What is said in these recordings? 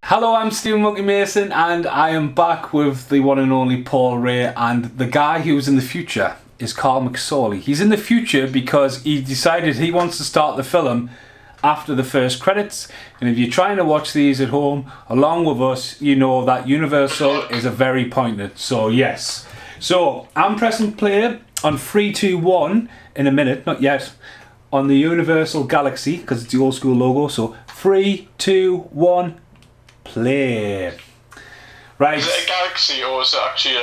Hello, I'm Stephen Monkey Mason, and I am back with the one and only Paul Ray. And the guy who's in the future is Carl McSorley. He's in the future because he decided he wants to start the film after the first credits. And if you're trying to watch these at home along with us, you know that Universal is a very pointed. So yes. So I'm pressing play on 3, 2, 1 in a minute, not yet, on the Universal Galaxy because it's the old school logo. So 3, 2, 1. Play. Right. Is it a galaxy or is it actually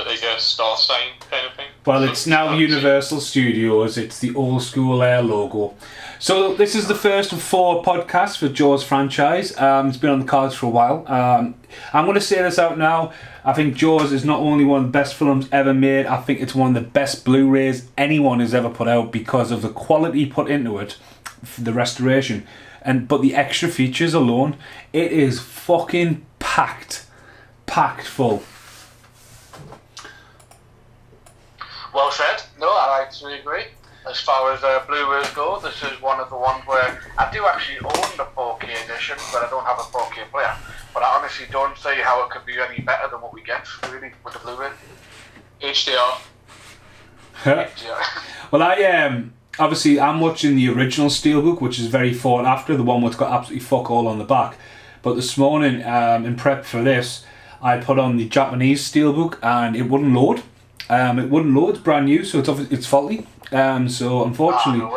like a star sign kind of thing? Well, it's now Universal Studios. It's the old school logo. So this is the first of 4 podcasts for Jaws franchise. It's been on the cards for a while. I'm going to say this out now. I think Jaws is not only one of the best films ever made, I think it's one of the best Blu-rays anyone has ever put out because of the quality put into it, the restoration. But the extra features alone, it is fucking packed full. Well said. No, I actually agree. As far as Blu-rays go, this is one of the ones where I do actually own the 4K edition, but I don't have a 4K player. But I honestly don't see how it could be any better than what we get, really, with the Blu-ray. HDR. Well, obviously, I'm watching the original Steelbook, which is very fought after, the one that's got absolutely fuck all on the back. But this morning, in prep for this, I put on the Japanese Steelbook and it wouldn't load. It's brand new, so it's faulty. So unfortunately,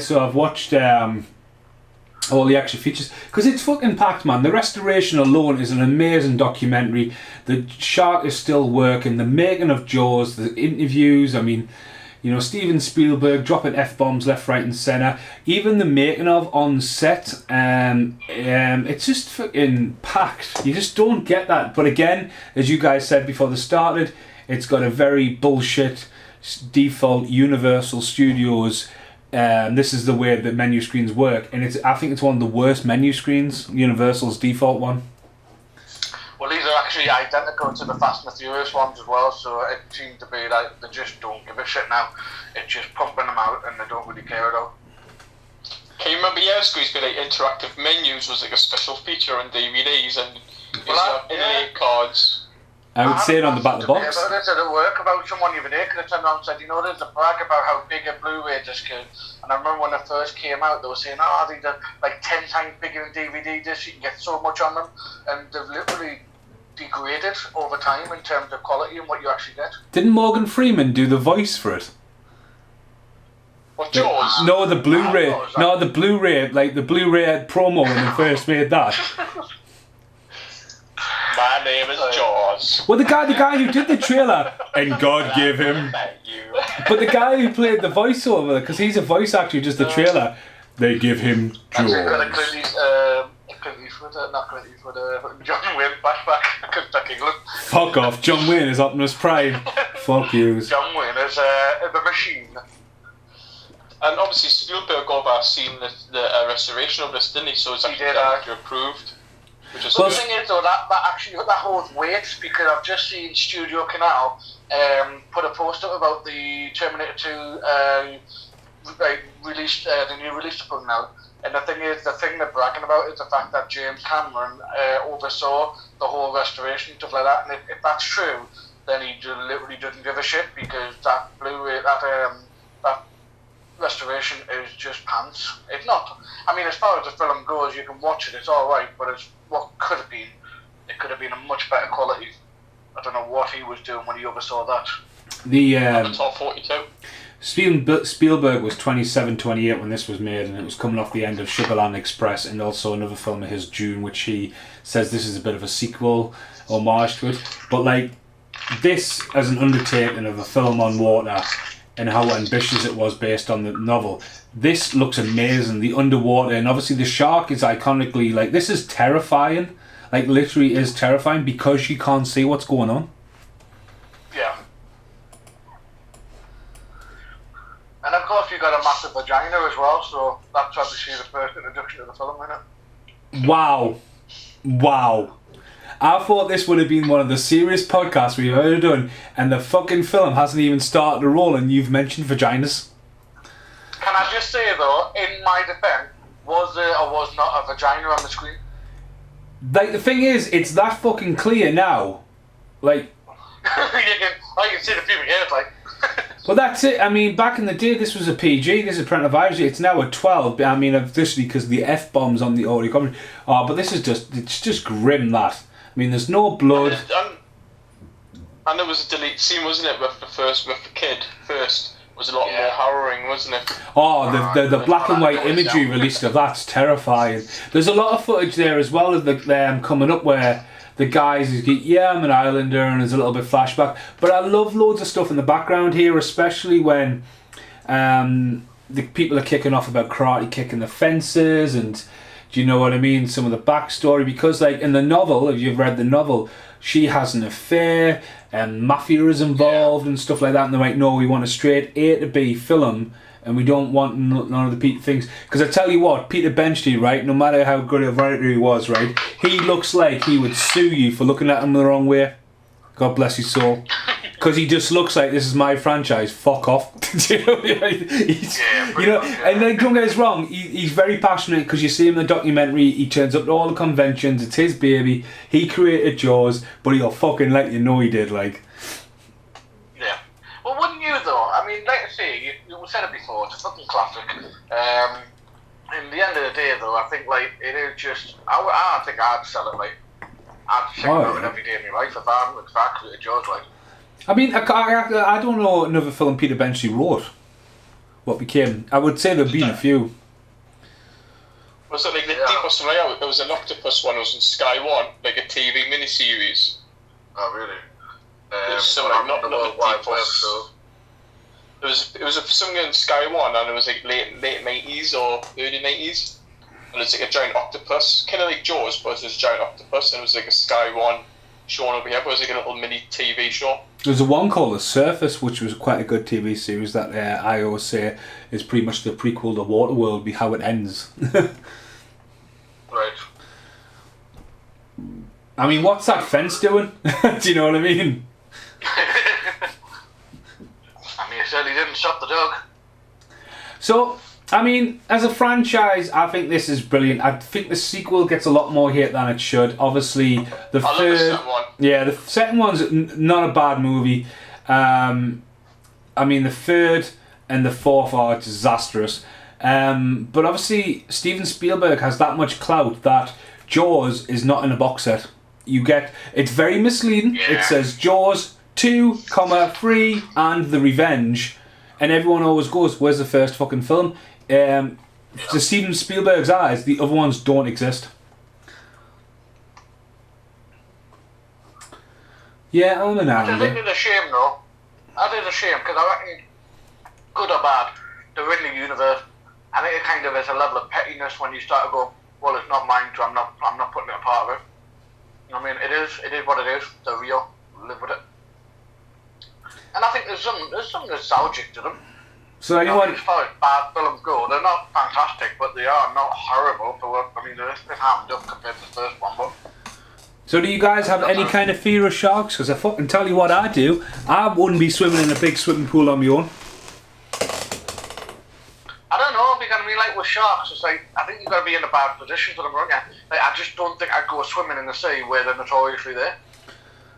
so I've watched all the extra features because it's fucking packed, man. The restoration alone is an amazing documentary. The shark is still working. The making of Jaws, the interviews. I mean, you know, Steven Spielberg dropping F-bombs left, right and centre. Even the making of on set, it's just fucking packed. You just don't get that. But again, as you guys said before they started, it's got a very bullshit default Universal Studios. This is the way that menu screens work. And I think it's one of the worst menu screens, Universal's default one. Well, these are actually identical to the Fast and the Furious ones as well, so it seems to be like they just don't give a shit now. It's just pumping them out and they don't really care at all. Can you remember years ago, like interactive menus was like a special feature on DVDs and in-air cards? I would say it on the back of the box. About it at work about someone the other day could have turned around and said, you know, there's a brag about how big a Blu-ray disc is. And I remember when it first came out, they were saying, these are like 10 times bigger than DVD discs, you can get so much on them. And they've literally degraded over time in terms of quality and what you actually get. Didn't Morgan Freeman do the voice for it? What, Jaws? No, the Blu-ray. No, the Blu-ray, like the Blu-ray promo when they first made that. My name is Jaws. Well, the guy who did the trailer, and God gave him. But the guy who played the voiceover, because he's a voice actor, just the trailer, they give him Jaws. John Wayne back Kentucky, England. Fuck off, John Wayne is Optimus Prime. Fuck you. John Wayne is the machine. And obviously Spielberg overseen the restoration of this, didn't he? So it's actually director approved. Well, the thing is though, that holds weight because I've just seen Studio Canal put a post up about the Terminator 2 release, the new release book now. And the thing they're bragging about is the fact that James Cameron oversaw the whole restoration and stuff like that. And if that's true, then he literally doesn't give a shit because that Blu-ray, that restoration is just pants. It's not. I mean, as far as the film goes, you can watch it. It's all right, but it's what could have been. It could have been a much better quality. I don't know what he was doing when he oversaw that. The top 42. Spielberg was 27, 28 when this was made, and it was coming off the end of Sugarland Express and also another film of his, Dune, which he says this is a bit of a sequel, homage to it. But like this as an undertaking of a film on water and how ambitious it was based on the novel, this looks amazing. The underwater, and obviously the shark is iconically, like, this is terrifying. Like, literally is terrifying because you can't see what's going on. Yeah. And of course you got a massive vagina as well, so that's obviously the first introduction to the film, isn't it? Wow. I thought this would have been one of the serious podcasts we've ever done, and the fucking film hasn't even started to roll and you've mentioned vaginas. Can I just say though, in my defence, was there or was not a vagina on the screen? Like, the thing is, it's that fucking clear now. Like... I can see the pubic hair, like... Well, that's it. I mean, back in the day, this was a PG. This is parental advisory. It's now a 12. I mean, obviously, because of the F-bombs on the audio commentary. Oh, but this is it's just grim, that. I mean, there's no blood. And there was a delete scene, wasn't it, with the kid first. It was a lot more harrowing, wasn't it? Oh, the black and white imagery released of that's terrifying. There's a lot of footage there as well of them coming up where the guys is I'm an Islander, and there's a little bit flashback. But I love loads of stuff in the background here, especially when the people are kicking off about karate kicking the fences, and do you know what I mean? Some of the backstory, because like in the novel, if you've read the novel, she has an affair and mafia is involved and stuff like that, and they're like, no, we want a straight A to B film, and we don't want none of the things. Because I tell you what, Peter Benchley, right, no matter how good a writer he was, right, he looks like he would sue you for looking at him the wrong way. God bless his soul. Because he just looks like, this is my franchise, fuck off. You know, and like, don't get us wrong, he's very passionate, because you see him in the documentary, he turns up to all the conventions, it's his baby, he created Jaws, but he'll fucking let you know he did, like. Yeah. Well, wouldn't you though? I mean, like I say, you said it before, it's a fucking classic. In the end of the day though, I think like, it is just, I think I'd sell it, like, I'd check it out every day of my life if I created Jaws, like. I mean, I don't know another film Peter Benchley wrote. What became? I would say there've been a few. Was it like the deepest one out? There was an octopus one. It was on Sky One, like a TV miniseries. Oh really? So like not the deepest. It was something on Sky One, and it was like late 90s or early 90s, and it's like a giant octopus, kind of like Jaws, but it was a giant octopus, and it was like a Sky One show over here. But it was like a little mini TV show. There's a one called The Surface, which was quite a good TV series that I always say is pretty much the prequel to Waterworld, be how it ends. Right. I mean, what's that fence doing? Do you know what I mean? I mean, it certainly didn't stop the dog. So, I mean, as a franchise, I think this is brilliant. I think the sequel gets a lot more hate than it should. Obviously, the third one. Yeah, the second one's not a bad movie. I mean, the third and the fourth are disastrous. But obviously, Steven Spielberg has that much clout that Jaws is not in a box set. It's very misleading. Yeah. It says Jaws 2, 3 and The Revenge. And everyone always goes, where's the first fucking film? To Steven Spielberg's eyes, the other ones don't exist. Yeah, I'm an I think it's a shame though. I think it's a shame because I reckon, good or bad, they're in the universe. I think it kind of is a level of pettiness when you start to go, well, it's not mine, so I'm not putting it a part of it. You know what I mean? It is what it is. They're real. Live with it. And I think there's some nostalgic to them. So anyone, as far as bad films go, they're not fantastic, but they are not horrible. For what, I mean, they're hammed up compared to the first one. But so do you guys have any kind of fear of sharks? Because I fucking tell you what I do. I wouldn't be swimming in a big swimming pool on my own. I don't know, because I mean, like with sharks, it's like, I think you've got to be in a bad position for them, don't you? Like, I just don't think I'd go swimming in the sea where they're notoriously there.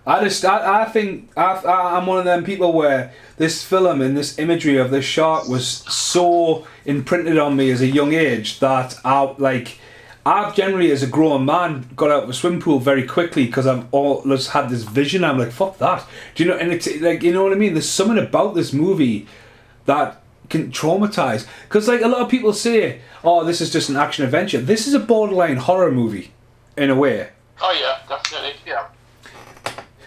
I think I'm one of them people where this film and this imagery of this shark was so imprinted on me as a young age that I've generally, as a grown man, got out of a swimming pool very quickly because I've always had this vision. I'm like, fuck that. Do you know? And it's like, you know what I mean? There's something about this movie that can traumatise. Because like a lot of people say, oh, this is just an action adventure. This is a borderline horror movie, in a way. Oh yeah, definitely, yeah.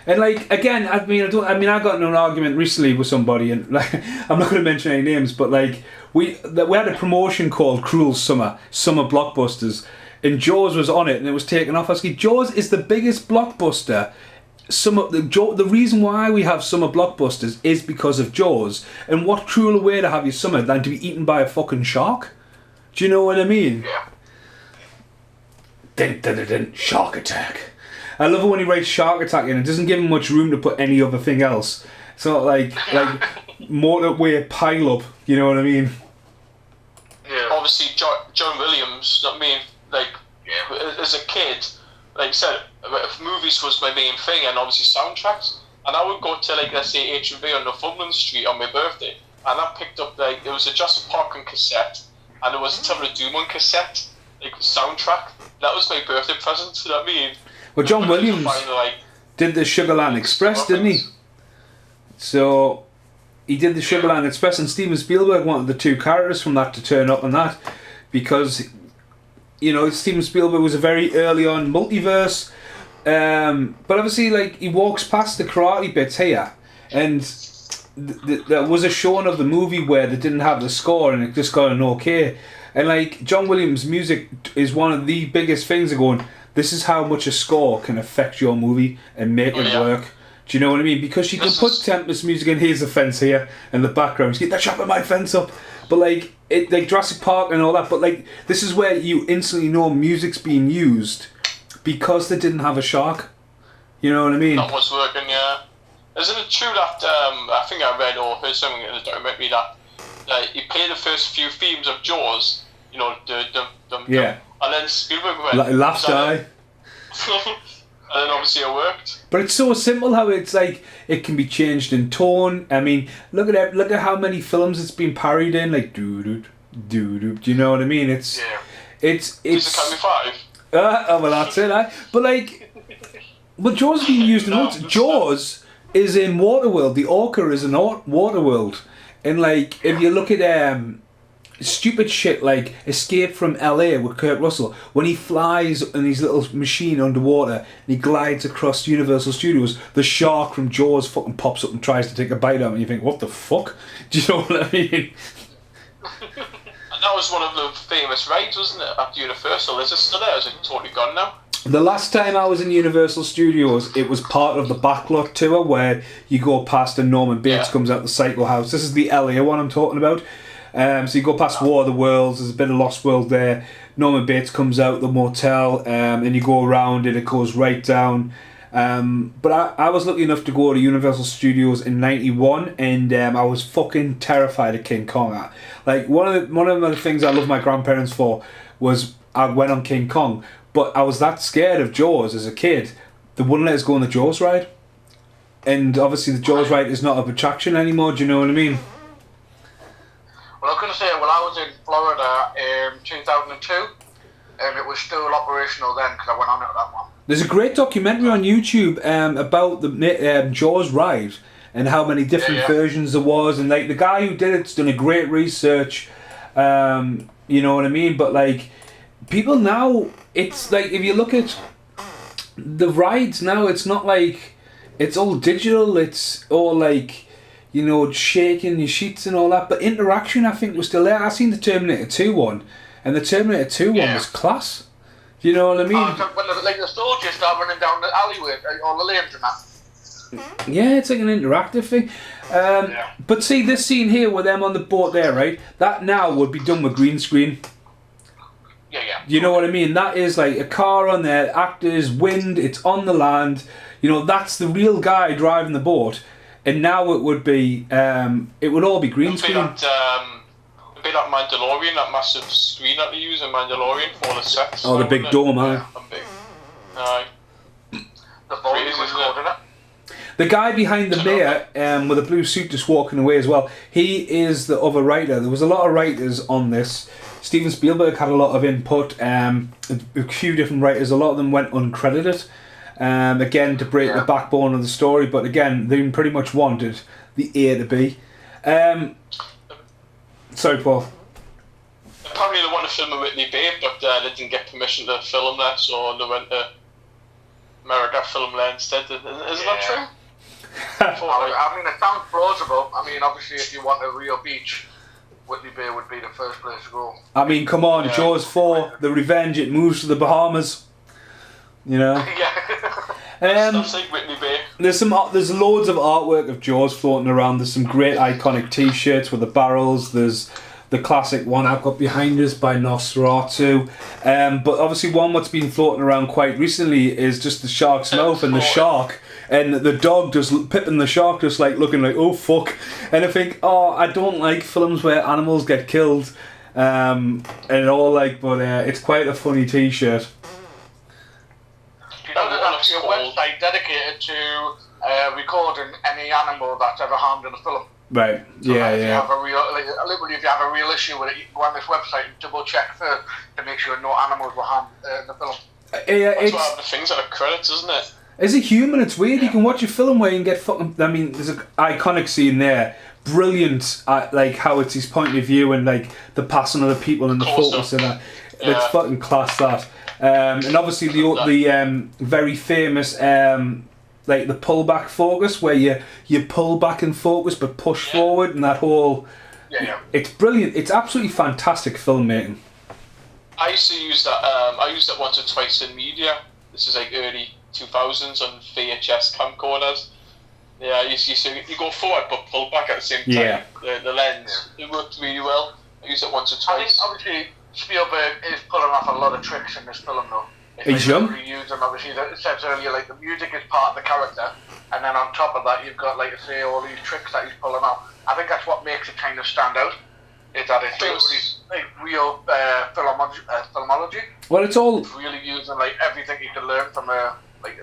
And like again, I got in an argument recently with somebody, and like I'm not going to mention any names, but like we had a promotion called Cruel Summer Blockbusters, and Jaws was on it, and it was taken off. I was like, Jaws is the biggest blockbuster. The reason why we have summer blockbusters is because of Jaws, and what crueler way to have your summer than to be eaten by a fucking shark? Do you know what I mean? Yeah. Dun, dun, dun, dun, shark attack. I love it when he writes shark attack in. It doesn't give him much room to put any other thing else. It's not like motorway pile up. You know what I mean? Yeah. obviously John Williams, not me, like, as a kid, like I said, if movies was my main thing, and obviously soundtracks, and I would go to, like, let's say H&B on Northumberland Street on my birthday, and I picked up, like, it was a Jurassic Park on cassette, and it was a Temple of Doom on cassette, like, soundtrack. That was my birthday present, you know what I mean? Well, John Williams did the Sugarland Express, didn't he? So he did the Sugarland Express, and Steven Spielberg wanted the two characters from that to turn up on that, because, you know, Steven Spielberg was a very early on multiverse, but obviously, like, he walks past the karate bits here, and there was a showing of the movie where they didn't have the score and it just got an okay, and like John Williams' music is one of the biggest things of going, this is how much a score can affect your movie and make it work. Do you know what I mean? Because you can put Tempest music in, here's the fence here, and the background, get that chopping my fence up. But like Jurassic Park and all that, but like this is where you instantly know music's being used because they didn't have a shark. You know what I mean? That was working, yeah. Isn't it true that I think I read or heard something in the documentary that you play the first few themes of Jaws, you know, and then Spielberg went Last Eye. And then obviously it worked. But it's so simple how it's like it can be changed in tone. I mean, look at how many films it's been parodied in, like doo doo doo doo. Do you know what I mean? It's Academy 5. Well, that's it. But like, well, Jaws is being used in loads. Jaws is in Waterworld. The orca is in Waterworld, and like if you look at stupid shit like Escape from LA with Kurt Russell, when he flies in his little machine underwater and he glides across Universal Studios, the shark from Jaws fucking pops up and tries to take a bite out of him, and you think, what the fuck? Do you know what I mean? And that was one of the famous rides, wasn't it, at Universal? Is it still there? Is it totally gone now? The last time I was in Universal Studios, it was part of the backlot tour where you go past and Norman Bates comes out the Psycho House. This is the LA one I'm talking about. So you go past War of the Worlds, there's a bit of Lost World there. Norman Bates comes out the motel, and you go around and it goes right down. But I was lucky enough to go to Universal Studios in '91, and I was fucking terrified of King Kong. Like one of the things I love my grandparents for was I went on King Kong, but I was that scared of Jaws as a kid, they wouldn't let us go on the Jaws ride. And obviously the Jaws ride is not a attraction anymore. Do you know what I mean? Well, I was going to say, I was in Florida in 2002, and it was still operational then because I went on it that one. There's a great documentary on YouTube about the Jaws ride and how many different versions there was, and like the guy who did it's done a great research. You know what I mean? But like people now, it's like if you look at the rides now, it's not like it's all digital. It's all like, you know, shaking your sheets and all that, but interaction I think was still there. I seen the Terminator 2 one, and the Terminator 2 one was class. You know what I mean? Like the soldiers start running down the alleyway, all the lanes and that. Yeah, it's like an interactive thing. But see, this scene here with them on the boat there, right? That now would be done with green screen. Yeah. You know what I mean? That is like a car on there, actors, wind, it's on the land. You know, that's the real guy driving the boat. And now it would be, it would all be green screen. It'd be like Mandalorian, that massive screen that they use in Mandalorian for all the sets. Oh, the big dome, aye. Aye. The volume was recording it. The guy behind the mayor, with a blue suit just walking away as well, he is the other writer. There was a lot of writers on this. Steven Spielberg had a lot of input, a few different writers, a lot of them went uncredited. Again, to break the backbone of the story, but again, they pretty much wanted the A to B. Sorry, Paul. Apparently they wanted to film a Whitney Bay, but they didn't get permission to film there, so they went to America, film there instead. Isn't that true? I mean, it sounds plausible. I mean, obviously, if you want a real beach, Whitney Bay would be the first place to go. I mean, come on, Jaws 4, The Revenge, it moves to the Bahamas. You know. Whitney Bay. There's loads of artwork of Jaws floating around. There's some great iconic T-shirts with the barrels. There's the classic one I've got behind us by Nosferatu. But obviously one what's been floating around quite recently is just the shark's mouth and the shark and the dog just pipping the shark, just like looking like, oh fuck. And I think, I don't like films where animals get killed. and all like, but it's quite a funny T-shirt. You know, there's actually a website dedicated to recording any animal that's ever harmed in a film. Right. So Yeah. if Yeah. you have a real, literally, if you have a real issue with it, you can go on this website and double check first to make sure no animals were harmed in the film. That's one of the things that are credits, isn't it? As a human, it's weird. You can watch a film where you can get fucking. I mean, there's an iconic scene there. Brilliant, like how it's his point of view and like the passing of the people and the focus and that. Yeah. It's fucking class that. And obviously the very famous like the pullback focus where you pull back and focus but push forward and that whole. Yeah. It's brilliant. It's absolutely fantastic filmmaking. I used to use that. I used it once or twice in media. This is like early 2000s on VHS camcorders. Yeah, you go forward but pull back at the same time. Yeah. The lens, it worked really well. I used it once or I think twice. obviously Spielberg is pulling off a lot of tricks in this film though. He's young. Reusing, obviously, it says earlier, like the music is part of the character, and then on top of that, you've got, like I say, all these tricks that he's pulling off. I think that's what makes it kind of stand out. Is that it's really like real filmology. Well, it's all. It's really using like everything you can learn from a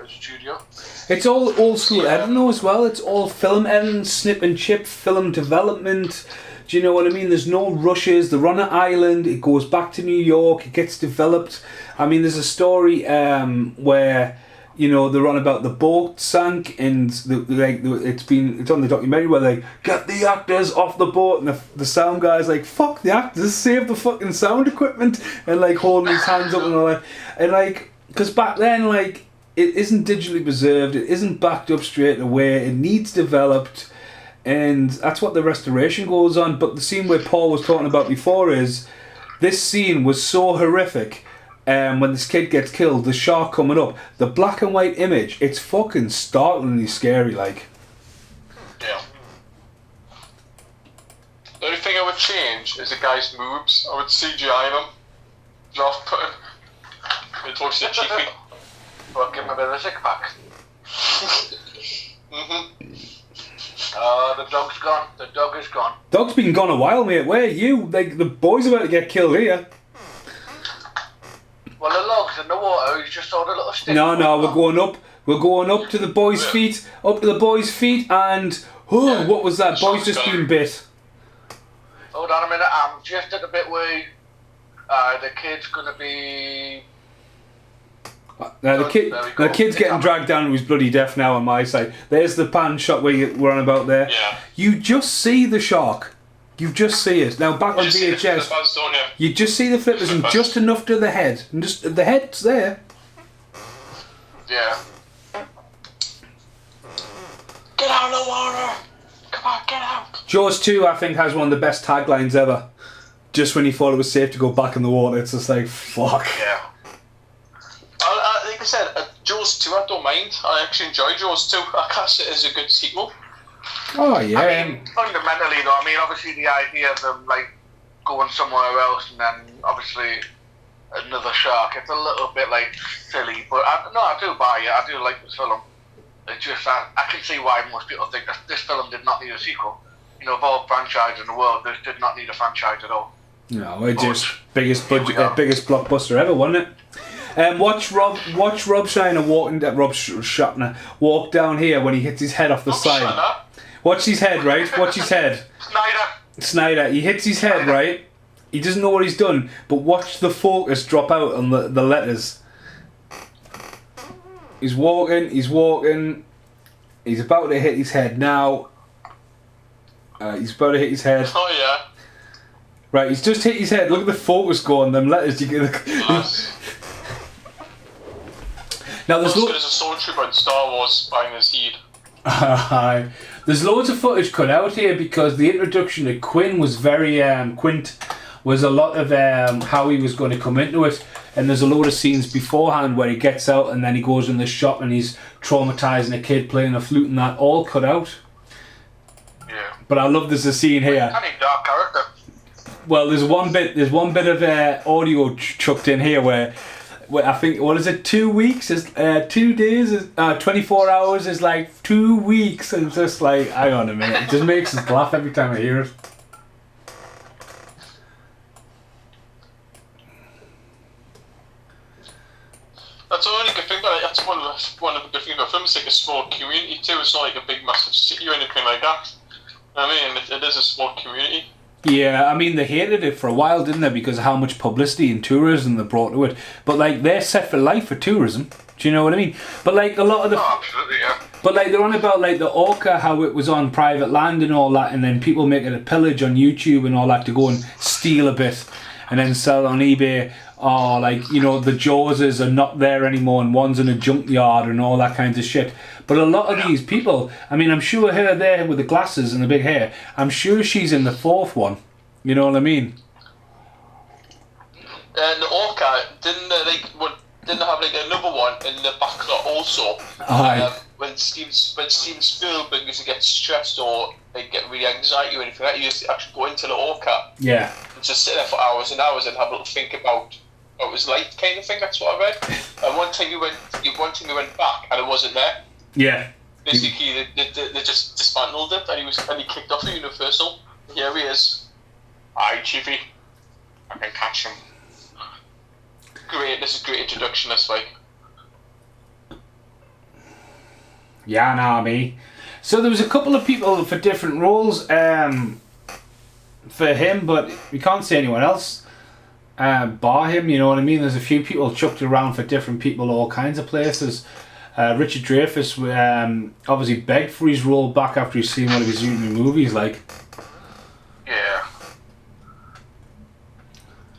studio. It's all old school editing though as well. It's all film editing, snip and chip, film development. Do you know what I mean? There's no rushes. They're on an island. It goes back to New York. It gets developed. I mean, there's a story where they're on about the boat sank and it's on the documentary where they get the actors off the boat and the sound guy's like, fuck the actors, save the fucking sound equipment, and like holding his hands up and all that. And like, because back then like it isn't digitally preserved. It isn't backed up straight away. It needs developed. And that's what the restoration goes on. But the scene where Paul was talking about before is this scene was so horrific. When this kid gets killed, the shark coming up, the black and white image, it's fucking startlingly scary. Like, yeah. The only thing I would change is the guy's moves. I would CGI them. Off putting. It looks cheeky. Well, give him a bit of a sick pack. The dog's gone. The dog is gone. Dog's been gone a while, mate. Where are you? Like, the boy's about to get killed here. Well, the log's in the water. He's just sort of a little stick. No, we're going up. We're going up to the boy's feet. Up to the boy's feet, and what was that? Boy's just been bit. Hold on a minute. I'm just at the bit where the kid's gonna be. The kid's getting dragged down to his bloody death now on my side. There's the pan shot where you were on about there. Yeah. You just see the shark. You just see it. Now back on VHS, you just see the flippers and just enough to the head. And just the head's there. Yeah. Get out of the water! Come on, get out! Jaws 2, I think, has one of the best taglines ever. Just when he thought it was safe to go back in the water, it's just like, fuck. Yeah. Like I said, Jaws 2 I don't mind. I actually enjoy Jaws 2. I class it as a good sequel. Oh, yeah. I mean, fundamentally though, obviously the idea of them like going somewhere else and then obviously another shark, it's a little bit like silly, but I do buy it. I do like this film. It's just I can see why most people think that this film did not need a sequel. Of all franchises in the world, this did not need a franchise at all. No, it's just biggest budget, biggest blockbuster ever, wasn't it? Watch Rob Schneider walk down here when he hits his head off the side. Watch his head, right? Watch his head. Snyder. He hits his head, right? He doesn't know what he's done, but watch the focus drop out on the letters. He's walking. He's about to hit his head now. He's about to hit his head. Oh yeah. Right, he's just hit his head. Look at the focus go on them letters. You get. Now there's as a stormtrooper in Star Wars buying his head. There's loads of footage cut out here because the introduction to Quint was very was a lot of how he was going to come into it, and there's a load of scenes beforehand where he gets out and then he goes in the shop and he's traumatizing a kid playing a flute and that, all cut out. Yeah. But I love there's a scene here. Any dark character. Well, there's one bit of audio chucked in here where I think, what is it, 2 weeks is 2 days is 24 hours is like 2 weeks, and it's just like, hang on a minute, it just makes us laugh every time I hear it. thing, but that's one of the good things about film. It's like a small community too. It's not like a big massive city or anything like that. I mean, it is a small community. Yeah, I mean, they hated it for a while, didn't they? Because of how much publicity and tourism they brought to it. But, like, they're set for life for tourism. Do you know what I mean? But, like, a lot of the... Oh, absolutely, yeah. But, like, they're on about, like, the Orca, how it was on private land and all that, and then people make it a pillage on YouTube and all that to go and steal a bit and then sell it on eBay. Or, like, you know, the Jawses are not there anymore and one's in a junkyard and all that kinds of shit. But a lot of these people, I mean, I'm sure her there with the glasses and the big hair, I'm sure she's in the fourth one. You know what I mean? And the Orca, didn't they have like another one in the back lot also? Aye. When Steven Spielberg used to get stressed or like get really anxiety or anything like that, he used to actually go into the Orca. Yeah. And just sit there for hours and hours and have a little think about what it was like, kind of thing. That's what I read. And one time he went back and it wasn't there. Yeah. Basically, they just dismantled it, and he kicked off the Universal. Here he is. Aye, Chiefy. I can catch him. Great. This is a great introduction. This like. Yeah, nah, me. So there was a couple of people for different roles for him, but we can't see anyone else bar him. You know what I mean? There's a few people chucked around for different people, all kinds of places. Richard Dreyfuss obviously begged for his role back after he's seen one of his movies, like. Yeah.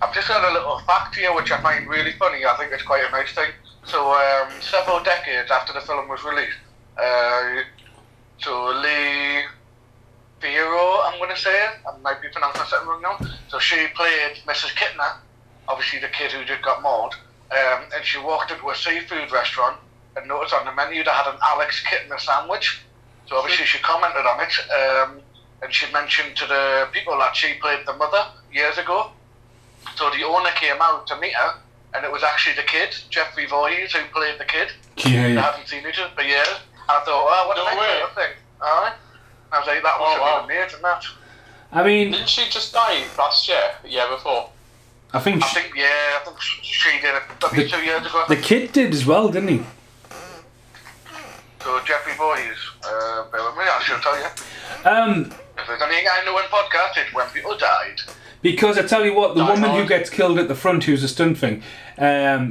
I've just got a little fact here which I find really funny. I think it's quite a nice thing. So, several decades after the film was released, so Lee Fiero, I'm going to say it, I might be pronouncing something wrong now. So she played Mrs. Kittner, obviously the kid who just got mauled, and she walked into a seafood restaurant and noticed on the menu they had an Alex Kittner sandwich. So obviously she commented on it, and she mentioned to the people that she played the mother years ago. So the owner came out to meet her, and it was actually the kid, Jeffrey Voorhees, who played the kid. Yeah. They haven't seen each other for years. And I thought, oh, what a nice little thing. Alright. I was like, that must have been amazing, that. I mean... Didn't she just die last year? The year before? I think she did it maybe 2 years ago. The kid did as well, didn't he? So Jeffrey Voorhees, bear with me, I shall tell you. If there's anything I know in podcasts, it's when people died. Because I tell you what, the woman who gets killed at the front, who's a stunt thing,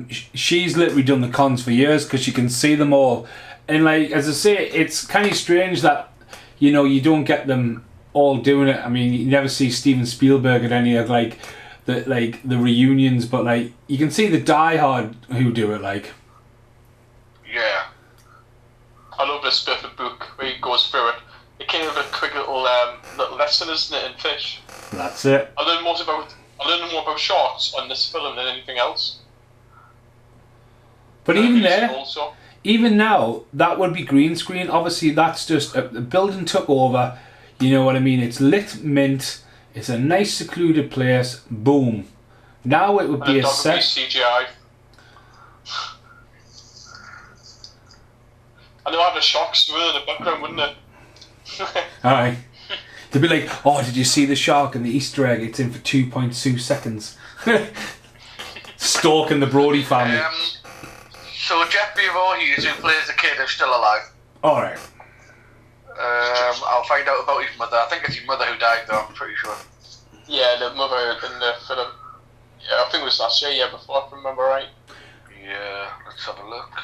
she's literally done the cons for years because she can see them all. And like, as I say, it's kind of strange that, you know, you don't get them all doing it. I mean, you never see Steven Spielberg at any of like the reunions, but like you can see the diehard who do it. Like, yeah, I love this bit of the book where he goes through it. It kind of a quick little lesson, isn't it, in fish? That's it. I learned more about sharks on this film than anything else. But even there, even now, that would be green screen. Obviously, that's just the building took over. You know what I mean? It's lit mint. It's a nice secluded place. Boom. Now it would be a set. CGI. I know I have a shark swirl in the background, wouldn't it? Aye. They'd be like, oh, did you see the shark and the Easter egg? It's in for 2.2 seconds. Stalking the Brody family. So Jeffrey Voorhees, who plays the kid, is still alive. Alright. I'll find out about his mother. I think it's his mother who died, though, I'm pretty sure. Yeah, the mother in the film. Yeah, I think it was last year, before I remember right. Yeah, let's have a look.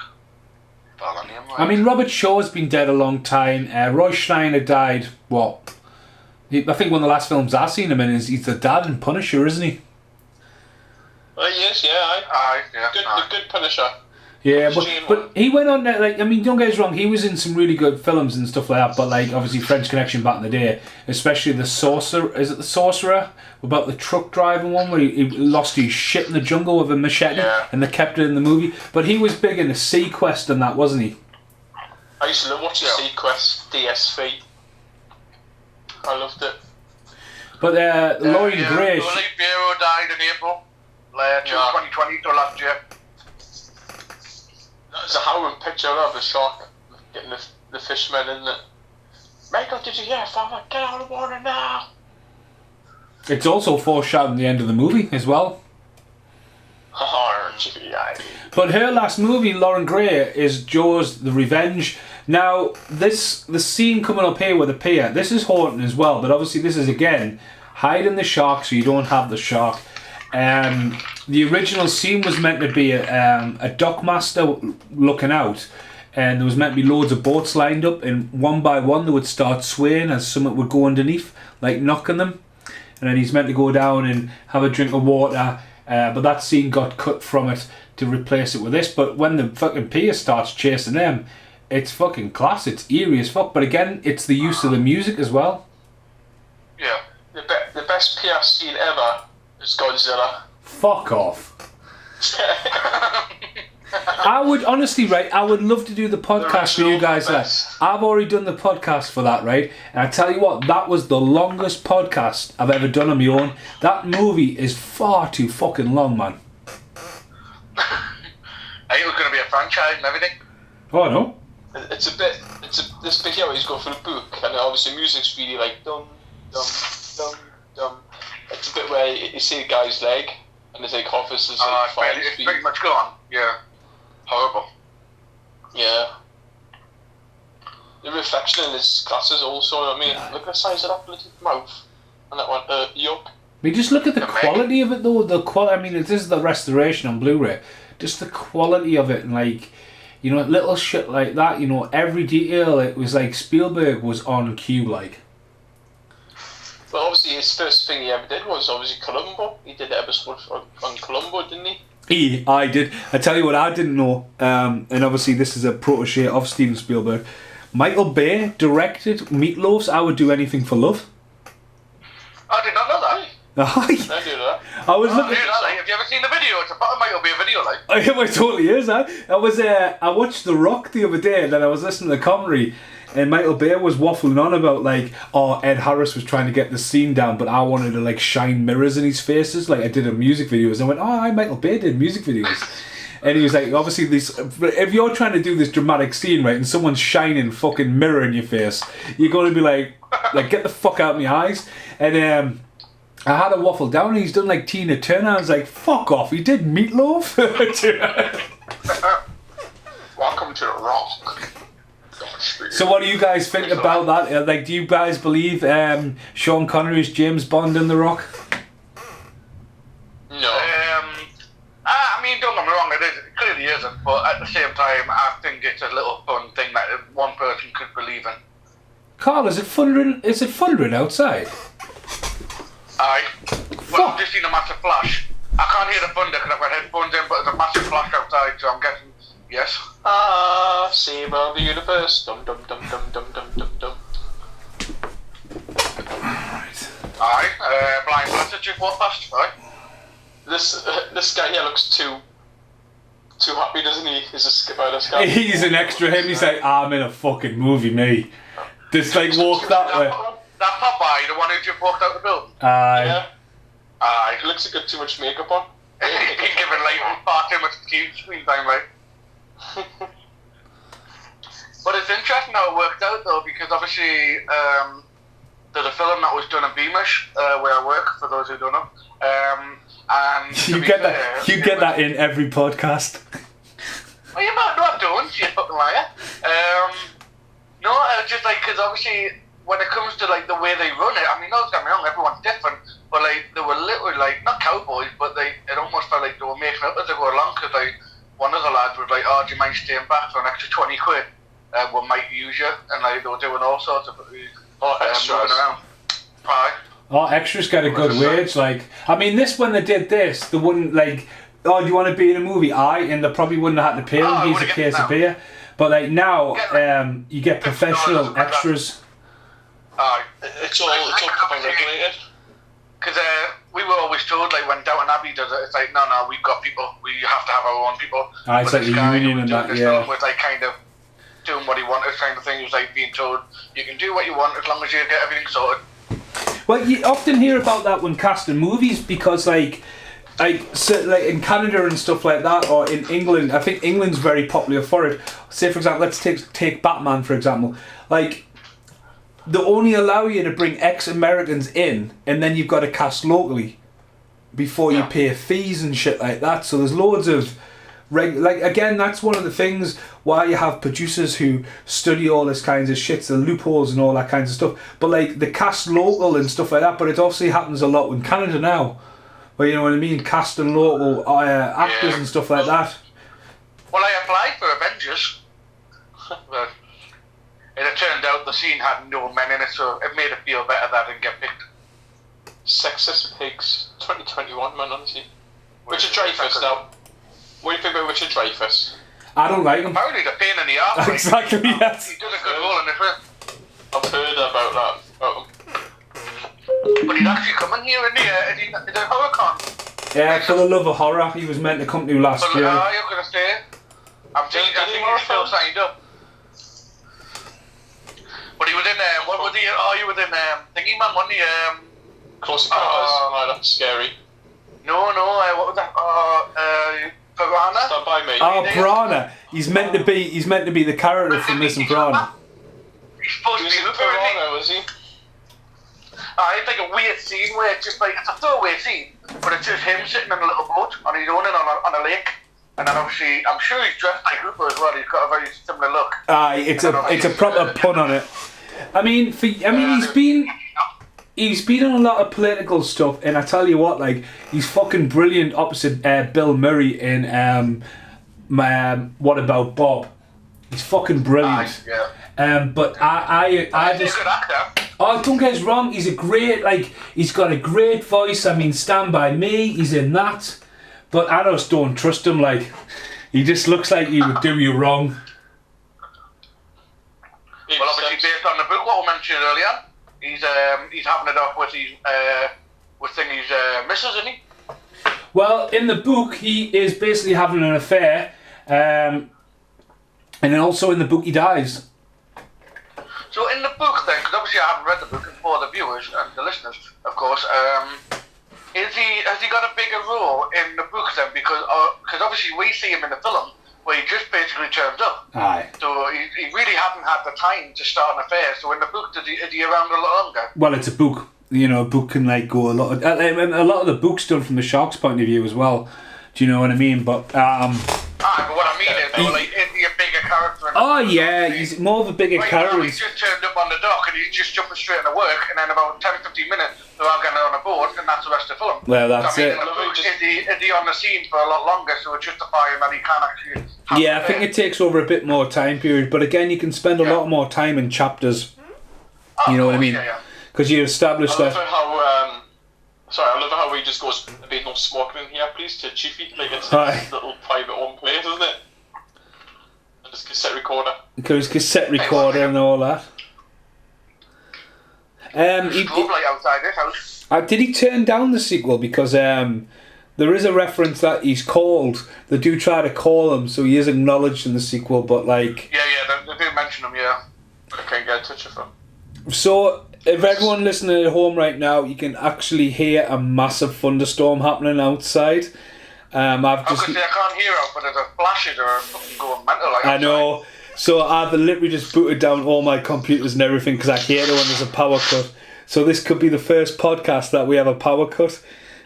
I mean, Robert Shaw's been dead a long time. Roy Schreiner died, what? I think one of the last films I've seen him in is he's the dad in Punisher, isn't he? Well, he is, yeah. Good Punisher. Yeah, but he went on there, like, I mean, don't get us wrong, he was in some really good films and stuff like that, but like, obviously French Connection back in the day, especially The Sorcerer, is it The Sorcerer? About the truck driving one where he lost his shit in the jungle with a machete and they kept it in the movie. But he was big in the Sequest and that, wasn't he? I used to love watching Sequest, DSV. I loved it. But Lauren Gray... Lee Fiero died in April, 2020, so last year. There's a harrowing picture of the shark getting the fisherman, isn't it? Michael, did you hear, Father? Get out of the water now! It's also foreshadowing the end of the movie as well. But her last movie, Lauren Gray, is Jaws: The Revenge. Now, the scene coming up here with the pier, this is haunting as well, but obviously this is, again, hiding the shark so you don't have the shark. The original scene was meant to be a dockmaster looking out, and there was meant to be loads of boats lined up, and one by one they would start swaying as something would go underneath, like knocking them. And then he's meant to go down and have a drink of water, but that scene got cut from it to replace it with this. But when the fucking pier starts chasing them, it's fucking class. It's eerie as fuck. But again, it's the use of the music as well. Yeah, the best PS scene ever is Godzilla. Fuck off. I would honestly, right, I would love to do the podcast for you guys. Like, I've already done the podcast for that, right? And I tell you what, that was the longest podcast I've ever done on my own. That movie is far too fucking long, man. I think it was going to be a franchise and everything. Oh, no. This bit here where he's going through the book, and obviously music's really like dum dum dum dum. It's a bit where you see a guy's leg, and there's like officers like it's pretty much gone. Yeah, horrible. Yeah. The reflection in his glasses also. I mean, look at the size of that bloody mouth, and that one. Yuck. I mean, just look at the quality of it, though. I mean, this is the restoration on Blu-ray. Just the quality of it, and like, you know, little shit like that. You know, every detail. It was like Spielberg was on cue, like. Well, obviously, his first thing he ever did was obviously Columbo. He did the episode on Columbo, didn't he? I did. I tell you what, I didn't know. And obviously, this is a protege of Steven Spielberg. Michael Bay directed Meatloaf's "I Would Do Anything for Love." I did not know that. I do that. I was looking. Have you ever seen the video? It's about Michael Bay video, like. It totally is. I watched The Rock the other day, and then I was listening to the commentary, and Michael Bay was waffling on about like, oh, Ed Harris was trying to get the scene down, but I wanted to like shine mirrors in his faces, like I did in music videos. I went, oh, Michael Bay did music videos. And he was like, obviously, if you're trying to do this dramatic scene, right, and someone's shining fucking mirror in your face, you're going to be like, get the fuck out of my eyes. And I had a waffle down, and he's done like Tina Turner. I was like, fuck off, he did Meatloaf. Welcome to The Rock. So what do you guys think about that? Like, do you guys believe Sean Connery's James Bond in The Rock? No. I mean, don't get me wrong, it clearly isn't, but at the same time, I think it's a little fun thing that one person could believe in. Carl, is it thundering outside? Aye. Well, I've just seen a massive flash. I can't hear the thunder because I've got headphones in, but there's a massive flash outside, so I'm guessing yes. Save of the universe. Dum dum dum dum dum dum dum dum. Right. Aye. Blind Blessed just walked past, right? This guy here looks too happy, doesn't he? He's a skipper, this guy. He's an extra him. He's like, I'm in a fucking movie, me. Just like walk that way. That Popeye, the one who just walked out the building. Yeah. He looks like he got too much makeup on. He's giving like far too much screen time, right? But it's interesting how it worked out though, because obviously there's a film that was done in Beamish, where I work, for those who don't know. And you get that in every podcast. Well, you might not don't, you fucking liar. No, it's just like, because obviously when it comes to like the way they run it, I mean, don't get me wrong, everyone's different, but like they were literally like not cowboys, but it almost felt like they were making up as they go along. Because like one of the lads was like, "Oh, do you mind staying back for an extra 20 quid? We might use you," and like they were doing all sorts of extras around. Right. Oh, extras get a good wage. Like, I mean, when they did this, they wouldn't like, oh, do you want to be in a movie? And they probably wouldn't have had to pay him. He's a case of beer. But like now, you get professional extras. It's all company regulated. Because we were always told, like when Downton Abbey does it, it's like, no, we've got people. We have to have our own people. It's like the union and that, yeah. Was like kind of doing what he wanted, kind of thing. He was like being told, you can do what you want as long as you get everything sorted. Well, you often hear about that when casting movies, because like in Canada and stuff like that, or in England, I think England's very popular for it. Say for example, let's take Batman for example. Like, they only allow you to bring ex-Americans in, and then you've got to cast locally before you pay fees and shit like that. So there's loads of like again, that's one of the things why you have producers who study all this kinds of shit, the loopholes and all that kinds of stuff. But like they cast local and stuff like that. But it obviously happens a lot in Canada now, where you know what I mean, casting local actors and stuff like that. Well, I applied for Avengers, but it turned out the scene had no men in it, so it made it feel better that I didn't get picked. Sexist pigs, 2021, man, honestly. Richard Dreyfuss now. What do you think about Richard Dreyfuss? I don't like him. Apparently the pain in the arse. Exactly, yes. He did a good role in it, right? I've heard about that. But he'd actually come in here in the HorrorCon. Yeah, for the love of horror, he was meant to come to last year. You're going to stay? I think he's still signed up. But he was in, what was he? Oh, you was in Thingy Man, wasn't he? Close Encounters. Oh, that's scary. No, what was that? Piranha? Stand by me. Oh, Piranha. He's meant to be the character from this and Piranha. He's supposed to be Piranha, was he? It's like a weird scene where it's just like, it's a throwaway scene, but it's just him sitting in a little boat on his own on a lake. And then obviously, I'm sure he's dressed like Hooper as well. He's got a very similar look. It's a proper pun on it. I mean, he's been on a lot of political stuff, and I tell you what, like he's fucking brilliant opposite Bill Murray in What About Bob. He's fucking brilliant. But I just. He's a good actor. Oh, don't get us wrong. He's he's got a great voice. I mean, Stand By Me. He's in that. But I just don't trust him. Like, he just looks like he would do you wrong. Well, obviously, based on the book what we mentioned earlier, he's having it off with his missus, isn't he? Well, in the book, he is basically having an affair, and then also in the book, he dies. So in the book, then, because obviously I haven't read the book, and for the viewers and the listeners, of course, has he got a bigger role in the book then? Because obviously we see him in the film where he just basically turns up. Aye. So he really hasn't had the time to start an affair. So in the book, is he around a lot longer? Well, it's a book. You know, a book can like go a lot. A lot of the book's done from the shark's point of view as well. Do you know what I mean? But but what I mean is, is he a bigger character? He's more of a bigger character. He's just turned up on the dock and he's just jumping straight into work, and then about 10-15 minutes they're all getting on a boat, and that's the rest of the film. Well, that's it. Is he on the scene for a lot longer, so it's justifying that he can actually. Yeah, I think it takes over a bit more time period, but again, you can spend a lot more time in chapters. You know what I mean? Because you establish that. I love how he just goes, "There'll be no smoking in here, please," to Chiefy. Like it's a little private home place, isn't it? And his cassette recorder. Because cassette recorder and all that. Outside this house. Did he turn down the sequel? Because there is a reference that he's called. They do try to call him, so he is acknowledged in the sequel, but like. Yeah, they do mention him, yeah. I can't get in touch with him. So, if everyone listening at home right now, you can actually hear a massive thunderstorm happening outside. I can't hear it, but there's a flashes or fucking going mental. Like I know. So I've literally just booted down all my computers and everything because I hate it when there's a power cut. So this could be the first podcast that we have a power cut.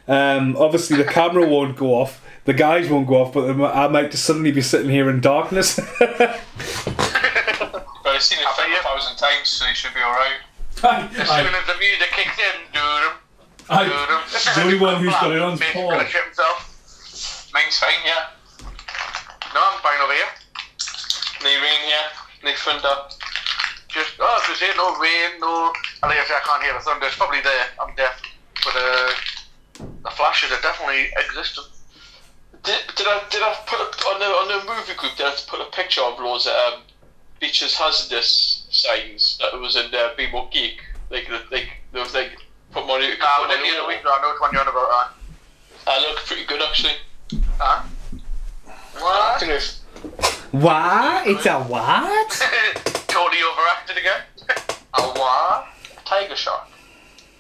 Obviously the camera won't go off, the guys won't go off, but I might just suddenly be sitting here in darkness. But I've seen it 1,000 times, so you should be alright. As soon as the music kicks in, the only one who's got it on is Paul. Mine's fine, yeah. No, I'm fine over here. No rain here, no thunder. No rain, no. Like I say, I can't hear the thunder. It's probably there. I'm deaf, but the flashes are definitely existent. Did I put on the movie group? Did I put a picture of those Beaches Hazardous signs that was in Be More Geek? Like there was like put money. I know which one you're on about. I look pretty good actually. Huh? What? What? It's a what? Totally overacted again. A what? Tiger shark.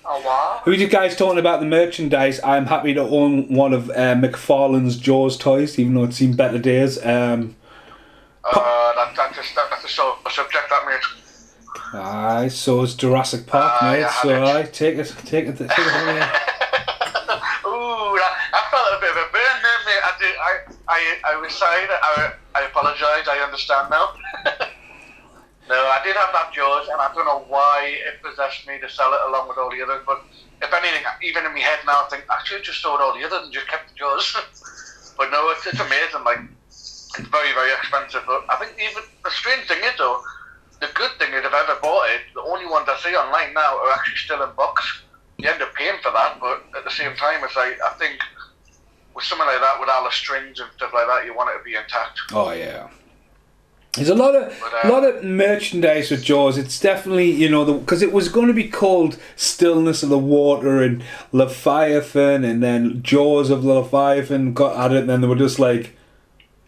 A what? Who are you guys talking about the merchandise? I'm happy to own one of McFarlane's Jaws toys, even though it's seen better days. That's a subject, that mate. Aye, so it's Jurassic Park, mate. So aye, take it away. Ooh, I felt a bit of a burn there, mate. I reside. I apologise. I understand now. No, I did have that Jaws, and I don't know why it possessed me to sell it along with all the others. But if anything, even in my head now, I think I should have just sold all the others and just kept the Jaws. But no, it's amazing. Like, it's very, very expensive. But I think even the strange thing is though, the good thing is if I ever bought it, the only ones I see online now are actually still in box. You end up paying for that, but at the same time, it's like I think with something like that, with all the strings and stuff like that, you want it to be intact. Oh yeah. There's a lot of merchandise with Jaws. It's definitely, you know, because it was going to be called Stillness of the Water and Leviathan, and then Jaws of Leviathan got at it, and then they were just like,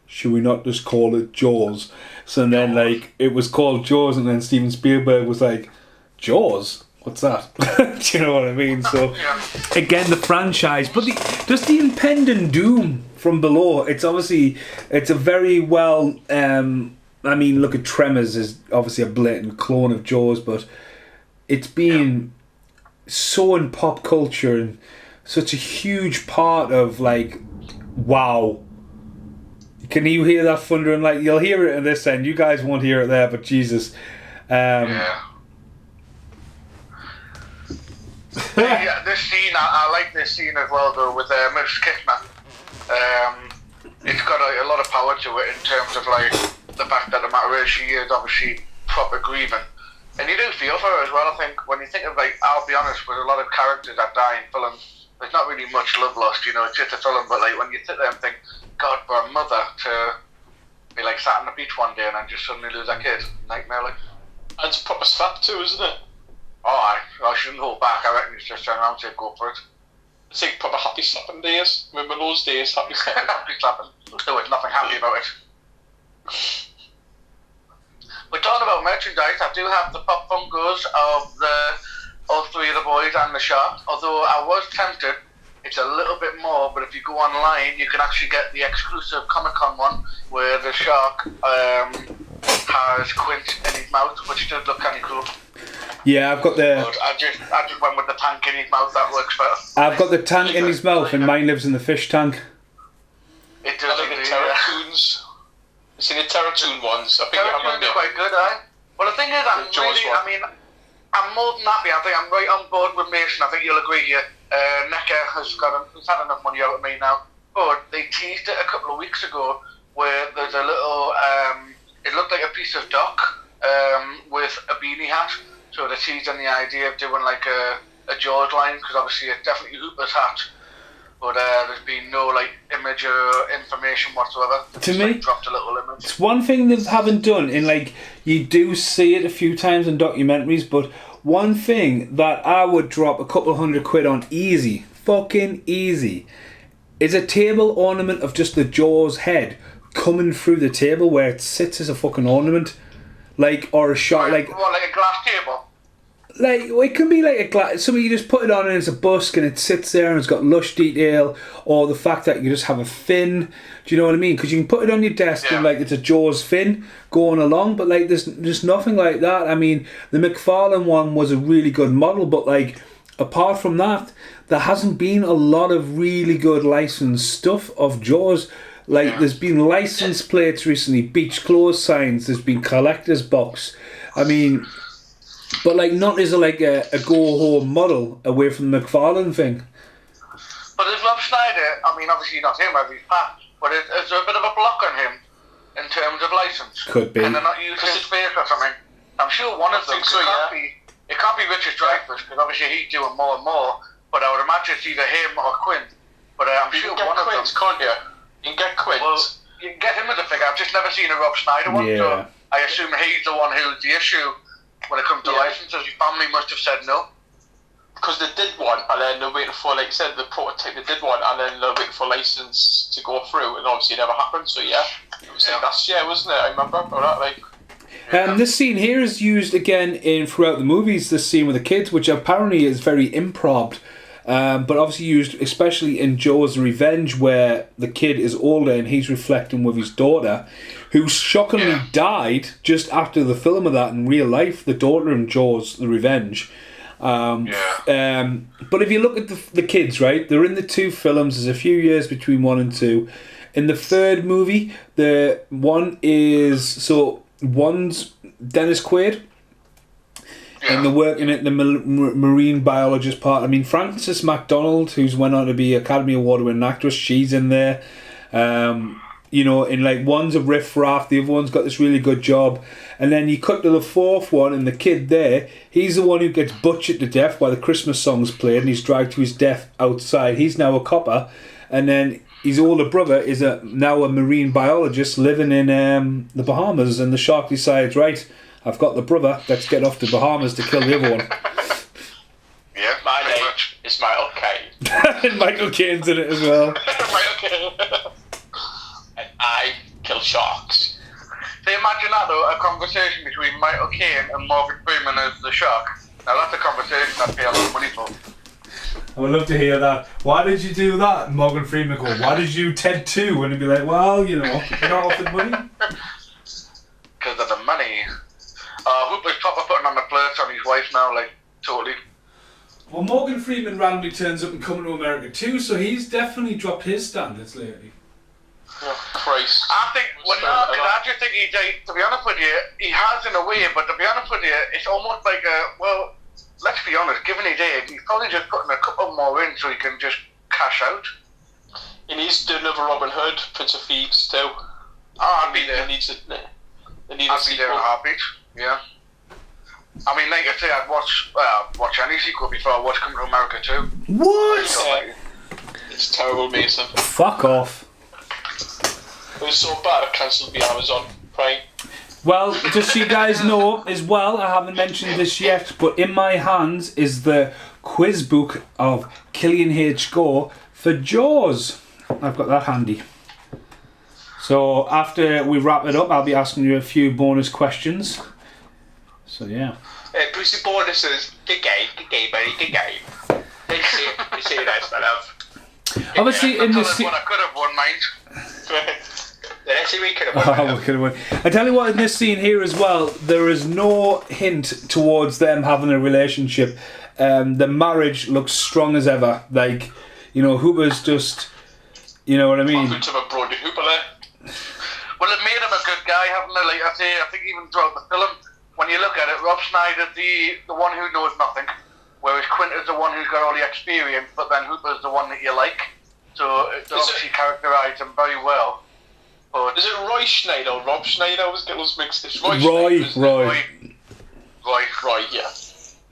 should we not just call it Jaws? So then, like, it was called Jaws, and then Steven Spielberg was like, Jaws? What's that? Do you know what I mean? So, again, the franchise. But just the impending doom from below, it's obviously, it's a very well... I mean, look at Tremors is obviously a blatant clone of Jaws, but it's been so in pop culture and such a huge part of, like, wow. Can you hear that thunder? And, like, you'll hear it in this end. You guys won't hear it there, but Jesus. Yeah, this scene, I like this scene as well, though, with Miss Kickner. It's got a lot of power to it in terms of, like, the fact that no matter where she is, obviously proper grieving, and you do feel for her as well. I think when you think of, like, I'll be honest, with a lot of characters that die in films, there's not really much love lost, you know, it's just a film. But like when you sit there and think, God, for a mother to be like sat on the beach one day and then just suddenly lose a kid, nightmare like. And it's proper slap too, isn't it? Oh, I shouldn't hold back. I reckon it's just turn around and say go for it. It's like proper happy slapping days. Remember those days, happy slapping? Happy slapping. There was nothing happy about it. We're talking about merchandise. I do have the pop funkos of all three of the boys and the shark. Although I was tempted, it's a little bit more. But if you go online, you can actually get the exclusive Comic-Con one where the shark has Quint in his mouth, which does look kind of cool. Yeah, I've got the. But I just went with the tank in his mouth. That works better. I've got the tank in his mouth, and mine lives in the fish tank. It does. I like the Terratoons. You seen the Terratoon ones? I think Terratoons are quite good, Well, the thing is, I'm more than happy. I think I'm right on board with Mason. I think you'll agree here. Necker has had enough money out of me now. But they teased it a couple of weeks ago where there's a little, it looked like a piece of dock with a beanie hat. So they're teasing the idea of doing like a Jaws line, because obviously it's definitely Hooper's hat. But there's been no like image or information whatsoever. To me, like, dropped a little image. It's one thing they haven't done, and like you do see it a few times in documentaries, but one thing that I would drop a couple £100 on easy, fucking easy, is a table ornament of just the Jaws head coming through the table where it sits as a fucking ornament, like, or a shot, like what, like a glass table. Like, it can be like a glass. Somebody you just put it on and it's a busk and it sits there and it's got lush detail, or the fact that you just have a fin. Do you know what I mean? Because you can put it on your desk and like it's a Jaws fin going along, but like there's nothing like that. I mean, the McFarlane one was a really good model, but like apart from that, there hasn't been a lot of really good licensed stuff of Jaws. Like there's been license plates recently, beach clothes signs. There's been collector's box. I mean. But like not as like a go-home model away from the McFarlane thing. But is Rob Schneider, I mean obviously not him as he's passed, but is there a bit of a block on him in terms of license? Could be. And they're not using his face or something? I'm sure one of them, it can't be Richard Dreyfuss, because obviously he's doing more and more, but I would imagine it's either him or Quint. But I'm sure one of them... Can't you? You can get Quint. Well, you can get him as a figure. I've just never seen a Rob Schneider one, so I assume he's the one who's the issue. When it comes to licenses, your family must have said no. Because they did one, and then they're waiting for, like you said, the prototype, they did one, and then they're waiting for license to go through, and obviously it never happened, so it was like last year, wasn't it? I remember about that, like... This scene here is used again throughout the movies, this scene with the kids, which apparently is very improv, but obviously used especially in Jaws the Revenge, where the kid is older and he's reflecting with his daughter, who shockingly died just after the film of that in real life, the daughter in Jaws the Revenge. But if you look at the kids, right, they're in the two films. There's a few years between 1 and 2. In the third movie, one's Dennis Quaid. And they're working at the marine biologist part. I mean, Frances McDormand, who's went on to be Academy Award winning actress, she's in there. You know, in like one's a riff raff, the other one's got this really good job. And then you cut to the fourth one, and the kid there, he's the one who gets butchered to death while the Christmas song's played, and he's dragged to his death outside. He's now a copper, and then his older brother is now a marine biologist living in the Bahamas, and the shark decides, right, I've got the brother, let's get off to Bahamas to kill the other one. Yeah, my name is Michael Caine. And Michael Caine's in it as well. Michael Caine. And I kill sharks. So imagine that though, a conversation between Michael Caine and Morgan Freeman as the shark. Now that's a conversation I'd pay a lot of money for. I would love to hear that. Why did you do that? And Morgan Freeman go, why did you Ted 2? And he'd be like, well, you know, you're not offered money. Because of the money. Hooper's proper putting on the flirts on his wife now, like, totally. Well, Morgan Freeman randomly turns up and Coming to America too, so he's definitely dropped his standards lately. Oh, Christ. I think, I just think to be honest with you, he has in a way, but to be honest with you, it's almost like let's be honest, given his age, he's probably just putting a couple more in so he can just cash out. He needs to do another Robin Hood, Prince of Thieves too. I'd be there. I'd be there in a heartbeat, yeah. I mean, like I say, I'd watch any sequel before I watch Coming to America too. What? It's terrible, Mason. Fuck off. It was so bad I cancelled the Amazon Prime. Well, just so you guys know as well, I haven't mentioned this yet, but in my hands is the quiz book of Killian H. Gore for Jaws. I've got that handy. So after we wrap it up, I'll be asking you a few bonus questions. So yeah. Brucey bonuses. Good game, buddy, good game. You see that, my love. Obviously, in this. What I could have won, mate. We could have won. I tell you what, in this scene here as well, there is no hint towards them having a relationship. The marriage looks strong as ever. Like, you know, Hooper's just, you know what I mean. To a Brody Hooper there. Well, it made him a good guy, haven't it? Like I think even throughout the film, when you look at it, Rob Schneider's the one who knows nothing, whereas Quint is the one who's got all the experience, but then Hooper's the one that you like. So it obviously characterised him very well. But is it Roy Schneider or Rob Schneider? I always get those mixed. It's Roy, yeah.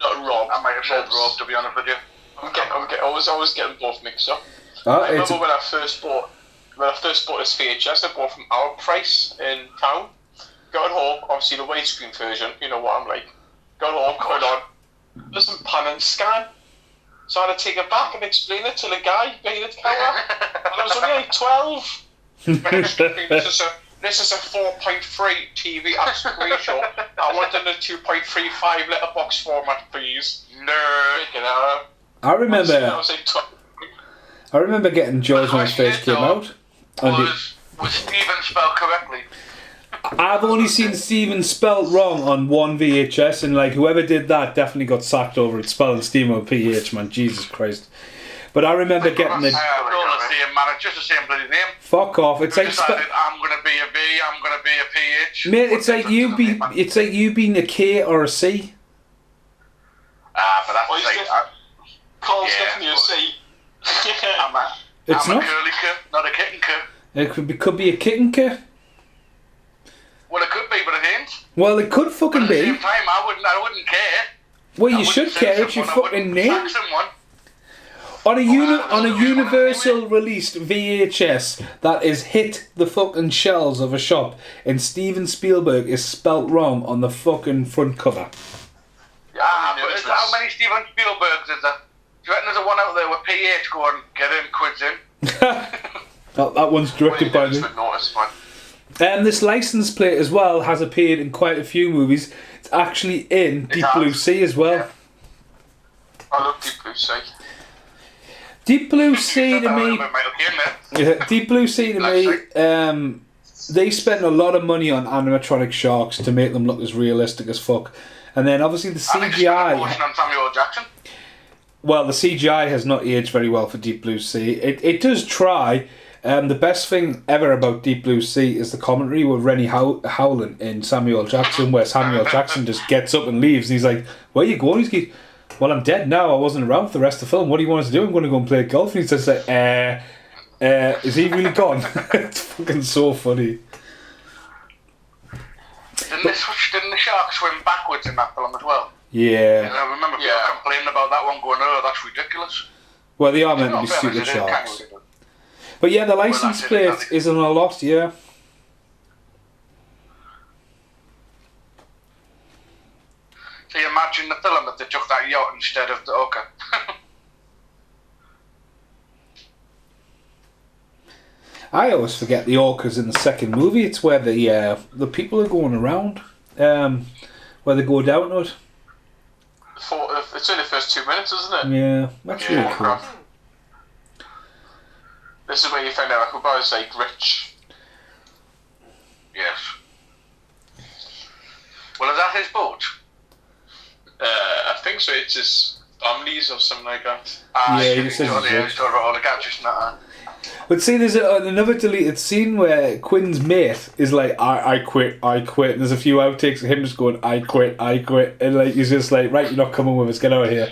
Not Rob. I might have said Rob, to be honest with you. I was getting both mixed up. I remember when I first bought this VHS, I bought from our price in town. Got home, obviously the widescreen version, you know what I'm like. Got home, put it on. Listen, pan and scan. So I had to take it back and explain it to the guy behind the counter. And I was only like 12. This is a 4.3 TV aspect ratio. I want it in a 2.35 letterbox format, please. Nerd. I remember getting Jaws when it first came out. Was Stephen spelled correctly? I've only seen Stephen spelt wrong on one VHS, and like whoever did that definitely got sacked over it spelling Stephen with PH, man. Jesus Christ. But I remember getting the. It's just the same bloody name. Fuck off! It's like I'm gonna be a V. I'm gonna be a PH. Mate, it's like you being a K or a C. But that's Cole's definitely a C. I'm a not. curly K, not a kitten K. It could be a kitten K. Well, it could be, but it ain't. Well, it could fucking but be. at the same time, I wouldn't care. Well, you should care. It's your fucking name. Someone. On a universal released VHS that is hit the fucking shelves of a shop, and Steven Spielberg is spelt wrong on the fucking front cover. But how many Steven Spielbergs is there? Do you reckon there's a one out there with PH going, get in, quids in? that one's directed by me. This license plate as well has appeared in quite a few movies. It's actually in Deep Blue Sea as well. Yeah. I love Deep Blue Sea. Deep Blue Sea to me. Deep Blue Sea to me. They spent a lot of money on animatronic sharks to make them look as realistic as fuck. And then obviously the I think it's got an CGI. emotion on Samuel L. Jackson. Well, the CGI has not aged very well for Deep Blue Sea. It does try. The best thing ever about Deep Blue Sea is the commentary with Rennie Howland and Samuel L. Jackson, where Samuel L. Jackson just gets up and leaves, and he's like, "Where you going?" He's like, "Well, I'm dead now. I wasn't around for the rest of the film. What do you want us to do? I'm going to go and play golf." And he's just like, is he really gone?" It's fucking so funny. Didn't the shark swim backwards in that film as well? Yeah. And I remember people complaining about that one, going, "Oh, that's ridiculous." Well, they are meant to In be all fairness, stupid it is kind sharks. of ridiculous. But yeah, the license plate isn't a lot, yeah. So you imagine the film if they took that yacht instead of the Orca. I always forget the orcas in the second movie. It's where the people are going around, where they go down to it. It's only the first 2 minutes, isn't it? Yeah, that's really cool. This is where you find out Akuba's like rich. Yes. Well, is that his boat? I think so. It's his family's or something like that. Yeah, he just says he's rich. He's talking about all the gadgets and that. But see, there's another deleted scene where Quinn's mate is like, I quit. And there's a few outtakes of him just going, I quit. And like, he's just like, right, you're not coming with us, get out of here.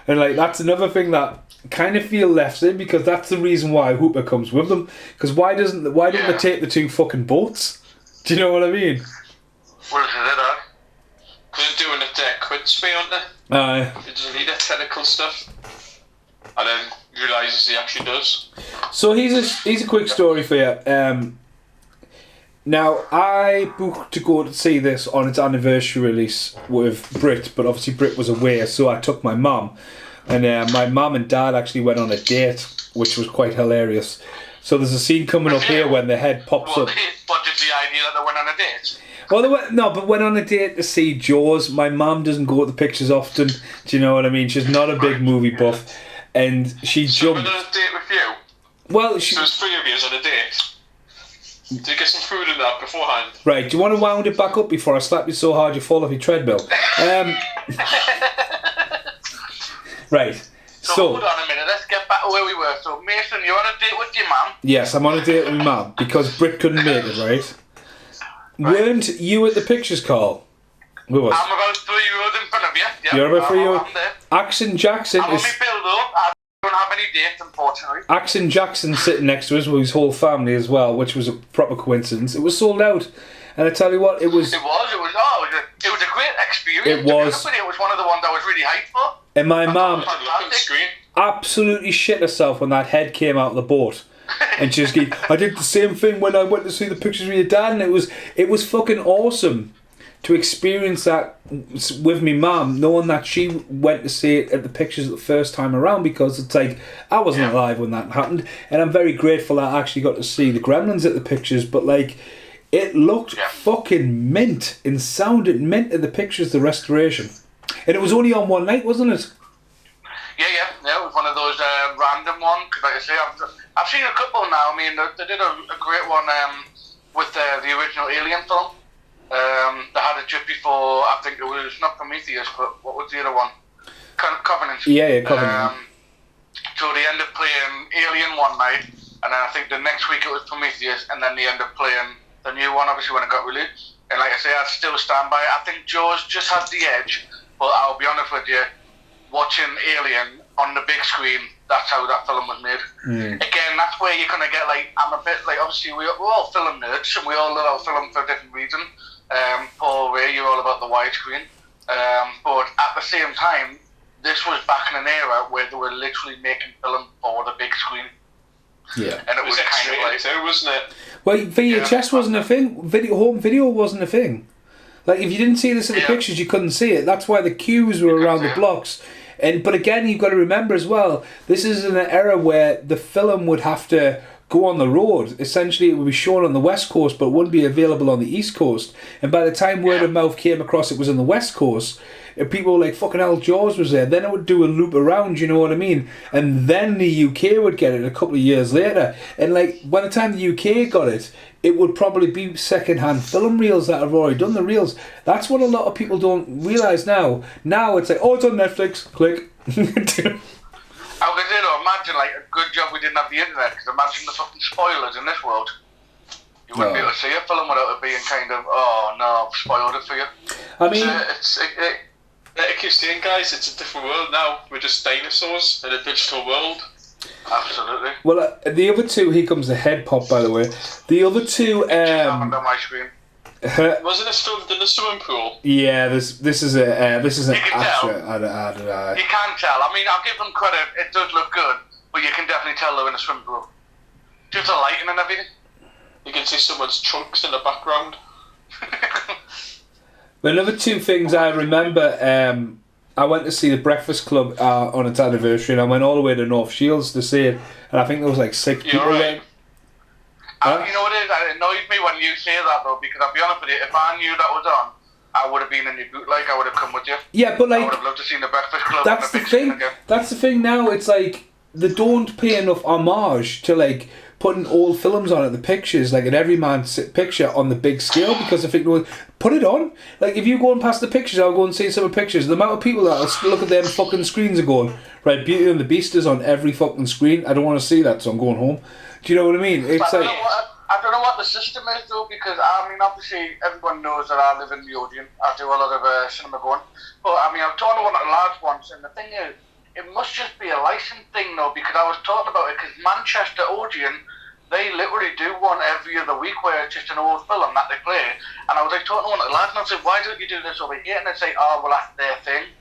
And like, that's another thing that kind of feel left in, because that's the reason why Hooper comes with them. Because why don't they take the two fucking boats? Do you know what I mean? Well, is it that? Because they're doing it Quinn's way, aren't they? They just need that technical stuff. And then realises he actually does. So here's a quick story for you. Now, I booked to go to see this on its anniversary release with Brit, but obviously Brit was away, so I took my mum. And my mum and dad actually went on a date, which was quite hilarious. So there's a scene coming up here when the head pops up. What is the idea that they went on a date? Well, but went on a date to see Jaws. My mum doesn't go to the pictures often. Do you know what I mean? She's not a big movie buff. And she jumped. So on a date with you? Well, so there's 3 of you on a date. Did you get some food in that beforehand? Right, do you want to wound it back up before I slap you so hard you fall off your treadmill? Right. So hold on a minute, let's get back to where we were. So Mason, you're on a date with your mum? Yes, I'm on a date with my mum because Brit couldn't make it, right? Weren't you at the pictures, Carl? Who was? I'm about 3 rows in front of you. Yep, You're about 3 rows. I'm there. Action Jackson I'm on is. my build up. I don't have any dates, unfortunately. Action Jackson sitting next to us with his whole family as well, which was a proper coincidence. It was sold out, and I tell you what, it was. It was a great experience. It was. It was one of the ones I was really hyped for. And my mum Screen. absolutely shit herself when that head came out of the boat. And she just goes, I did the same thing when I went to see the pictures with your dad, and it was fucking awesome to experience that with me mum, knowing that she went to see it at the pictures the first time around, because it's like, I wasn't alive when that happened, and I'm very grateful that I actually got to see the Gremlins at the pictures, but like, it looked fucking mint and sounded mint at the pictures, the restoration. And it was only on one night, wasn't it? Yeah, it was one of those random ones, because like I say, I've seen a couple now. I mean, they did a great one with the original Alien film. They had it just before, I think it was not Prometheus, but what was the other one? Covenant. Yeah, Covenant. So they ended up playing Alien one night, and then I think the next week it was Prometheus, and then they ended up playing the new one, obviously, when it got released. And like I say, I'd still stand by it. I think Jaws just has the edge, but I'll be honest with you, watching Alien on the big screen, that's how that film was made. Again, that's where you're going to get, like, I'm a bit, like, obviously we're all film nerds, and we all love our film for a different reason. Paul Ray, you're all about the widescreen. But at the same time, this was back in an era where they were literally making film for the big screen. Yeah. And it was kind of like... too, wasn't it? Well, VHS wasn't a thing. Home video wasn't a thing. Like, if you didn't see this in the pictures, you couldn't see it. That's why the queues were around the blocks. But again, you've got to remember as well, this is in an era where the film would have to go on the road. Essentially, it would be shown on the West Coast, but wouldn't be available on the East Coast. And by the time word of mouth came across, it was on the West Coast. People were like, fucking hell, Jaws was there. Then it would do a loop around, you know what I mean? And then the UK would get it a couple of years later. And like, by the time the UK got it, it would probably be second-hand film reels that have already done the reels. That's what a lot of people don't realise now. Now it's like, oh, it's on Netflix, click. I was going to say, though, imagine, like, a good job we didn't have the internet, because imagine the fucking spoilers in this world. You wouldn't be able to see a film without it being kind of, oh, no, I've spoiled it for you. I mean... Like I keep saying, guys, it's a different world now. We're just dinosaurs in a digital world. Absolutely. Well, the other two, here comes the head pop, by the way. The other two, happened on my screen. Wasn't this filmed in the swimming pool? Yeah, this is an You can actor. tell. You can tell. I mean, I'll give them credit. It does look good, but you can definitely tell they're in a swimming pool. Just the lighting and everything. You can see someone's trunks in the background. But another two things I remember, I went to see the Breakfast Club on its anniversary, and I went all the way to North Shields to see it, and I think there was like 6 people there. You know what it is? It annoyed me when you say that, though, because I'll be honest with you, if I knew that was on, I would have been in your bootleg, I would have come with you. Yeah, but like... I would have loved to see the Breakfast Club. That's the thing. That's the thing now, it's like, they don't pay enough homage to like... putting old films on it, the pictures, like an everyman picture on the big scale, because I think, no, put it on. Like, if you go and past the pictures, I'll go and see some of the pictures. The amount of people that will look at them fucking screens and going, right, Beauty and the Beast is on every fucking screen. I don't want to see that, so I'm going home. Do you know what I mean? It's like... I don't know what the system is, though, because, I mean, obviously, everyone knows that I live in the Odeon. I do a lot of cinema going. But, I mean, I've talked to one of the lads once, and the thing is, it must just be a license thing, though, because I was talking about it, because Manchester Odeon... They literally do one every other week where it's just an old film that they play. And I was like talking to one of the lads and I said, why don't you do this over here? And they'd say, oh, well, that's their thing.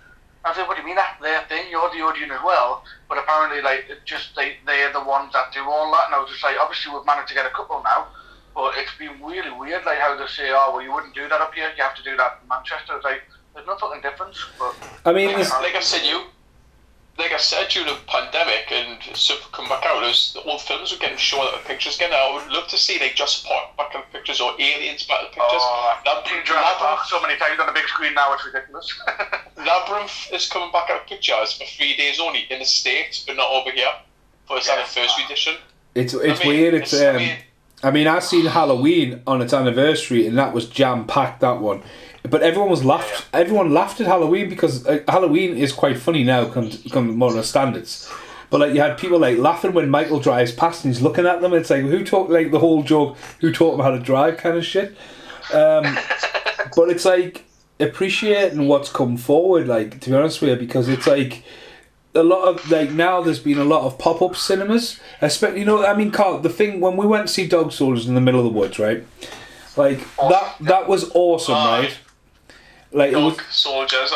I said, what do you mean that's their thing? You're the Odeon as well. But apparently, like, it just they're the ones that do all that. And I was just like, obviously we've managed to get a couple now. But it's been really weird, like, how they say, oh, well, you wouldn't do that up here. You have to do that in Manchester. It's like, there's no fucking difference. But I mean, like I said, during the pandemic and stuff come back out, the old films were getting shown at the pictures again. I would love to see like just back at the pictures or aliens back at the pictures. Labyrinth so many times on the big screen now, it's ridiculous. Labyrinth is coming back at the pictures for 3 days only in the States, but not over here for its anniversary edition. It's weird. I mean, I seen Halloween on its anniversary, and that was jam packed. That one. But everyone laughed at Halloween because Halloween is quite funny now, come modern standards. But like, you had people like laughing when Michael drives past and he's looking at them. It's like, who taught, like the whole joke, who taught him how to drive kind of shit. But it's like appreciating what's come forward, like, to be honest with you, because it's like a lot of, like, now there's been a lot of pop-up cinemas, especially, you know, I mean, Carl, the thing when we went to see Dog Soldiers in the middle of the woods, right? Like that was awesome, right? Like, Dog it was Soldiers,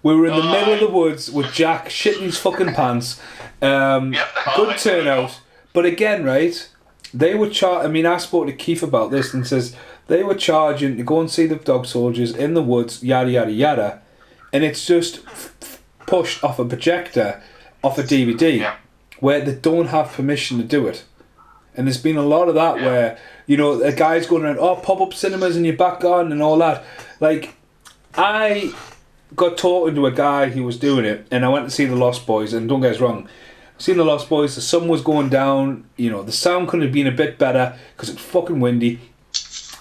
we were in the middle of the woods with Jack shitting his fucking pants. Good turnout. But again, right, they were I mean, I spoke to Keith about this and says they were charging to go and see the Dog Soldiers in the woods, yada yada yada, and it's just pushed off a projector, off a DVD, where they don't have permission to do it. And there's been a lot of that where, you know, a guy's going around, oh, pop-up cinemas in your back garden and all that. Like, I got talking to a guy who was doing it, and I went to see The Lost Boys, and don't get us wrong, seen The Lost Boys, the sun was going down, you know, the sound could have been a bit better because it was fucking windy.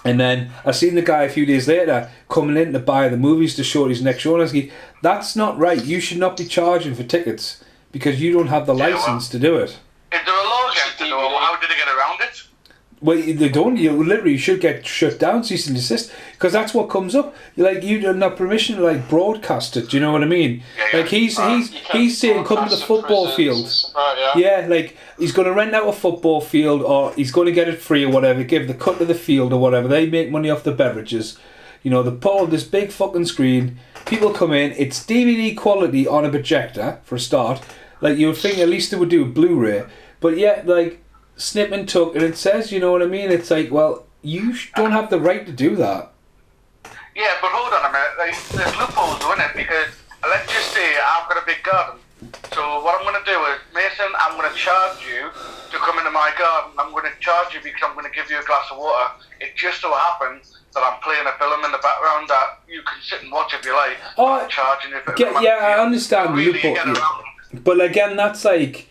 And then I seen the guy a few days later coming in to buy the movies to show at his next show, and I was like, that's not right. You should not be charging for tickets because you don't have the license to do it. Is there a law against it, or how did they get around it? Well, they don't. You literally should get shut down, cease and desist, because that's what comes up. Like, you don't have permission to like broadcast it. Do you know what I mean? Like he's saying come to the football field. Like he's going to rent out a football field, or he's going to get it free or whatever. Give the cut to the field or whatever. They make money off the beverages. You know, they put on this big fucking screen. People come in. It's DVD quality on a projector for a start. Like, you would think at least they would do a Blu-ray, but yet like. Snip and tuck, and it says, you know what I mean? It's like, well, you don't have the right to do that. Yeah, but hold on a minute. Like, there's loopholes, though, isn't it? Because let's just say I've got a big garden, So what I'm going to do is, Mason, I'm going to charge you to come into my garden. I'm going to charge you because I'm going to give you a glass of water. It just so happens that I'm playing a film in the background that you can sit and watch if you like. Oh, I'm charging you for I understand really you, get around. but again, that's like,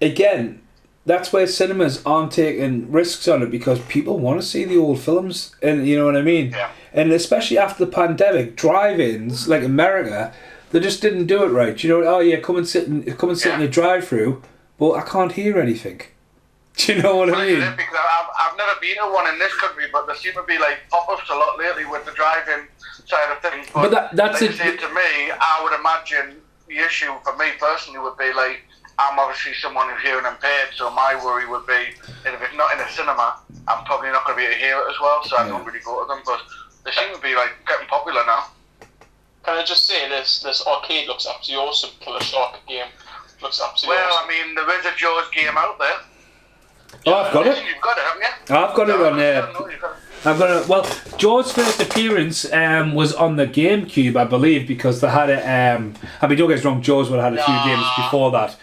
again, that's where cinemas aren't taking risks on it because people want to see the old films, and you know what I mean. Yeah. And especially after the pandemic, drive-ins like America, they just didn't do it right. You know, oh yeah, come and sit in the drive-through, but I can't hear anything. Do you know what I mean? Because I've never been to one in this country, but there seem to be like pop-ups a lot lately with the drive-in side of things. But that's like it. Say to me, I would imagine the issue for me personally would be like, I'm obviously someone who's hearing impaired, so my worry would be that if it's not in a cinema, I'm probably not going to be able to hear it as well, so I don't really go to them. But they seem to be like getting popular now. Can I just say this arcade looks absolutely awesome. Killer Shark game looks absolutely awesome. I mean, there is a Jaws game out there. Oh, I've got it. You've got it, haven't you? I've got it on there. I've got it. Well, Jaws' first appearance was on the GameCube, I believe, because they had it. I mean, don't get us wrong, Jaws would have had a few games before that.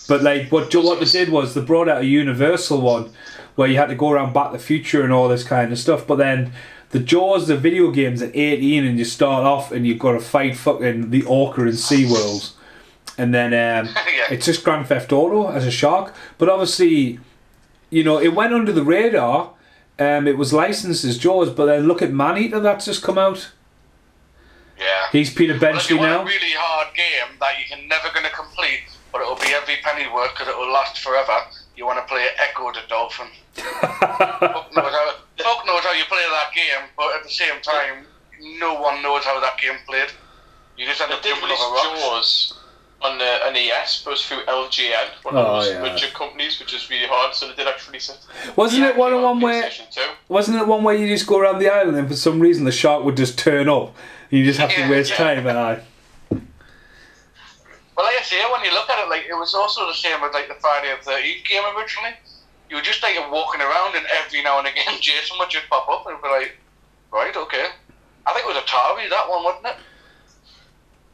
But like, what they did was they brought out a Universal one where you had to go around Back to the Future and all this kind of stuff. But then the Jaws, the video games at 18, and you start off and you've got to fight fucking the Orca and SeaWorlds. And then it's just Grand Theft Auto as a shark. But obviously, you know, it went under the radar. It was licensed as Jaws, but then look at Maneater, that's just come out. Yeah. He's Peter Benchley now. It's a really hard game that you're never going to complete, but it'll be every penny worth because it'll last forever. You want to play Echo the Dolphin. Fuck knows how you play that game, but at the same time, no one knows how that game played. You just end up jumping over rocks. Jaws on the NES, but it was through LGN, one of those budget companies, which is really hard. So they did actually release it. Wasn't it one where you just go around the island and for some reason the shark would just turn up? And you just have to waste time. Well, like I say, when you look at it, like it was also the same with like the Friday the 13th game originally. You were just like walking around, and every now and again, Jason would just pop up and be like, "Right, okay." I think it was Atari, that one, wasn't it?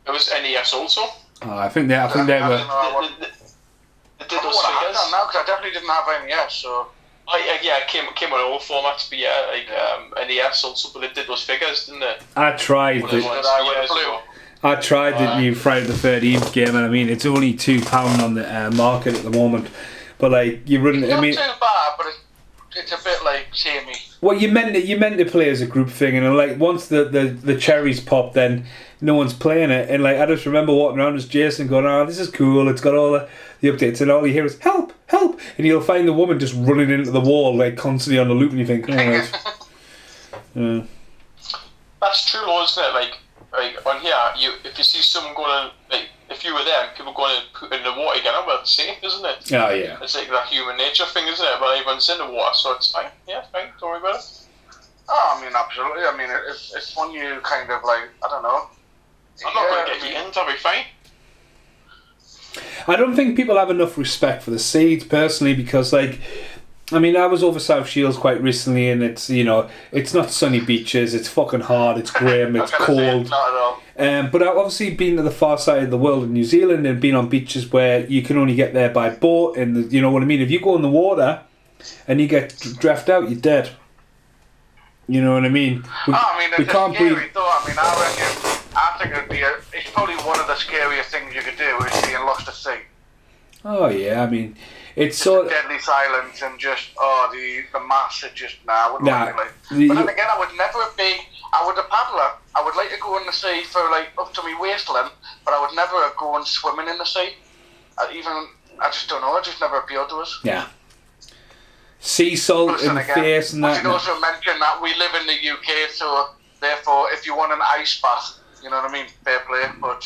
It was NES also. Oh, I think they were. They did those figures. Now, because I definitely didn't have NES, so. It came on all formats, but NES also, but they did those figures, didn't they? I tried the new Friday the 13th game, and I mean it's only £2 on the market at the moment. But like you run, it's not too bad, but it's a bit like samey. Well, you meant to play as a group thing, and like once the cherries pop, then no one's playing it. And like I just remember walking around as Jason going, "Oh, this is cool. It's got all the updates," and all you hear is "help, help," and you'll find the woman just running into the wall like constantly on the loop, and you think, "Oh, right." Yeah. That's true, though, isn't it? Like on here, if you see someone going, like if you were there, and people going to put in the water again, well, it's safe, isn't it? Oh yeah. It's like that human nature thing, isn't it? Well, everyone's in the water, so it's fine. Yeah, fine. Don't worry about it. Oh, I mean, absolutely. I mean, it's when you kind of like, I don't know. I'm not going to get eaten. That'll be fine. I don't think people have enough respect for the sea, personally, because like, I mean, I was over South Shields quite recently, and it's, you know, it's not sunny beaches, it's fucking hard, it's grim, it's cold. Not at all. But I've obviously been to the far side of the world in New Zealand and been on beaches where you can only get there by boat, and you know what I mean. If you go in the water and you get drafted out, you're dead. You know what I mean? We can't breathe. Though. I mean, I think it's probably one of the scariest things you could do is being lost at sea. Oh yeah, I mean, it's so deadly silence and just the mass it just But then again, I would never be. I would a paddler. I would like to go in the sea for like up to my waist length, but I would never go and swimming in the sea. I just don't know. It just never appealed to us. Yeah. Sea salt in the face and that. I should also mention that we live in the UK, so therefore, if you want an ice bath, you know what I mean, fair play. But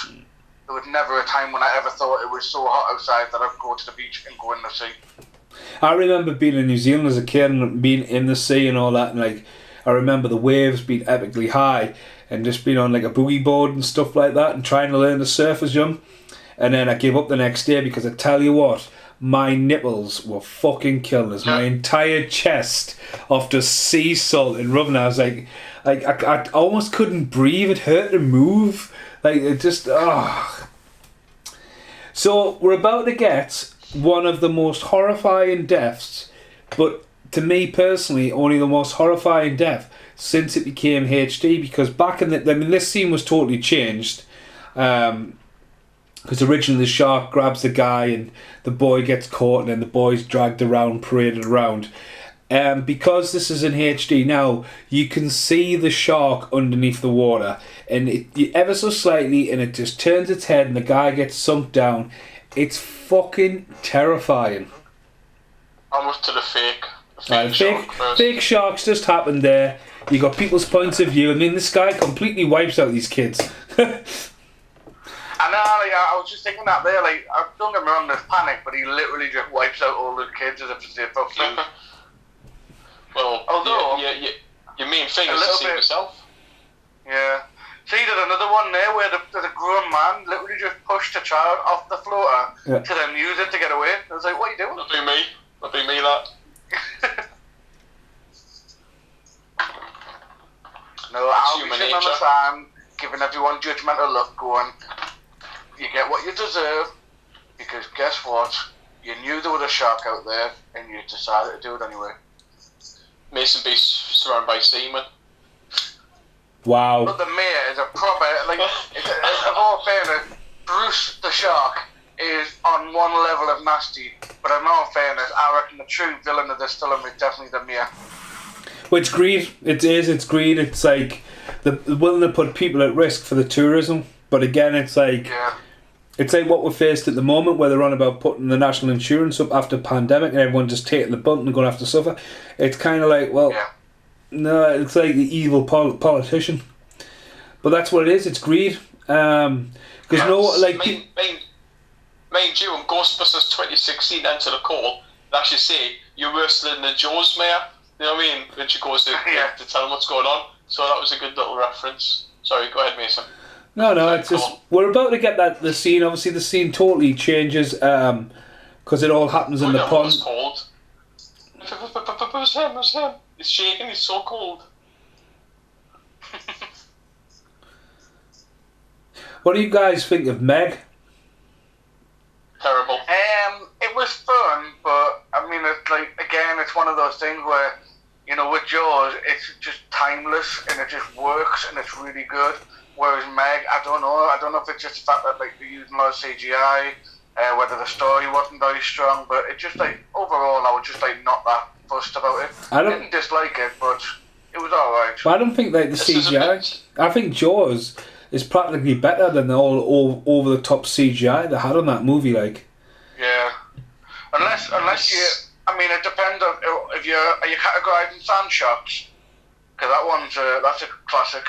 there was never a time when I ever thought it was so hot outside that I'd go to the beach and go in the sea. I remember being in New Zealand as a kid and being in the sea and all that, and like I remember the waves being epically high and just being on like a boogie board and stuff like that and trying to learn to surf as young. And then I gave up the next day because I tell you what, my nipples were fucking killing us. My entire chest of just sea salt and rubbing. I was like I almost couldn't breathe. It hurt to move. Like it just So we're about to get one of the most horrifying deaths, but to me personally, only the most horrifying death since it became HD. Because back in this scene was totally changed. Because originally the shark grabs the guy and the boy gets caught, and then the boy's dragged around, paraded around. Because this is in HD now, you can see the shark underneath the water, and ever so slightly, and it just turns its head, and the guy gets sunk down. It's fucking terrifying. Almost to the fake. Fake sharks just happened there. You got people's points of view. I mean, this guy completely wipes out these kids. I know, I was just thinking that there, don't get me wrong, there's panic, but he literally just wipes out all the kids as if it's their problem. Well, although your main thing is to see yourself. Yeah. See, there's another one there where the grown man literally just pushed a child off the floater to then use it to get away. I was like, what are you doing? That'd be me, that. No, I'll be sitting on the sand, giving everyone judgmental look, going, you get what you deserve, because guess what? You knew there was a shark out there, and you decided to do it anyway. Mason be surrounded by seamen. Wow. But the mayor is a proper, of all fairness, Bruce the shark is on one level of nasty, but in all fairness, I reckon the true villain of this film is definitely the mayor. Well, it's greed. It's greed. It's like the willing to put people at risk for the tourism. But again, it's like what we're faced at the moment, where they're on about putting the national insurance up after pandemic and everyone just taking the bump and going to have to suffer. It's kind of like, no, it's like the evil politician. But that's what it is. It's greed. Because mind you, in Ghostbusters 2016, Enter the Call, they actually say you're worse than the Jaws mayor. You know what I mean? When she goes to tell them what's going on. So that was a good little reference. Sorry, go ahead, Mason. No, it's just we're about to get the scene. Obviously, the scene totally changes because it all happens in the pond. It's cold. It was him. He's shaking. He's so cold. What do you guys think of Meg? Terrible. It was fun, but I mean, it's like, again, it's one of those things where, you know, with Jaws, it's just timeless and it just works and it's really good. Whereas Meg, I don't know if it's just the fact that they're using a lot of CGI, whether the story wasn't very strong, but it just overall I was just not that fussed about it. I didn't dislike it, but it was alright. But I don't think the CGI. I think Jaws is practically better than the all over the top CGI they had on that movie. Yeah, unless you. I mean, it depends on if are you categorising sand sharks, because that's a classic.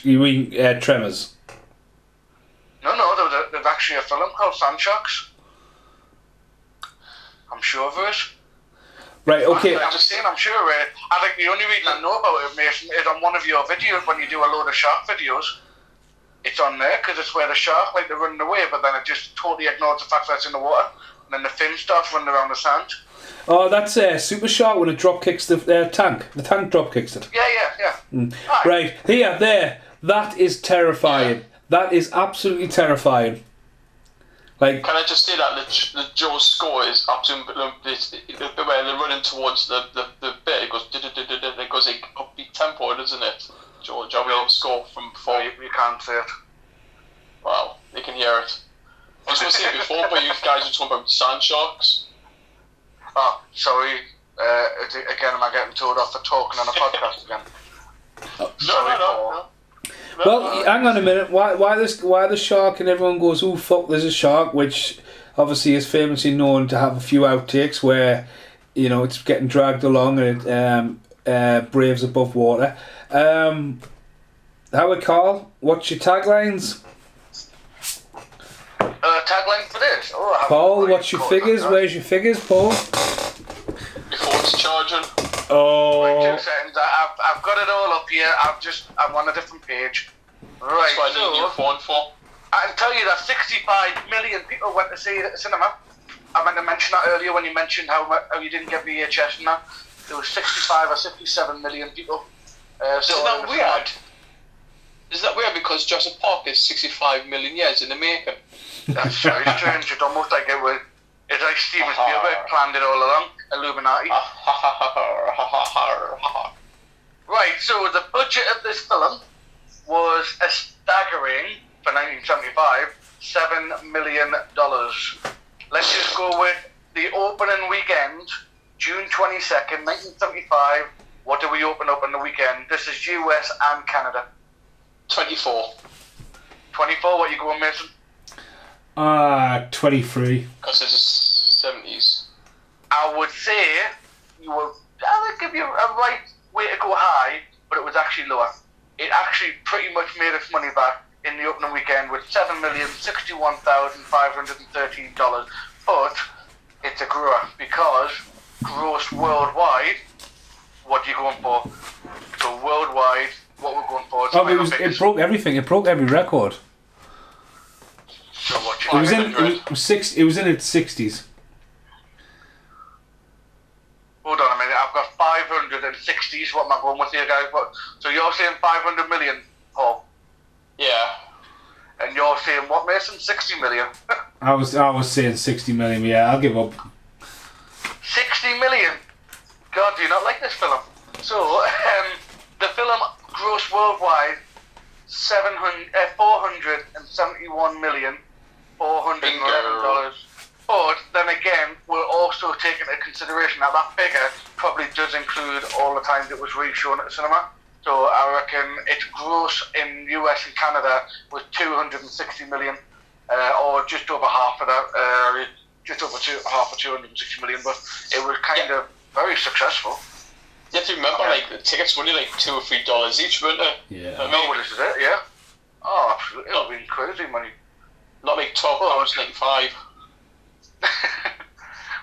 You mean Tremors? No, there's actually a film called Sand Sharks. I'm sure there is. Right, okay. I'm sure. I think the only reason I know about it, Mason, is on one of your videos when you do a load of shark videos. It's on there because it's where the shark, they're running away, but then it just totally ignores the fact that it's in the water, and then the fin starts running around the sand. Oh, that's Super Shark when it drop kicks the tank. The tank drop kicks it. Yeah. Right, there. That is terrifying. That is absolutely terrifying. Can I just say that the Jaws score is absolutely where they're running towards the bit. It goes it goes upbeat tempo, doesn't it? George, our score from before. You can't say it. Wow, you can hear it. I was going to say it before, but you guys were talking about sand sharks. Oh, sorry. Again, am I getting told off for talking on a podcast again? No. Well, hang on a minute. Why the shark and everyone goes, oh fuck, there's a shark, which obviously is famously known to have a few outtakes where, you know, it's getting dragged along and it braves above water. Howard Carl, what's your taglines? Tagline for this? Paul, what's your figures? Where's your figures, Paul? Before it's charging. Oh. Wait 2 seconds. I've got it all up here. I'm on a different page. Right. That's what I need your phone for. I can tell you that 65 million people went to see it at the cinema. I meant to mention that earlier when you mentioned how you didn't get VHS and that. There was 65 or 67 million people. Isn't that weird? Isn't that weird because Jurassic Park is 65 million years in the making? That's very strange. It's almost like it's like Steven Spielberg planned it all along. Illuminati. Right, so the budget of this film was a staggering, for 1975, $7 million. Let's just go with the opening weekend, June 22nd, 1975. What do we open up on the weekend? This is US and Canada. 24. 24, what you going, Mason? 23. Because it's the 70s. I would say I'll give you a right way to go high, but it was actually lower. It actually pretty much made its money back in the opening weekend with $7,061,513. But it's a grower because gross worldwide, what are you going for? So worldwide, what we're going for is it broke everything. It broke every record. So what you It was in its 60s. Hold on a minute, I've got 560s. What am I going with here, guys? So you're saying 500 million, Paul? Yeah. And you're saying what, Mason? 60 million? I was saying 60 million. Yeah, I'll give up. 60 million? God, do you not like this film? So, the film grossed worldwide $471,411,000. But then again, we're also taking into consideration that figure probably does include all the times it was re-shown at the cinema. So I reckon its gross in US and Canada was 260 million, or just over half of that, just over half of 260 million. But it was kind of very successful. You have to remember, the tickets were only like $2 or $3 each, weren't they? Yeah. I mean, This is it, yeah. Oh, absolutely. It'll be crazy money. Not like £12.95.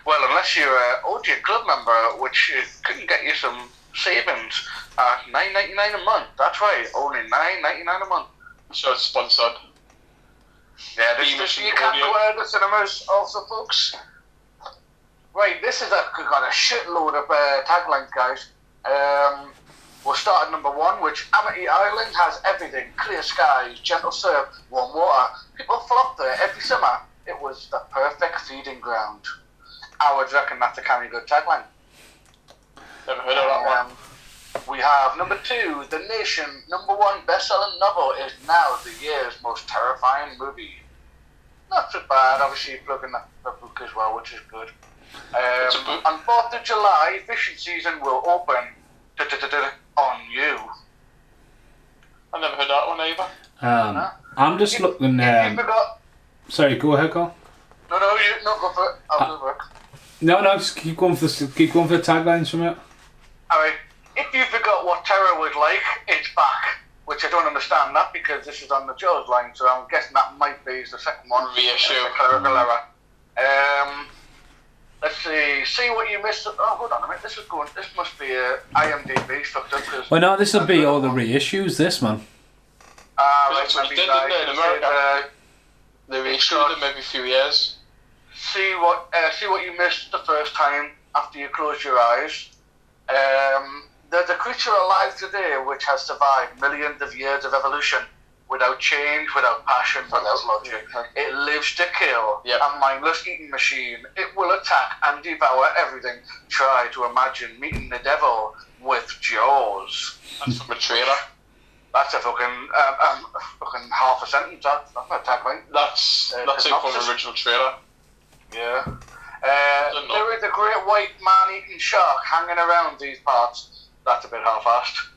Well, unless you're an OG club member, which couldn't get you some savings at $9.99 a month. That's right, only $9.99 a month. So it's sponsored. Yeah, you can't go out of the cinemas also, folks. Right, this is got a shitload of taglines, guys. We'll start at number 1, which Amity Island has everything. Clear skies, gentle surf, warm water. People flock there every summer. It was the perfect feeding ground. I would reckon that's a kind of good tagline. Never heard of that one. We have number 2, The Nation, number 1 best-selling novel, is now the year's most terrifying movie. Not so bad, obviously plugging the book as well, which is good. On 4th of July, fishing season will open on you. I never heard that one either. I'm just looking. Sorry, go ahead, Carl. No, you not go for it. I'll do the work. No, just keep going for the taglines from it. Alright, if you forgot what terror was like, it's back. Which I don't understand that because this is on the Jaws line, so I'm guessing that might be the second one. Reissue. Clerical error. Let's see what you missed. Oh, hold on a minute. This must be IMDb fucked up. Well, no, this will be all the reissues. This man. That's what they did, didn't they, in America? They reissued them every few years. See what you missed the first time after you closed your eyes. There's a creature alive today which has survived millions of years of evolution without change, without passion, without logic. It lives to kill, a mindless eating machine. It will attack and devour everything. Try to imagine meeting the devil with Jaws. That's from a trailer. That's a fucking half a sentence. That's not a tagline. That's it from the original trailer. Yeah. There is a great white man-eating shark hanging around these parts. That's a bit half-assed.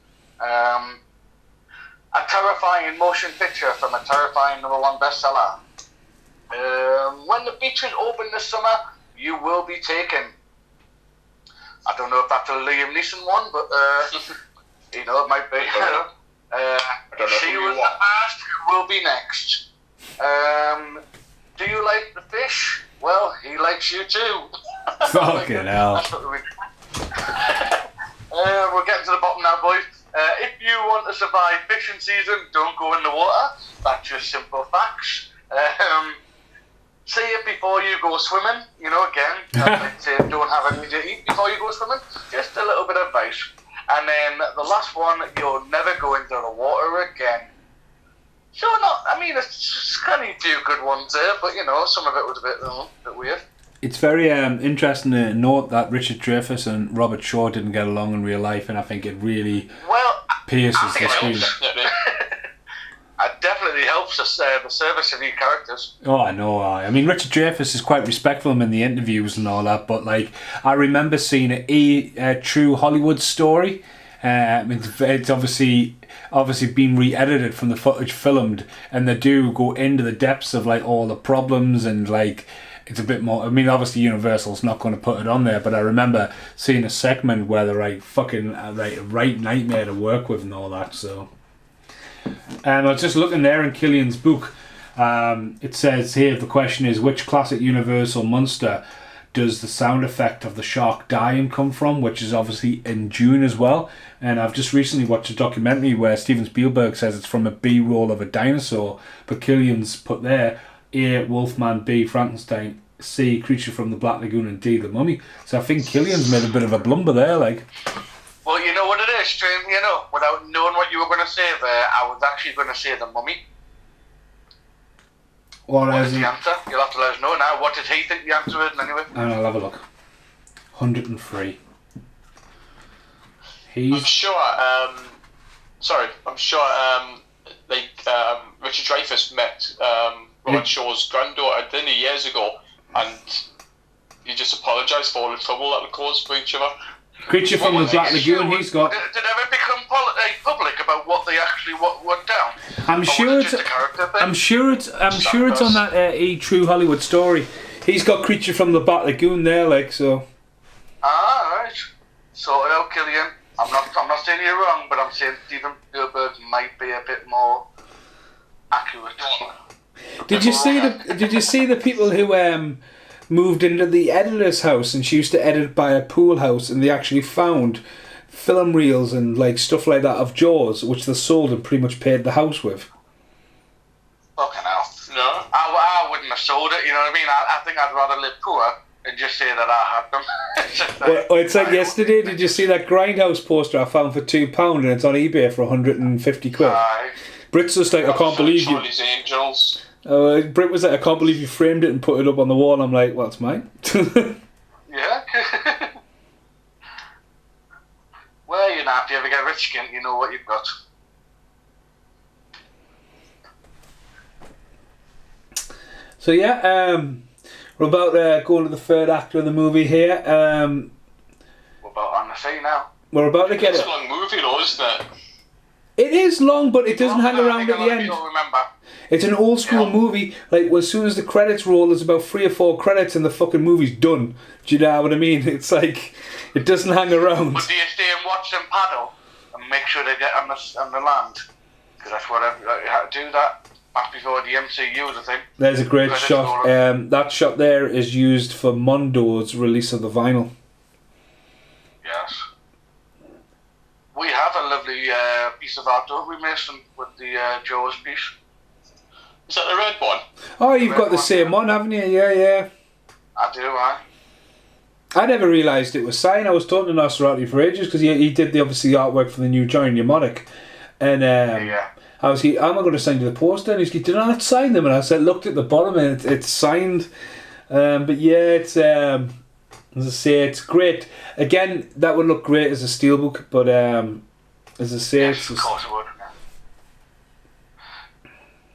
A terrifying motion picture from a terrifying number 1 bestseller. When the beaches open this summer, you will be taken. I don't know if that's a Liam Neeson one, but it might be. She was the past, who will be next. Do you like the fish? Well, he likes you too. Fucking hell. We're getting to the bottom now, boys. If you want to survive fishing season, don't go in the water. That's just simple facts. See it before you go swimming. Again, I'd say don't have anything to eat before you go swimming. Just a little bit of advice. And then the last one, you'll never go into the water again. So it's kind of a few good ones there, but some of it was a bit weird. It's very interesting to note that Richard Dreyfuss and Robert Shaw didn't get along in real life, and I think it really pierces the screen. It definitely helps us the service of these characters. Oh, I know. I mean, Richard Dreyfuss is quite respectful of him in the interviews and all that, but like, I remember seeing a true Hollywood story. It's obviously been re-edited from the footage filmed, and they do go into the depths of like all the problems, and like it's a bit more. I mean, obviously Universal's not going to put it on there, but I remember seeing a segment where they're like fucking a right nightmare to work with and all that. So, I was just looking there in Killian's book. It says here the question is, which classic Universal monster does the sound effect of the shark dying come from, which is obviously in Dune as well. And I've just recently watched a documentary where Steven Spielberg says it's from a B-roll of a dinosaur, but Killian's put there A, Wolfman, B, Frankenstein, C, Creature from the Black Lagoon, and D, The Mummy. So I think Killian's made a bit of a blumber there, like. Well, you know what it is, Trim, without knowing what you were going to say there, I was actually going to say The Mummy. What is the answer? You'll have to let us know now. What did he think the answer is, anyway? And I'll have a look. 103. I'm sure. Richard Dreyfuss met Robert Shaw's granddaughter at dinner years ago, and he just apologised for all the trouble that would cause for each other. Creature from the Black Lagoon, he's got. Did it ever become public about what they actually went down? I'm sure it's on that E True Hollywood story. He's got Creature from the Black Lagoon there, like so. Right. Sort it out, Killian. I'm not saying you're wrong, but I'm saying Steven Spielberg might be a bit more accurate. Did you see the people who moved into the editor's house, and she used to edit by a pool house, and they actually found film reels and like stuff like that of Jaws, which they sold and pretty much paid the house with? Fucking hell. No. I wouldn't have sold it, you know what I mean? I think I'd rather live poor and just say that I had them. Well, it's like yesterday, did you see that Grindhouse poster I found for £2 and it's on eBay for 150 quid? Brit's just like, I can't believe you. Angels. Brit was like, I can't believe you framed it and put it up on the wall. I'm like, well, it's mine. Yeah. Well, if you ever get rich again, you know what you've got. So yeah, we're about going to the third act of the movie here. We're about on the sea now. We're about to get it. It's a long movie though, isn't it? It is long, but it doesn't hang around at the end. Remember. It's an old school movie. Like, as soon as the credits roll, there's about 3 or 4 credits and the fucking movie's done. Do you know what I mean? It's like, it doesn't hang around. But do you stay and watch them paddle and make sure they get on the land? Because that's what you had to do that back before the MCU was a thing. There's a great shot. That shot there is used for Mondo's release of the vinyl. Yes. We have a lovely piece of art, don't we, Mason, with the Jaws piece? Is that the red one? Oh, you've got the same one, haven't you? Yeah. I do, I never realised it was signed. I was talking to Nosferatu for ages because he did the artwork for the new Giant Mnemonic. And I was like, am I going to send you the poster? And he's like, did I not sign them? And I said, looked at the bottom and it's signed. But yeah, it's as I say, it's great. Again, that would look great as a steelbook, but as I say, yes, of course it would.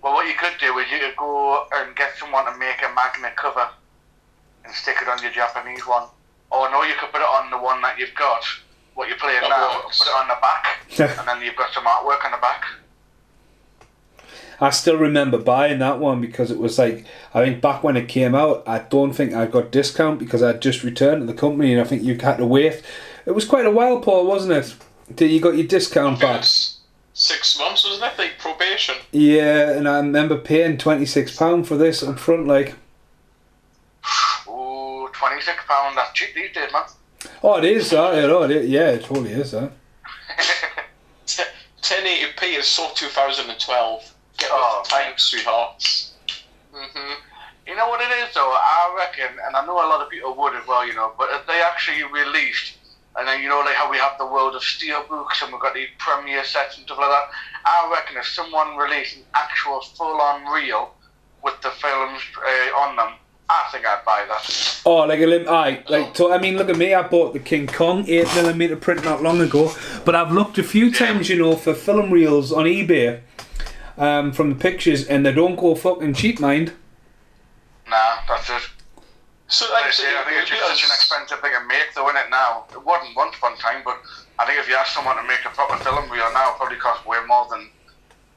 Well, what you could do is you could go and get someone to make a magnet cover and stick it on your Japanese one. Or no, you could put it on the one that you've got, what you're playing now, put it on the back, and then you've got some artwork on the back. I still remember buying that one because it was like, I think back when it came out, I don't think I got discount because I'd just returned to the company and I think you had to wait. It was quite a while, Paul, wasn't it? Till you got your discount back. 6 months, wasn't it? Like probation. Yeah, and I remember paying £26 for this up front, like. Oh, £26, that's cheap these days, man. Oh, it is, yeah, it totally is, 1080p is so 2012. Get off the time, sweethearts. You know what it is, though? I reckon, and I know a lot of people would as well, but if they actually released And then, you know, like how we have the world of steelbooks and we've got the premiere sets and stuff like that. I reckon if someone released an actual full-on reel with the films on them, I think I'd buy that. Oh, like I mean, look at me. I bought the King Kong 8mm print not long ago, but I've looked a few times, you know, for film reels on eBay, from the pictures, and they don't go fucking cheap, mind. Nah, that's it. So, I think it's just such an expensive thing to make, though, isn't it, now? It wasn't once upon a time, but I think if you ask someone to make a proper film reel now, it probably costs way more than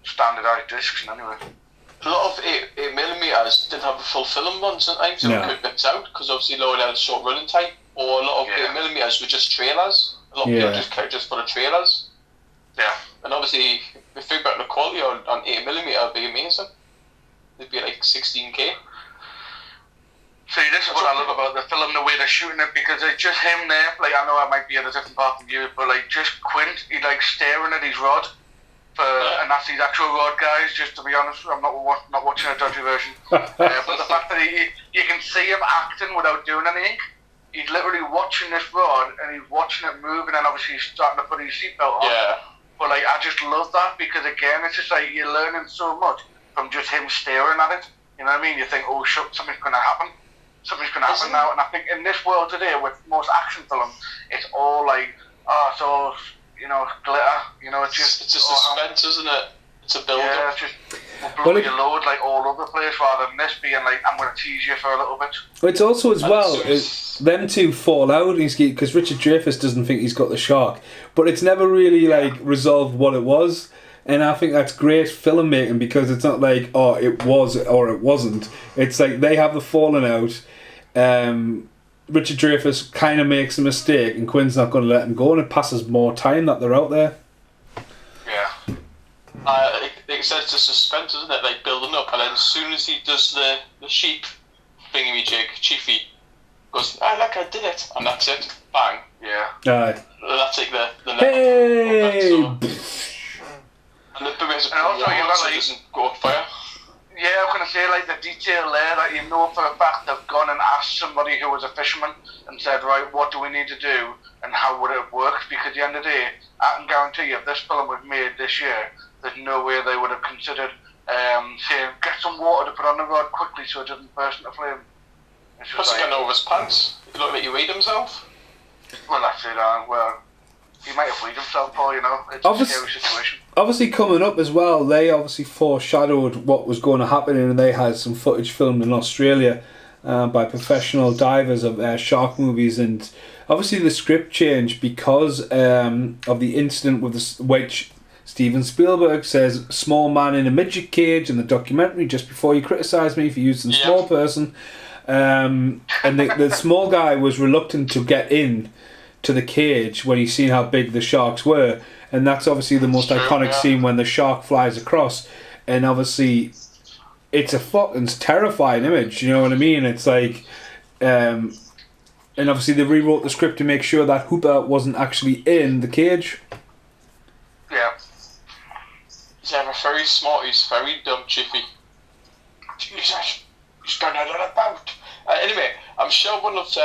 standardised discs, anyway. A lot of 8mm didn't have a full film run sometimes, so quick bits out, because obviously they had a short running time, or a lot of 8mm were just trailers. A lot of people just put trailers. Yeah. And obviously, if you think about the quality on 8mm, it'd be amazing. It'd be like 16K. See, this is what I love about the film, the way they're shooting it, because it's just him there. Like, I know I might be at a different part of you, but like, just Quint, he like staring at his rod, and that's his actual rod, guys. Just to be honest, I'm not watching a dodgy version. But the fact that you can see him acting without doing anything, he's literally watching this rod and he's watching it move, and then obviously he's starting to put his seatbelt on. Yeah. But like, I just love that because again, it's just like you're learning so much from just him staring at it. You know what I mean? You think, oh shit, something's gonna happen. Something's going to happen now, and I think in this world today, with most action films, it's all like, so, you know, glitter, you know, it's just... It's a suspense, isn't it? It's a build-up. Yeah, it's just, we'll blow your load, like, all over the place, rather than this being like, I'm going to tease you for a little bit. It's also, as well, them two fall out, because Richard Dreyfuss doesn't think he's got the shark, but it's never really, like, resolved what it was. And I think that's great filmmaking because it's not like, oh, it was or it wasn't. It's like they have the falling out. Richard Dreyfuss kind of makes a mistake and Quinn's not going to let him go, and it passes more time that they're out there. Yeah. Like I said, it's a suspense, isn't it? Like building up, and then as soon as he does the sheep thingy-jig, Chiefy goes, look, I did it, and that's it. Bang. Yeah. Aye. That's like the hey! And also you got like doesn't go on fire. Yeah, I'm gonna say like the detail there that you know for a fact they've gone and asked somebody who was a fisherman and said, right, what do we need to do and how would it work? Because at the end of the day, I can guarantee you if this film was made this year, there's no way they would have considered saying get some water to put on the rod quickly so it doesn't burst into flame. Plus he got over his pants. He looked like he weighed himself. Well, that's it. Well, he might have weighed himself, Paul. You know, it's a scary situation. Obviously, coming up as well, they obviously foreshadowed what was going to happen, and they had some footage filmed in Australia by professional divers of shark movies, and obviously the script changed because of the incident with which Steven Spielberg says small man in a midget cage in the documentary just before you criticise me for using small person, and the small guy was reluctant to get in to the cage when he seen how big the sharks were, and that's obviously the most iconic scene when the shark flies across, and obviously it's a fucking terrifying image, you know what I mean? It's like and obviously they rewrote the script to make sure that Hooper wasn't actually in the cage. Yeah. He's either very smart, he's very dumb, Chiffy. Jesus, he's going out on a boat. Anyway, I'm sure one of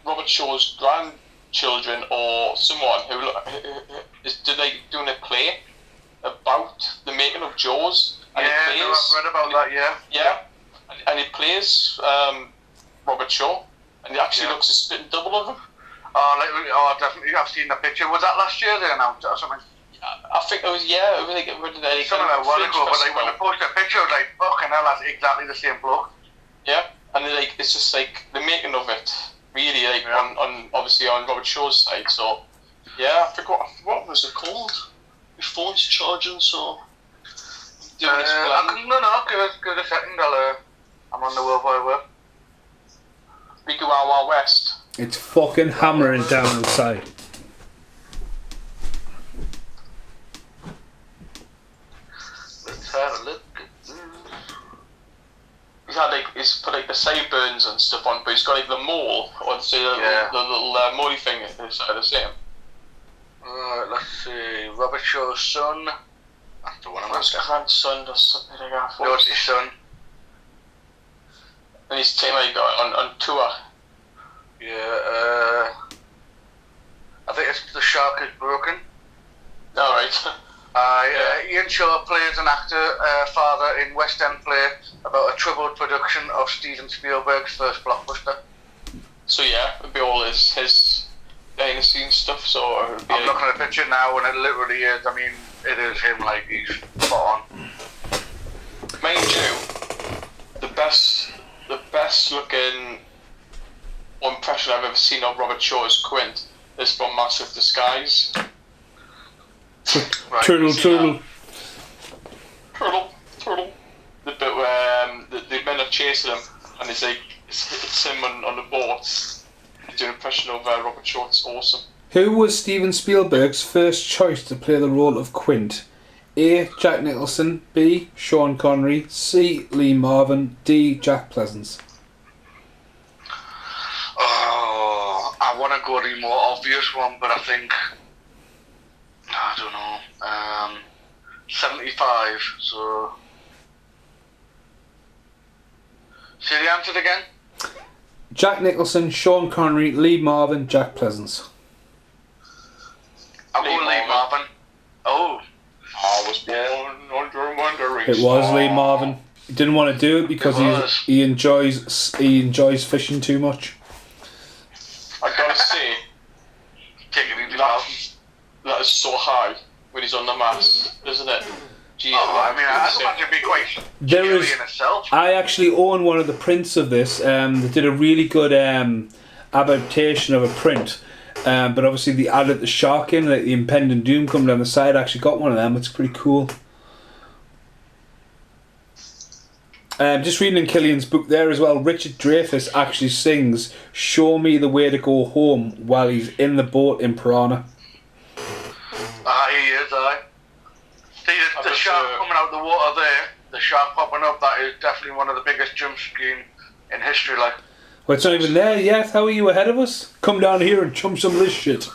Robert Shaw's grandchildren or someone who is doing a play about the making of Jaws. And I've read about that. Yeah, and he plays Robert Shaw, and he actually looks a spitting double of him. Oh, definitely. I've seen the picture. Was that last year they announced it or something? I think it was. Yeah, it was like something like a while ago. But like when they posted a picture, I was like, fucking hell, that's exactly the same bloke. Yeah, and like it's just like the making of it. Really, like on obviously on Robert Shaw's side. So yeah, I forgot what was it called. Your phone's charging, so. No, give it a second. I'm on the World Wide Web. We go Wild West. It's fucking hammering down outside. Let's have a look. He's put like the sideburns and stuff on, but he's got like the mole, or say the little moley thing inside the same. Let's see. Robert Shaw's son. That's the one I'm after. His grandson or something like that. No, it's his son. And he's taking like on tour. Yeah. shark is broken. Alright. Ian Shaw plays an actor, father in West End play about a troubled production of Steven Spielberg's first blockbuster. So yeah, it'd be all his behind the scenes stuff. So I'm looking at a picture now, and it literally is. I mean, it is him. Like, he's spot on. Mind you, the best looking impression I've ever seen of Robert Shaw as Quint is from Massive Disguise. Right. Turtle. The bit where the men are chasing him, and it's like it's him on the boat. He's doing an impression of Robert Shaw. It's awesome. Who was Steven Spielberg's first choice to play the role of Quint? A. Jack Nicholson, B. Sean Connery, C. Lee Marvin, D. Jack Pleasance. Oh, I want to go the more obvious one, but I think I don't know. 75. So, say the answer again. Jack Nicholson, Sean Connery, Lee Marvin, Jack Pleasance. I'll go Lee Marvin. Oh. I was born under a wandering It was star. Lee Marvin. He didn't want to do it because he enjoys fishing too much. I gotta say, Take it easy, pal. that is so high when he's on the mast, isn't it? Jesus, Oh, I mean, I'd imagine it'd be quite There cheery is. in itself. I actually own one of the prints of this. They did a really good adaptation of a print. But obviously they added the shark in, like the impending doom coming down the side. I actually got one of them. It's pretty cool. Just reading in Killian's book there as well, Richard Dreyfuss actually sings "Show Me the Way to Go Home" while he's in the boat in Piranha. He is, aye. See, the shark coming out the water there, the shark popping up, that is definitely one of the biggest jump scares in history, like. Well, it's not even there yet. How are you ahead of us? Come down here and chump some of this shit.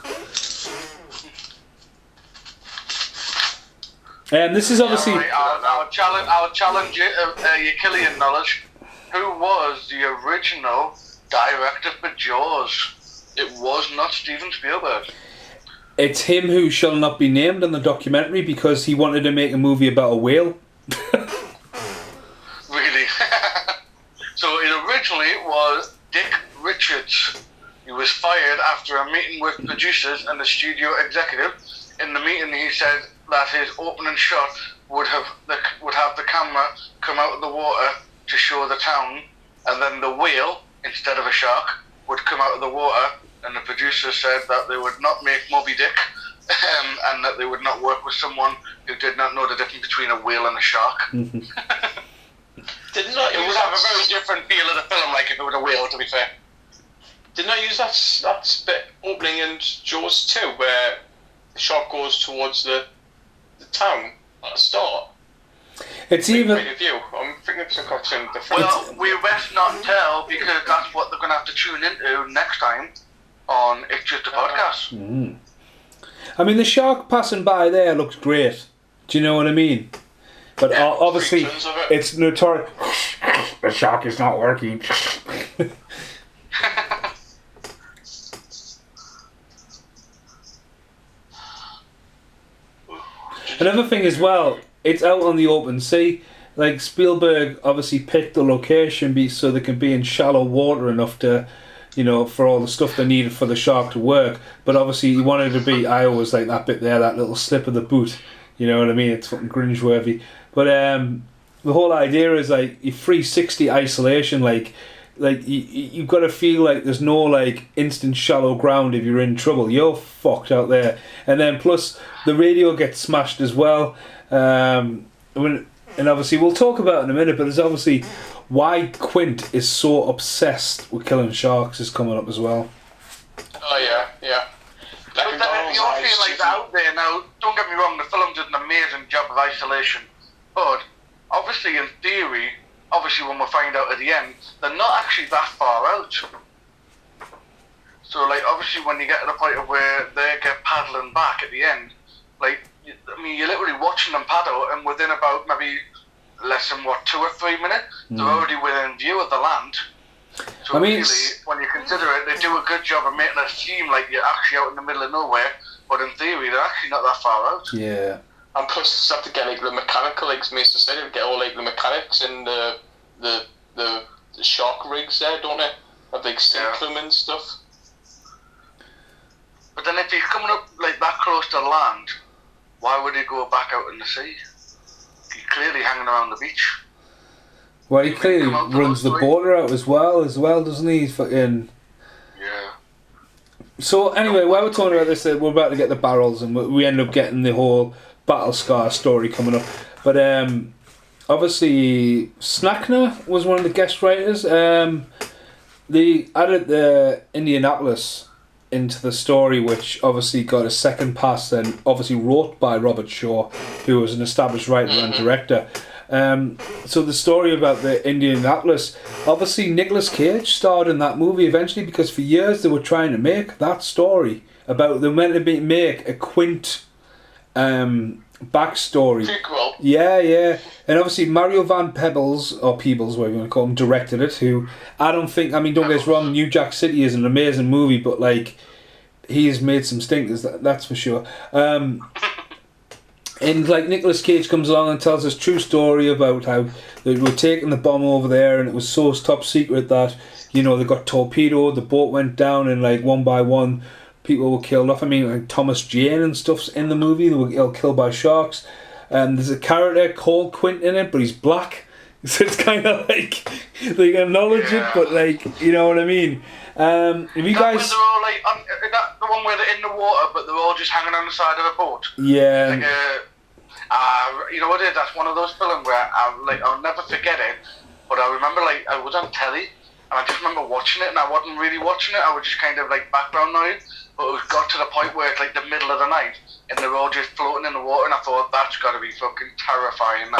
This is obviously... Yeah, right, I'll challenge you, your Killian knowledge. Who was the original director for Jaws? It was not Steven Spielberg. It's him who shall not be named in the documentary because he wanted to make a movie about a whale. Really? So it originally was Dick Richards. He was fired after a meeting with producers and the studio executive. In the meeting, he said that his opening shot would have the camera come out of the water to show the town, and then the whale, instead of a shark, would come out of the water. And the producers said that they would not make Moby Dick, and that they would not work with someone who did not know the difference between a whale and a shark. Didn't I It would have a very different feel of the film, like if it was a whale, to be fair. Didn't I use that bit opening in Jaws 2 where the shark goes towards the town at the start? It's even... Point of view. I'm thinking of something different. Well, we best not tell, because that's what they're going to have to tune into next time on It's Just a Podcast. I mean, the shark passing by there looks great. Do you know what I mean? But Yeah, obviously, tons of it. it's notorious. The shark is not working. Another thing as well, it's out on the open sea. Like, Spielberg obviously picked the location so they can be in shallow water enough to, you know, for all the stuff they needed for the shark to work. But obviously he wanted to be, I always like that bit there, that little slip of the boot. You know what I mean? It's fucking cringeworthy. But the whole idea is like your 360 isolation, like you've got to feel like there's no like instant shallow ground if you're in trouble. You're fucked out there. And then plus the radio gets smashed as well. And obviously we'll talk about it in a minute, but there's obviously why Quint is so obsessed with killing sharks is coming up as well. Oh yeah. But then if you all feel like that out there now, don't get me wrong, the film did an amazing job of isolation. But obviously in theory, obviously when we find out at the end, they're not actually that far out. So like obviously when you get to the point of where they get paddling back at the end, like I mean you're literally watching them paddle, and within about maybe less than 2 or 3 minutes, they're already within view of the land. So I mean, really, when you consider it, they do a good job of making it seem like you're actually out in the middle of nowhere, but in theory, they're actually not that far out. Yeah. And plus, you have to get like the mechanical, like Mason said, you get all like the mechanics and the shark rigs there, don't they? Have like sink them and stuff. But then if he's coming up like that close to land, why would he go back out in the sea? He's clearly hanging around the beach. Well, he clearly runs the border out as well, doesn't he? He's fucking... Yeah. So anyway, while we're talking about this, we're about to get the barrels, and we end up getting the whole Battle Scar story coming up. But obviously, Snackner was one of the guest writers. They added the Indianapolis into the story, which obviously got a second pass, and obviously wrote by Robert Shaw, who was an established writer and director. So the story about the Indianapolis, obviously Nicolas Cage starred in that movie eventually, because for years they were trying to make that story about, they were meant to make a Quint backstory. Prequel. Yeah. And obviously Mario Van Peebles, or Peebles, whatever you want to call him, directed it, who I don't get us wrong, New Jack City is an amazing movie, but like, he has made some stinkers, that's for sure. And like Nicolas Cage comes along and tells this true story about how they were taking the bomb over there, and it was so top secret that, you know, they got torpedoed, the boat went down, and like one by one people were killed off. I mean, like Thomas Jane and stuff's in the movie, they were killed by sharks. There's a character called Quint in it, but he's black, so it's kind of like they acknowledge it, but like, you know what I mean. If you guys, they're all like, is that the one where they're in the water, but they're all just hanging on the side of a boat? Yeah. Like you know what it is? That's one of those films where I'll never forget it. But I remember like I was on telly, and I just remember watching it, and I wasn't really watching it. I was just kind of like background noise. But it got to the point where it's like the middle of the night, and they're all just floating in the water, and I thought that's got to be fucking terrifying.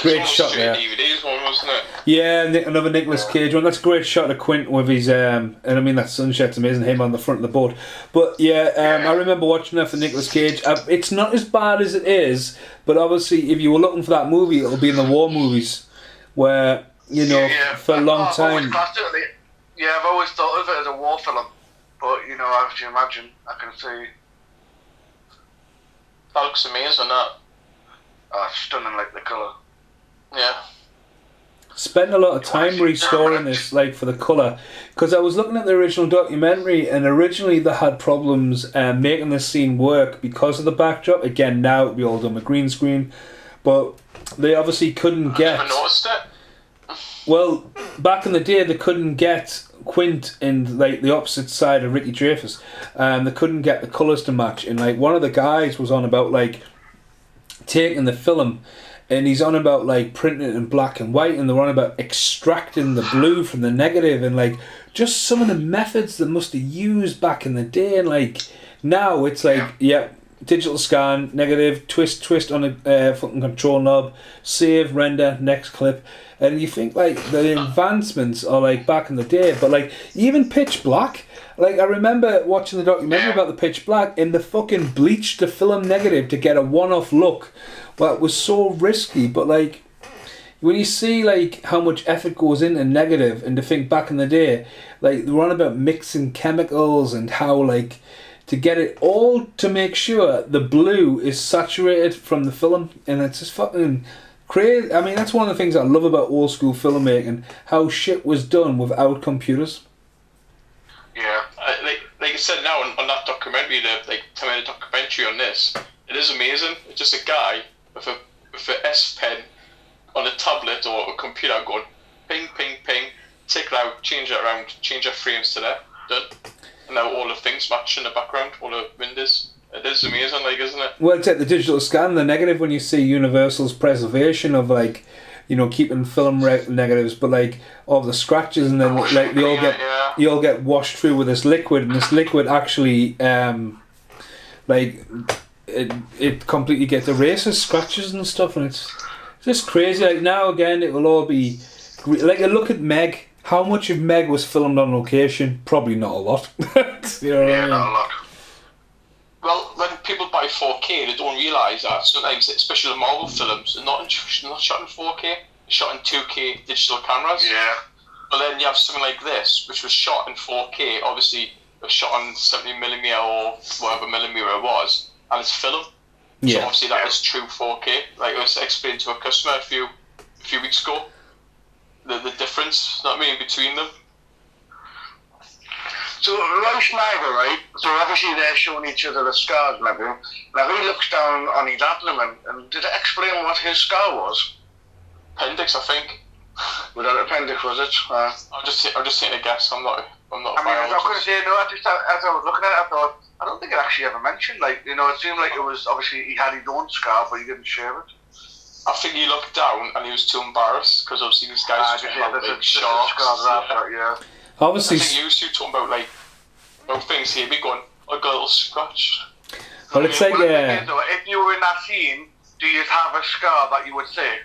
Great shot there. DVDs one, wasn't it? Yeah, another Nicolas Cage one. That's a great shot of Quint with his and I mean that sunset's amazing, him on the front of the boat. But I remember watching that for Nicolas Cage. It's not as bad as it is, but obviously if you were looking for that movie, it'll be in the war movies, where, you know, for a long time. I've always thought of it as a war film, but you know, as you imagine, I can see. That looks amazing. That. Stunning, like the colour. Yeah. Spent a lot of time restoring this, like, for the colour, because I was looking at the original documentary, and originally they had problems making this scene work because of the backdrop. Again, now it'll be all done with green screen, but they obviously couldn't get. I never noticed it. Well, back in the day, they couldn't get Quint in like the opposite side of Ricky Dreyfuss. They couldn't get the colours to match, and like one of the guys was on about like taking the film. And he's on about like printing it in black and white, and they're on about extracting the blue from the negative, and like just some of the methods they must have used back in the day. And like now it's like digital scan, negative, twist on a fucking control knob, save, render, next clip. And you think like the advancements are like back in the day, but like even pitch black. Like I remember watching the documentary about the pitch black, and they fucking bleached the film negative to get a one-off look. But it was so risky. But like when you see like how much effort goes into negative, and to think back in the day, like they were on about mixing chemicals and how like to get it all to make sure the blue is saturated from the film, and it's just fucking crazy. I mean, that's one of the things I love about old school filmmaking, how shit was done without computers. Yeah, like I said now on that documentary, the like 10-minute documentary on this, it is amazing. It's just a guy with a S Pen on a tablet or a computer going ping, ping, ping, take it out, change it around, change our frames to there, done. And now all the things match in the background, all the windows. It is amazing, like, isn't it? Well, it's at the digital scan, the negative, when you see Universal's preservation of like, you know, keeping film negatives, but like all the scratches, and then like they all get washed through with this liquid, and this liquid actually like it completely gets erases scratches and stuff, and it's just crazy. Like now again, it will all be like a look at Meg. How much of Meg was filmed on location? Probably not a lot. You know what I mean? Not a lot. Well, when people buy 4K, they don't realise that sometimes, especially the Marvel films, they're not shot in 4K, they're shot in 2K digital cameras. Yeah. But then you have something like this, which was shot in 4K, obviously was shot on 70mm or whatever millimeter it was, and it's film. Yeah. So obviously that is true 4K. Like I was explaining to a customer a few weeks ago, the difference, you know what I mean, between them. So Rob Schneider, right? So obviously they're showing each other the scars and everything. Now he looks down on his abdomen, and did it explain what his scar was? Appendix, I think. Was that appendix? Was it? I'm just taking a guess. I'm not. I mean, I was going to say no. As I was looking at it, I thought I don't think it actually ever mentioned. Like, you know, it seemed like it was obviously he had his own scar, but he didn't share it. I think he looked down and he was too embarrassed because obviously these guys talking about like sharks. Yeah. Obviously, I think you two talking about like things here. We going, I got a little scratch. well, it's like if you were in that scene, do you have a scar that you would say?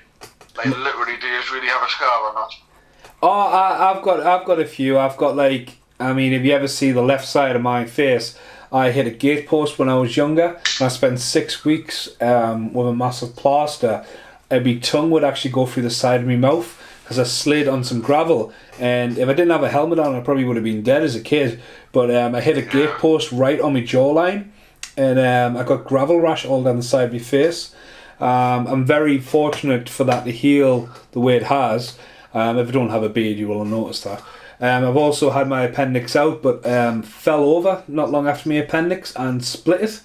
Like literally, do you really have a scar or not? Oh, I've got a few. I've got like, I mean, if you ever see the left side of my face, I hit a gate post when I was younger, and I spent 6 weeks with a massive plaster. And my tongue would actually go through the side of my mouth because I slid on some gravel. And if I didn't have a helmet on, I probably would have been dead as a kid. But I hit a gate post right on my jawline, and I got gravel rash all down the side of my face. I'm very fortunate for that to heal the way it has. If you don't have a beard, you will have noticed that. I've also had my appendix out, but fell over not long after my appendix and split it.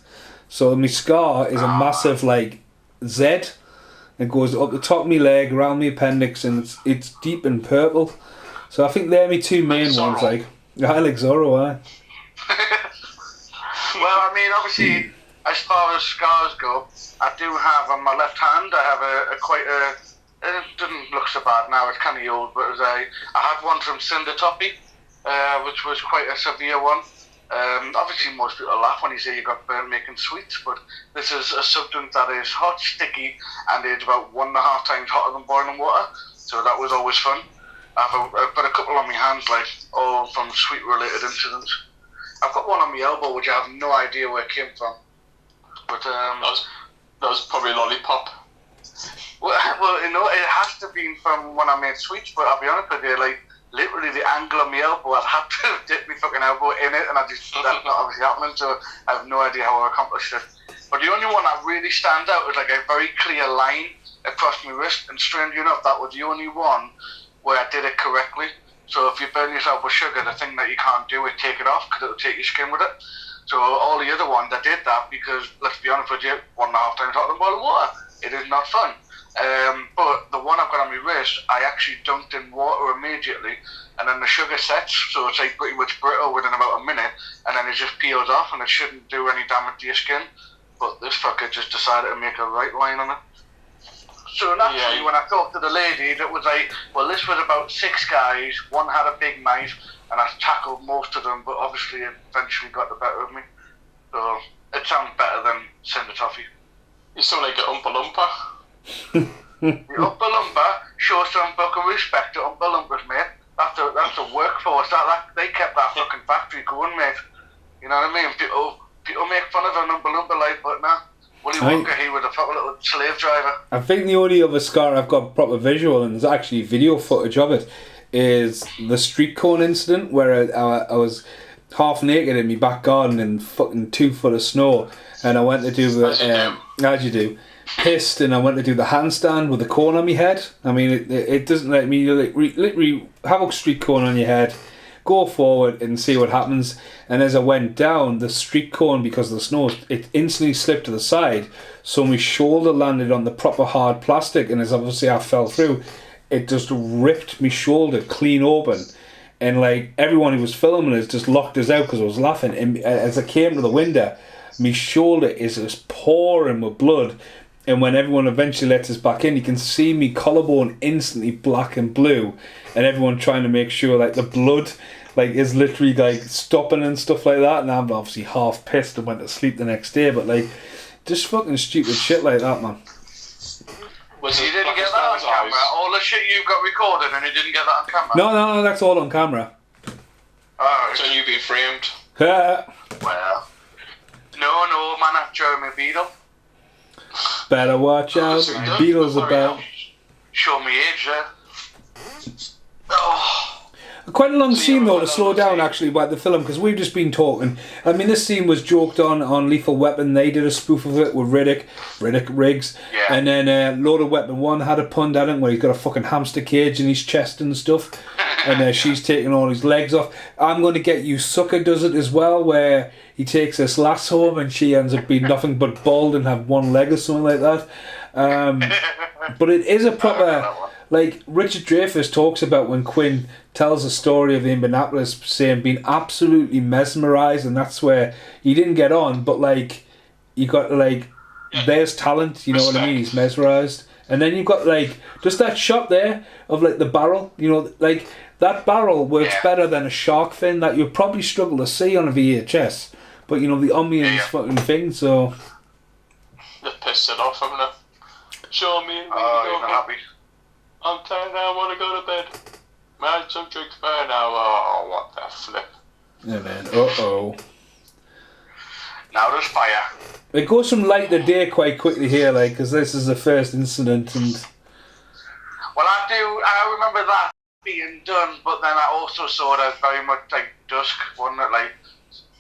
So my scar is a massive like Z. It goes up the top of my leg, around my appendix, and it's deep in purple. So I think they're my two main ones. Like, I like Zorro, Well, I mean, obviously, as far as scars go, I do have on my left hand. I have a quite a. It didn't look so bad now. It's kind of old, but it was I had one from Cinder Toppy, which was quite a severe one. Obviously, most people laugh when you say you got burnt making sweets, but this is a substance that is hot, sticky, and it's about 1.5 times hotter than boiling water. So that was always fun. I've got a couple on my hands, like all from sweet-related incidents. I've got one on my elbow, which I have no idea where it came from. But that was probably a lollipop. Well, you know, it has to be from when I made sweets, but I'll be honest with you, like, literally the angle of my elbow, I'd have to dip my fucking elbow in it, and that's not obviously happening, so I have no idea how I accomplished it. But the only one that really stands out is like a very clear line across my wrist, and strangely enough, that was the only one where I did it correctly. So if you burn yourself with sugar, the thing that you can't do is take it off, because it'll take your skin with it. So all the other ones, I did that because, let's be honest with you, 1.5 times hotter than boiling water. It is not fun. But the one I've got on my wrist, I actually dunked in water immediately, and then the sugar sets, so it's like pretty much brittle within about a minute, and then it just peels off, and it shouldn't do any damage to your skin. But this fucker just decided to make a right line on it. So naturally, when I talked to the lady, that was like, well, this was about 6 guys, one had a big knife, and I tackled most of them, but obviously it eventually got the better of me. So it sounds better than Cinder Toffee. You sound like an Oompa Loompa. The Oompa Loompa, show some fucking respect to Oompa Loompas, mate. That's a workforce. They kept that fucking factory going, mate. You know what I mean? People make fun of an Oompa Loompa life, but nah. Willy Wonka, he was a fucking little slave driver. I think the only other scar I've got proper visual, and there's actually video footage of it, is the street cone incident where I was half naked in my back garden in fucking 2 foot of snow, and I went to do the as you do, pissed, and I went to do the handstand with the cone on my head. I mean, it doesn't let me literally have a street cone on your head, go forward and see what happens. And as I went down, the street cone, because of the snow, it instantly slipped to the side, so my shoulder landed on the proper hard plastic, and as obviously I fell through, it just ripped my shoulder clean open. And like everyone who was filming us just locked us out because I was laughing. And as I came to the window, my shoulder is just pouring with blood. And when everyone eventually lets us back in, you can see me collarbone instantly black and blue, and everyone trying to make sure like the blood like is literally like stopping and stuff like that. And I'm obviously half pissed and went to sleep the next day. But like, just fucking stupid shit like that, man. Was you didn't get that on camera? All the shit you've got recorded, and you didn't get that on camera? No, that's all on camera. Oh, so you being framed? Well, no, man, that's Jeremy Beadle. Better watch out. Beatles about. Show me age there. Oh. Quite a long So scene you though were to slow on down scene. actually by the film because we've just been talking. I mean, this scene was joked on Lethal Weapon. They did a spoof of it with Riddick Riggs, Yeah. and then Loaded Weapon 1 had a pun at it where he's got a fucking hamster cage in his chest and stuff, and she's taking all his legs off. I'm Gonna Get You Sucker does it as well, where he takes this lass home and she ends up being nothing but bald and have one leg or something like that. But it is a proper. Like, Richard Dreyfuss talks about when Quinn tells the story of the Indianapolis, saying being absolutely mesmerised, and that's where he didn't get on, but, like, you got, like, there's talent, you know what I mean? He's mesmerised. And then you've got, like, just that shot there of, like, the barrel, you know, like, that barrel works better than a shark fin that you'd probably struggle to see on a VHS. But, you know, the Omnium's fucking thing, so... They're pissed it off, haven't they? Show me. Oh, you're not happy. I'm tired now, I want to go to bed. Man, some drinks by now. Oh, what the flip. Yeah, man. Uh-oh. Now there's fire. It goes from light to day quite quickly here, like, because this is the first incident, and... Well, I remember that being done, but then I also saw it as very much like dusk, wasn't it? Like,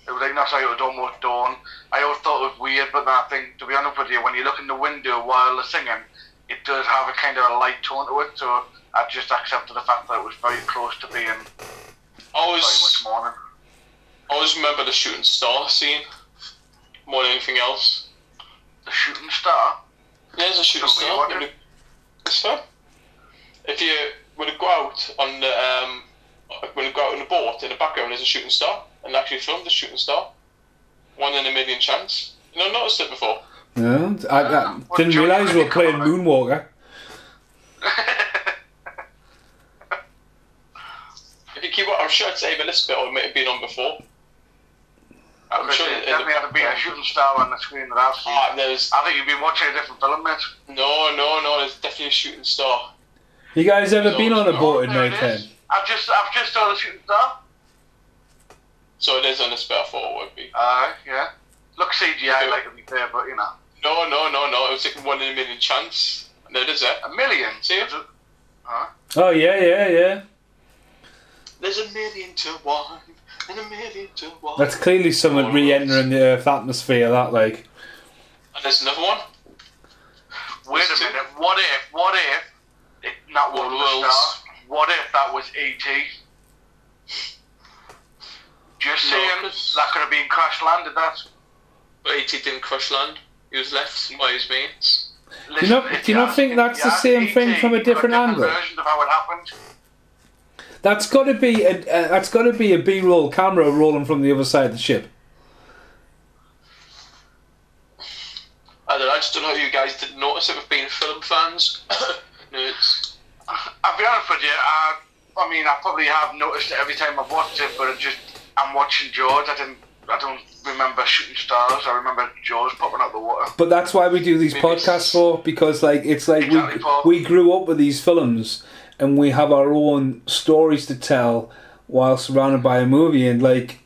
it was like, not like it was almost dawn. I always thought it was weird, but then I think, to be honest with you, when you look in the window while they're singing, it does have a kind of a light tone to it, so I just accepted the fact that it was very close to being very much morning. I always remember the shooting star scene more than anything else. The shooting star? Yeah, there's a shooting star. If you when you go out on the when you go out on the boat, in the background there's a shooting star, and actually filmed the shooting star. 1 in a million chance. You know, noticed it before. No, I didn't realise we were playing Moonwalker. If you keep, I'm sure it's either this bit or it might have been on before. I'm sure it definitely had to be a shooting star on the screen that I've seen. I think you've been watching a different film, mate. No, there's definitely a shooting star. You guys ever been on a boat at night time? I've just saw the shooting star. So it is on this bit, I thought it would be. Yeah. Look CGI like to be fair, but you know. No, it was like 1 in a million chance. No, it is it. A million? See it? Oh, yeah. There's a million to one, and a million to one. That's clearly someone re-entering the Earth atmosphere, that, like. And there's another one. Wait a minute, what if it not one of the stars? What if that was E.T.? Just saying, that could have been crash landed, that. But E.T. didn't crash land. He was left by his mates. Listen, Do you not think that's the same thing from a different angle? Version of how it happened. That's got to be a B-roll camera rolling from the other side of the ship. I don't know. I just don't know how you guys didn't notice it with being film fans. Nerds. I'll be honest with you. I mean, I probably have noticed it every time I've watched it, but I'm watching Jaws. I don't remember shooting stars. I remember Jaws popping out the water. But that's why we do these podcasts for, because like it's like exactly, we grew up with these films and we have our own stories to tell while surrounded by a movie, and like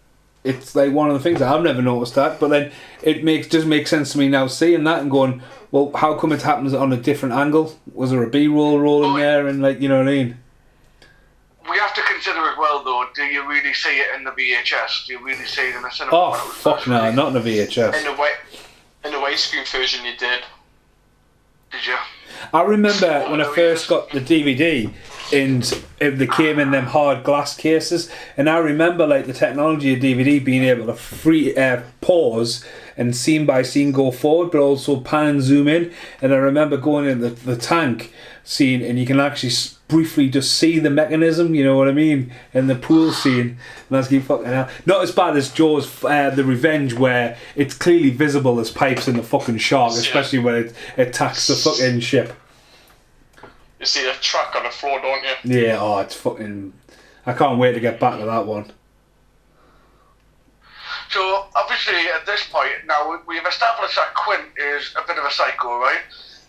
it's like one of the things that I've never noticed that, but then it does make sense to me now seeing that and going, well, how come it happens on a different angle? Was there a B-roll in there, and like, you know what I mean? We have to consider as well, though, do you really see it in the VHS? Do you really see it in the cinema? Oh, fuck no, not in the VHS. In the widescreen version you did. Did you? I remember when I first got the DVD and they came in them hard glass cases, and I remember like the technology of DVD being able to pause and scene by scene go forward, but also pan and zoom in. And I remember going in the tank scene, and you can actually briefly just see the mechanism, you know what I mean, in the pool scene. And that's fucking hell. Not as bad as Jaws, The Revenge, where it's clearly visible as pipes in the fucking shark, especially when it attacks the fucking ship. You see the track on the floor, don't you? Yeah, oh, it's fucking... I can't wait to get back to that one. So, obviously, at this point, now, we've established that Quint is a bit of a psycho, right?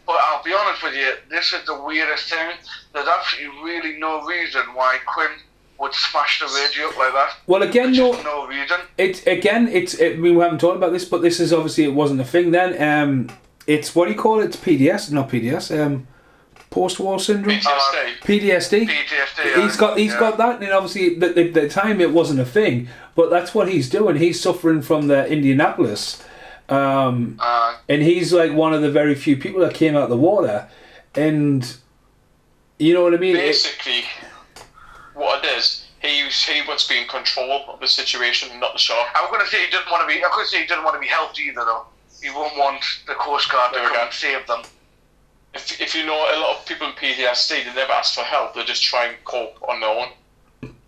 But I'll be honest with you, this is the weirdest thing. There's absolutely really no reason why Quint would smash the radio up like that. Well, again, no reason. We haven't talked about this, but this is obviously, it wasn't a thing then. It's, what do you call it? It's PDS, not PDS. post-war syndrome, PTSD. PTSD. He's got that, and obviously at the time it wasn't a thing, but that's what he's doing. He's suffering from the Indianapolis, and he's like one of the very few people that came out of the water, and you know what I mean. Basically, what it is, he wants to be in control of the situation, not the shark. I was going to say he didn't want to be. I could say he didn't want to be helped either, though. He won't want the Coast Guard to come and save them. If you know, a lot of people in PTSD, they never ask for help. They just try and cope on their own.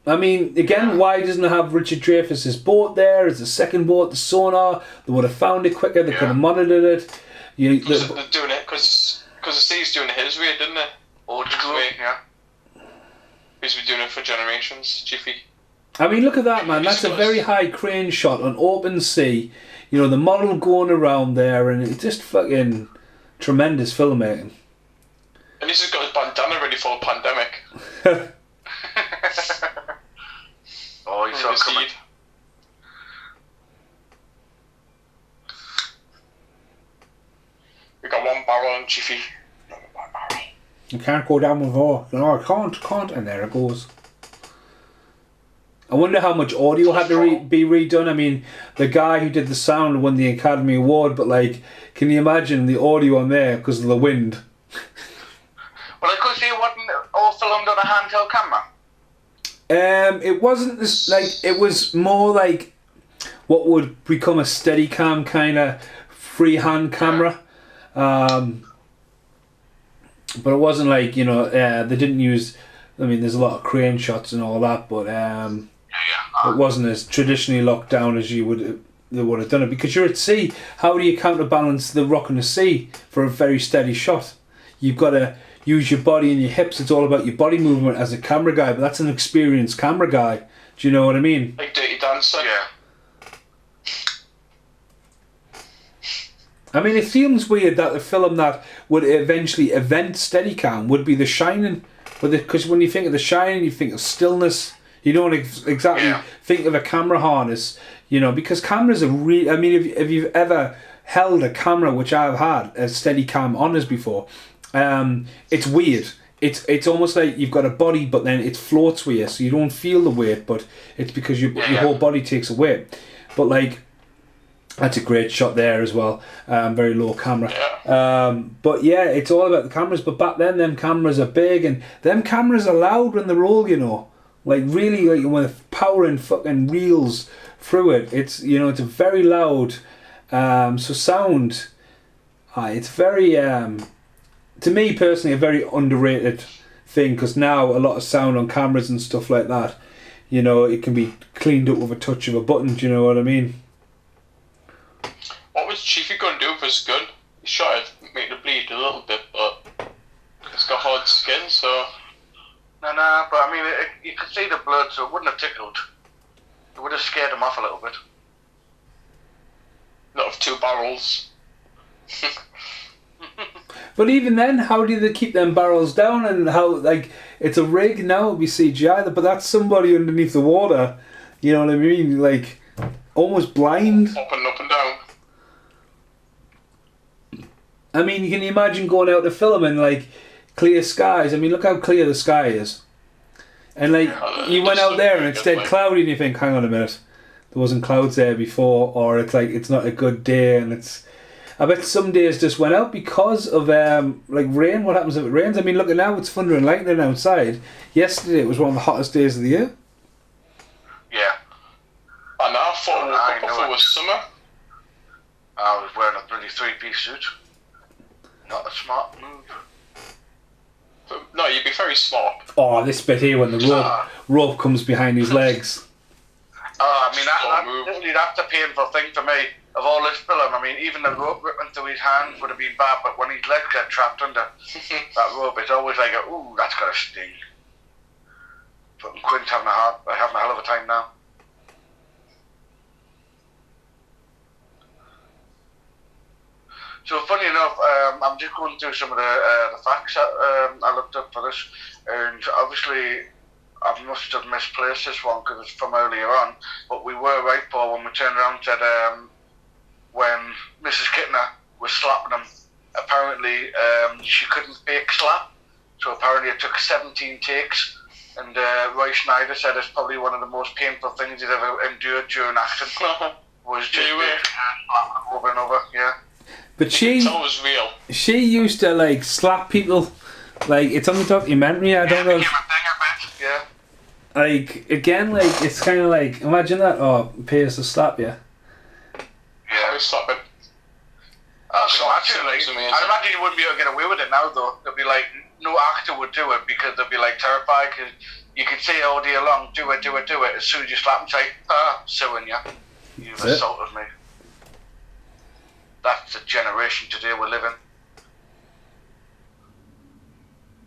I mean, again, why doesn't it have Richard Dreyfuss's boat there? It's the second boat, the sonar. They would have found it quicker. They could have monitored it. They're doing it because the sea's doing it his way, didn't it? Or his way, yeah. He's been doing it for generations, Jiffy. I mean, look at that, man. That's a very high crane shot on open sea. You know, the model going around there, and it's just fucking tremendous filmmaking. And he's just got his bandana ready for a pandemic. Oh, he's so coming. We got one barrel on Jiffy. You can't go down with all. No, I can't. And there it goes. I wonder how much audio had to be redone. I mean, the guy who did the sound won the Academy Award, but like, can you imagine the audio on there because of the wind? Well, I could see it wasn't all filmed on a handheld camera. It wasn't this, like, it was more like what would become a Steadicam kind of freehand camera. But it wasn't like, you know, they didn't use, I mean, there's a lot of crane shots and all that, but it wasn't as traditionally locked down as they would have done it. Because you're at sea, how do you counterbalance the rock in the sea for a very steady shot? You've got to use your body and your hips. It's all about your body movement as a camera guy, but that's an experienced camera guy. Do you know what I mean? Like Dirty Dancer? Yeah. I mean, it seems weird that the film that would eventually event Steadicam would be The Shining. Because when you think of The Shining, you think of stillness. You don't exactly think of a camera harness, you know, because cameras are really... I mean, if you've ever held a camera, which I've had, a Steadicam on us before, it's weird. It's almost like you've got a body, but then it floats with you, so you don't feel the weight, but it's because your whole body takes a weight. But, like... That's a great shot there as well. Very low camera. But yeah, it's all about the cameras. But back then, them cameras are big, and them cameras are loud when they roll, you know. Like, really, like, with powering fucking reels through it. It's, you know, it's a very loud. So sound, it's very, to me personally, a very underrated thing. Because now a lot of sound on cameras and stuff like that, you know, it can be cleaned up with a touch of a button. Do you know what I mean? What was Chiefy going to do with his gun? He shot it, made it bleed a little bit, but it's got hard skin, so... No, but I mean, you could see the blood, so it wouldn't have tickled. It would have scared him off a little bit. Not with two barrels. But even then, how do they keep them barrels down? And how, like, it's a rig now, it'll be CGI, but that's somebody underneath the water, you know what I mean? Like, almost blind. Up and down. I mean, can you imagine going out to film in, like, clear skies? I mean, look how clear the sky is. And, like, you went out there and it's dead cloudy and you think, hang on a minute, there wasn't clouds there before, or it's like, it's not a good day, and it's... I bet some days just went out because of, like, rain. What happens if it rains? I mean, look at now, it's thunder and lightning outside. Yesterday it was one of the hottest days of the year. Yeah. And I thought it was summer. I was wearing a bloody three-piece suit. Not a smart move. No, you'd be very smart. Oh, this bit here when the rope comes behind his legs. I mean, that's the painful thing for me of all this film. I mean, even the rope ripping through his hands would have been bad, but when his legs get trapped under that rope, it's always like, ooh, that's got to sting. But Quint's having a hell of a time now. So funny enough, I'm just going through some of the facts that I looked up for this, and obviously I must have misplaced this one because it's from earlier on, but we were right, Paul, when we turned around and said when Mrs. Kittner was slapping him, apparently she couldn't fake slap, So apparently it took 17 takes, and Roy Schneider said it's probably one of the most painful things he'd ever endured during acting. Was just over and over, yeah. But It's always real. she used to like slap people. Like, it's on the documentary. I don't know. Yeah. Like, again, like, it's kind of like, imagine that. Oh, pay us to slap you. Yeah. I stop it. I imagine you wouldn't be able to get away with it now, though. There'd be like no actor would do it because they'd be like terrified. Because you could say all day long, do it. As soon as you slap them, say, suing you. You've assaulted me. That's the generation today we're living.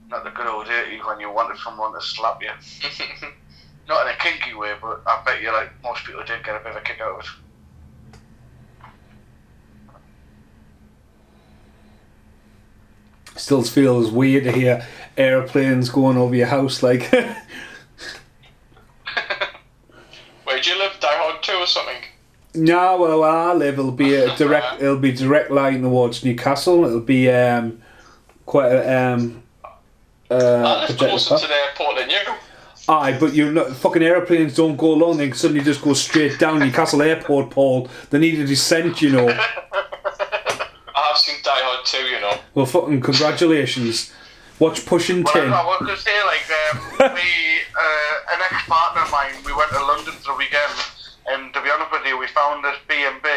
Not the good old 80s when you wanted someone to slap you. Not in a kinky way, but I bet you like most people did get a bit of a kick out of it. Still feels weird to hear airplanes going over your house, like. Where do you live? Die Hard 2 or something? No, well, where I live, it'll be a direct. It'll be direct line towards Newcastle. It'll be quite a I live closer to the airport than you. Aye, but you're not, fucking airplanes don't go along. They suddenly just go straight down Newcastle Airport, Paul. They need a descent, you know. I have seen Die Hard 2, you know. Well, fucking congratulations. Watch Pushing 10. I was going to say, like, an ex-partner of mine, we went to London for the weekend, and to be honest with you, we found this B&B,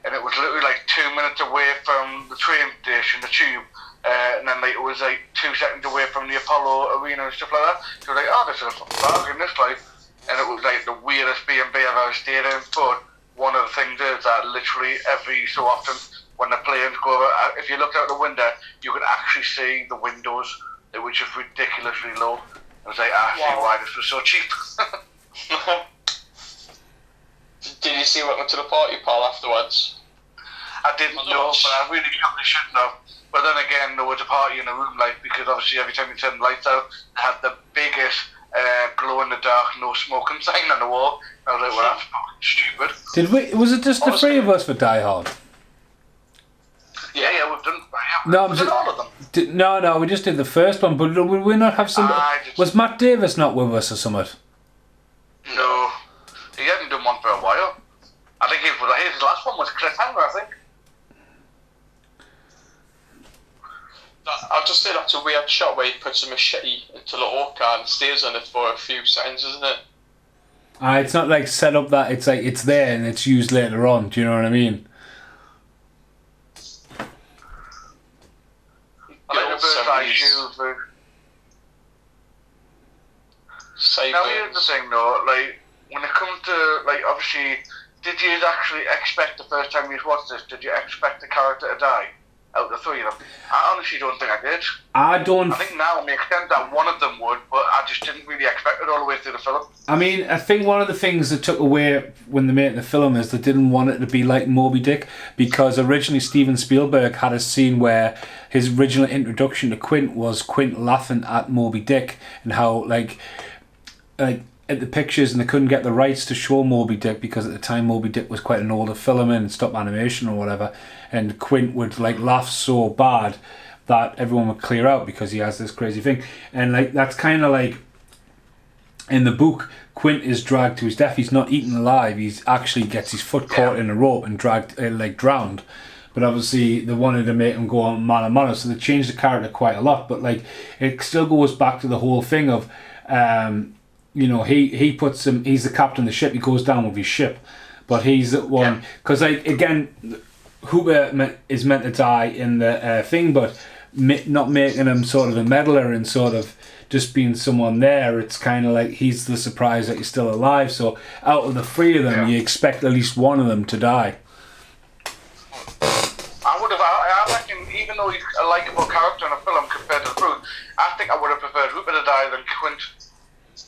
and it was literally like 2 minutes away from the train station, the tube, and then like, it was like 2 seconds away from the Apollo Arena and stuff like that. So we're like, oh, this is a bargain, this life. And it was like the weirdest B&B I've ever stayed in, but one of the things is that literally every so often, when the planes go over, if you looked out the window, you could actually see the windows, which is ridiculously low. I was like, I see why this was so cheap. Did you see what went to the party, Paul, afterwards? I didn't know, but I really probably shouldn't have. But then again, there was a party in the room, like, because obviously every time you turn the lights out, they had the biggest glow-in-the-dark no smoking sign on the wall. I was like, well, that's fucking stupid. Did we? Was it just the three of us for Die Hard? Yeah, we've done. No, we've done all of them. No, we just did the first one. But would we not have some? Was Matt Davis not with us or something? No, he hadn't done one for a while. I think his last one was Cliffhanger, I think. I'll just say that's a weird shot where he puts a machete into the orca and stays on it for a few seconds, isn't it? It's not like set up that it's like it's there and it's used later on. Do you know what I mean? I like the bird's eye shield. Now here's the thing though, like when it comes to like obviously, did you actually expect the first time you watched this? Did you expect the character to die out of the three of them? I honestly don't think I did. I think now it makes sense that one of them would, but I just didn't really expect it all the way through the film. I mean, I think one of the things that took away when they made the film is they didn't want it to be like Moby Dick, because originally Steven Spielberg had a scene where his original introduction to Quint was Quint laughing at Moby Dick and how like at the pictures, and they couldn't get the rights to show Moby Dick because at the time Moby Dick was quite an older film and stop animation or whatever, and Quint would like laugh so bad that everyone would clear out because he has this crazy thing. And like that's kind of like in the book, Quint is dragged to his death. He's not eaten alive. He's actually gets his foot caught in a rope and dragged like drowned. But obviously they wanted to make him go on mano a mano, so they changed the character quite a lot. But like it still goes back to the whole thing of you know, he puts him. He's the captain of the ship. He goes down with his ship, but he's the one because like again, Hooper is meant to die in the thing, but not making him sort of a meddler and sort of just being someone there. It's kind of like he's the surprise that he's still alive. So out of the three of them, you expect at least one of them to die. I reckon, even though he's a likeable character in a film compared to the crew, I think I would have preferred Hooper to die than Quint.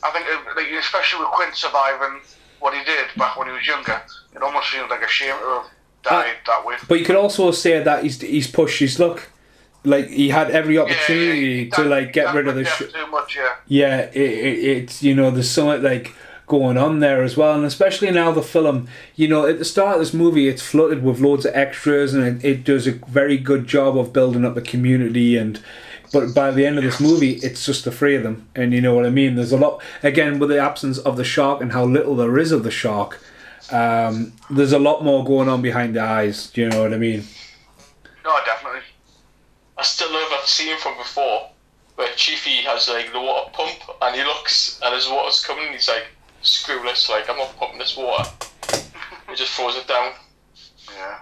I think, like, especially with Quint surviving what he did back when he was younger, it almost seems like a shame to have died that way. But you could also say that he's pushed his luck. Like, he had every opportunity to like get rid of the shit. Too much, it's you know, there's something like going on there as well, and especially now the film, you know, at the start of this movie it's flooded with loads of extras, and it does a very good job of building up the community and But by the end of this movie, it's just the three of them, and you know what I mean. There's a lot again with the absence of the shark and how little there is of the shark. There's a lot more going on behind the eyes. Do you know what I mean? No, definitely. I still love that scene from before where Chiefy has like the water pump and he looks and his water's coming and he's like, screw this, like I'm not pumping this water. He just throws it down. Yeah.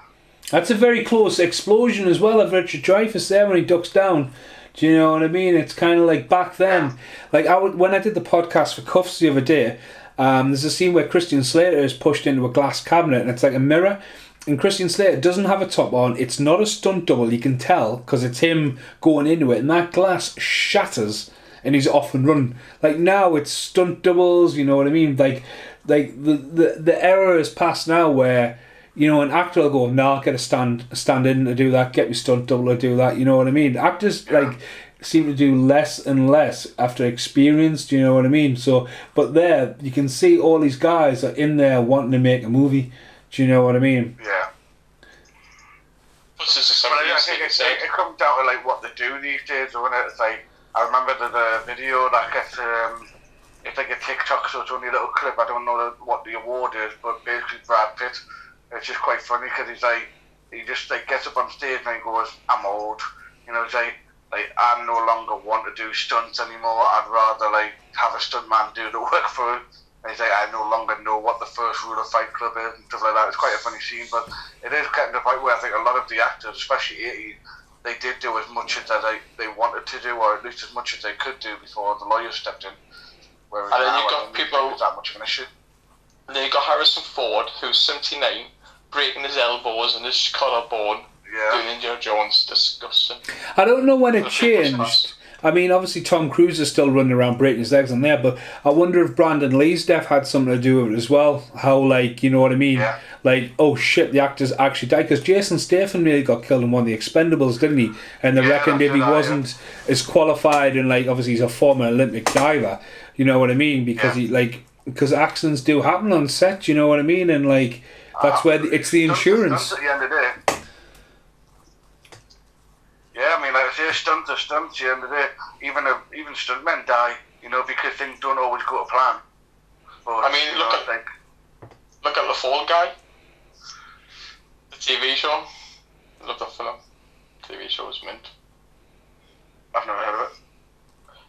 That's a very close explosion as well of Richard Dreyfuss there when he ducks down. Do you know what I mean? It's kind of like back then. Like when I did the podcast for Cuffs the other day, there's a scene where Christian Slater is pushed into a glass cabinet and it's like a mirror. And Christian Slater doesn't have a top on. It's not a stunt double, you can tell, because it's him going into it. And that glass shatters and he's off and running. Like now it's stunt doubles, you know what I mean? Like the era is past now where, you know, an actor will go, nah, I'll get a stand in to do that, get me stunt double to do that, you know what I mean? Actors like seem to do less and less after experience, do you know what I mean? So, but there, you can see all these guys are in there wanting to make a movie, do you know what I mean? Yeah. What's this? But I think it comes down to like what they do these days, doesn't it? It's like, I remember the video that gets, it's like a TikTok, so it's only a little clip, I don't know what the award is, but basically Brad Pitt. It's just quite funny because he's like, he just like gets up on stage and he goes, I'm old. You know, he's like I no longer want to do stunts anymore. I'd rather like have a stunt man do the work for him. And he's like, I no longer know what the first rule of Fight Club is and stuff like that. It's quite a funny scene, but it is getting to the point where I think a lot of the actors, especially 80s, they did do as much as they wanted to do, or at least as much as they could do before the lawyers stepped in. Whereas and then now, you got people that much of an issue. And then you got Harrison Ford, who's 79, breaking his elbows and his collarbone, doing Indiana Jones. Disgusting. I don't know when it changed. I mean, obviously Tom Cruise is still running around breaking his legs on there, but I wonder if Brandon Lee's death had something to do with it as well. How, like, you know what I mean? Yeah. Like, oh shit, the actor's actually died. Because Jason Statham nearly got killed in one of the Expendables, didn't he? And they reckoned if he wasn't as qualified, and like, obviously he's a former Olympic diver, you know what I mean? Because because accidents do happen on set, you know what I mean? And like, that's where it's the insurance. At the end of the day. Yeah, I mean, like I say, stunts are stunts. At the end of the day, even stuntmen die, you know, because things don't always go to plan. But, I mean, look at the Fall Guy, the TV show. I love that film. TV show is mint. I've never heard of it.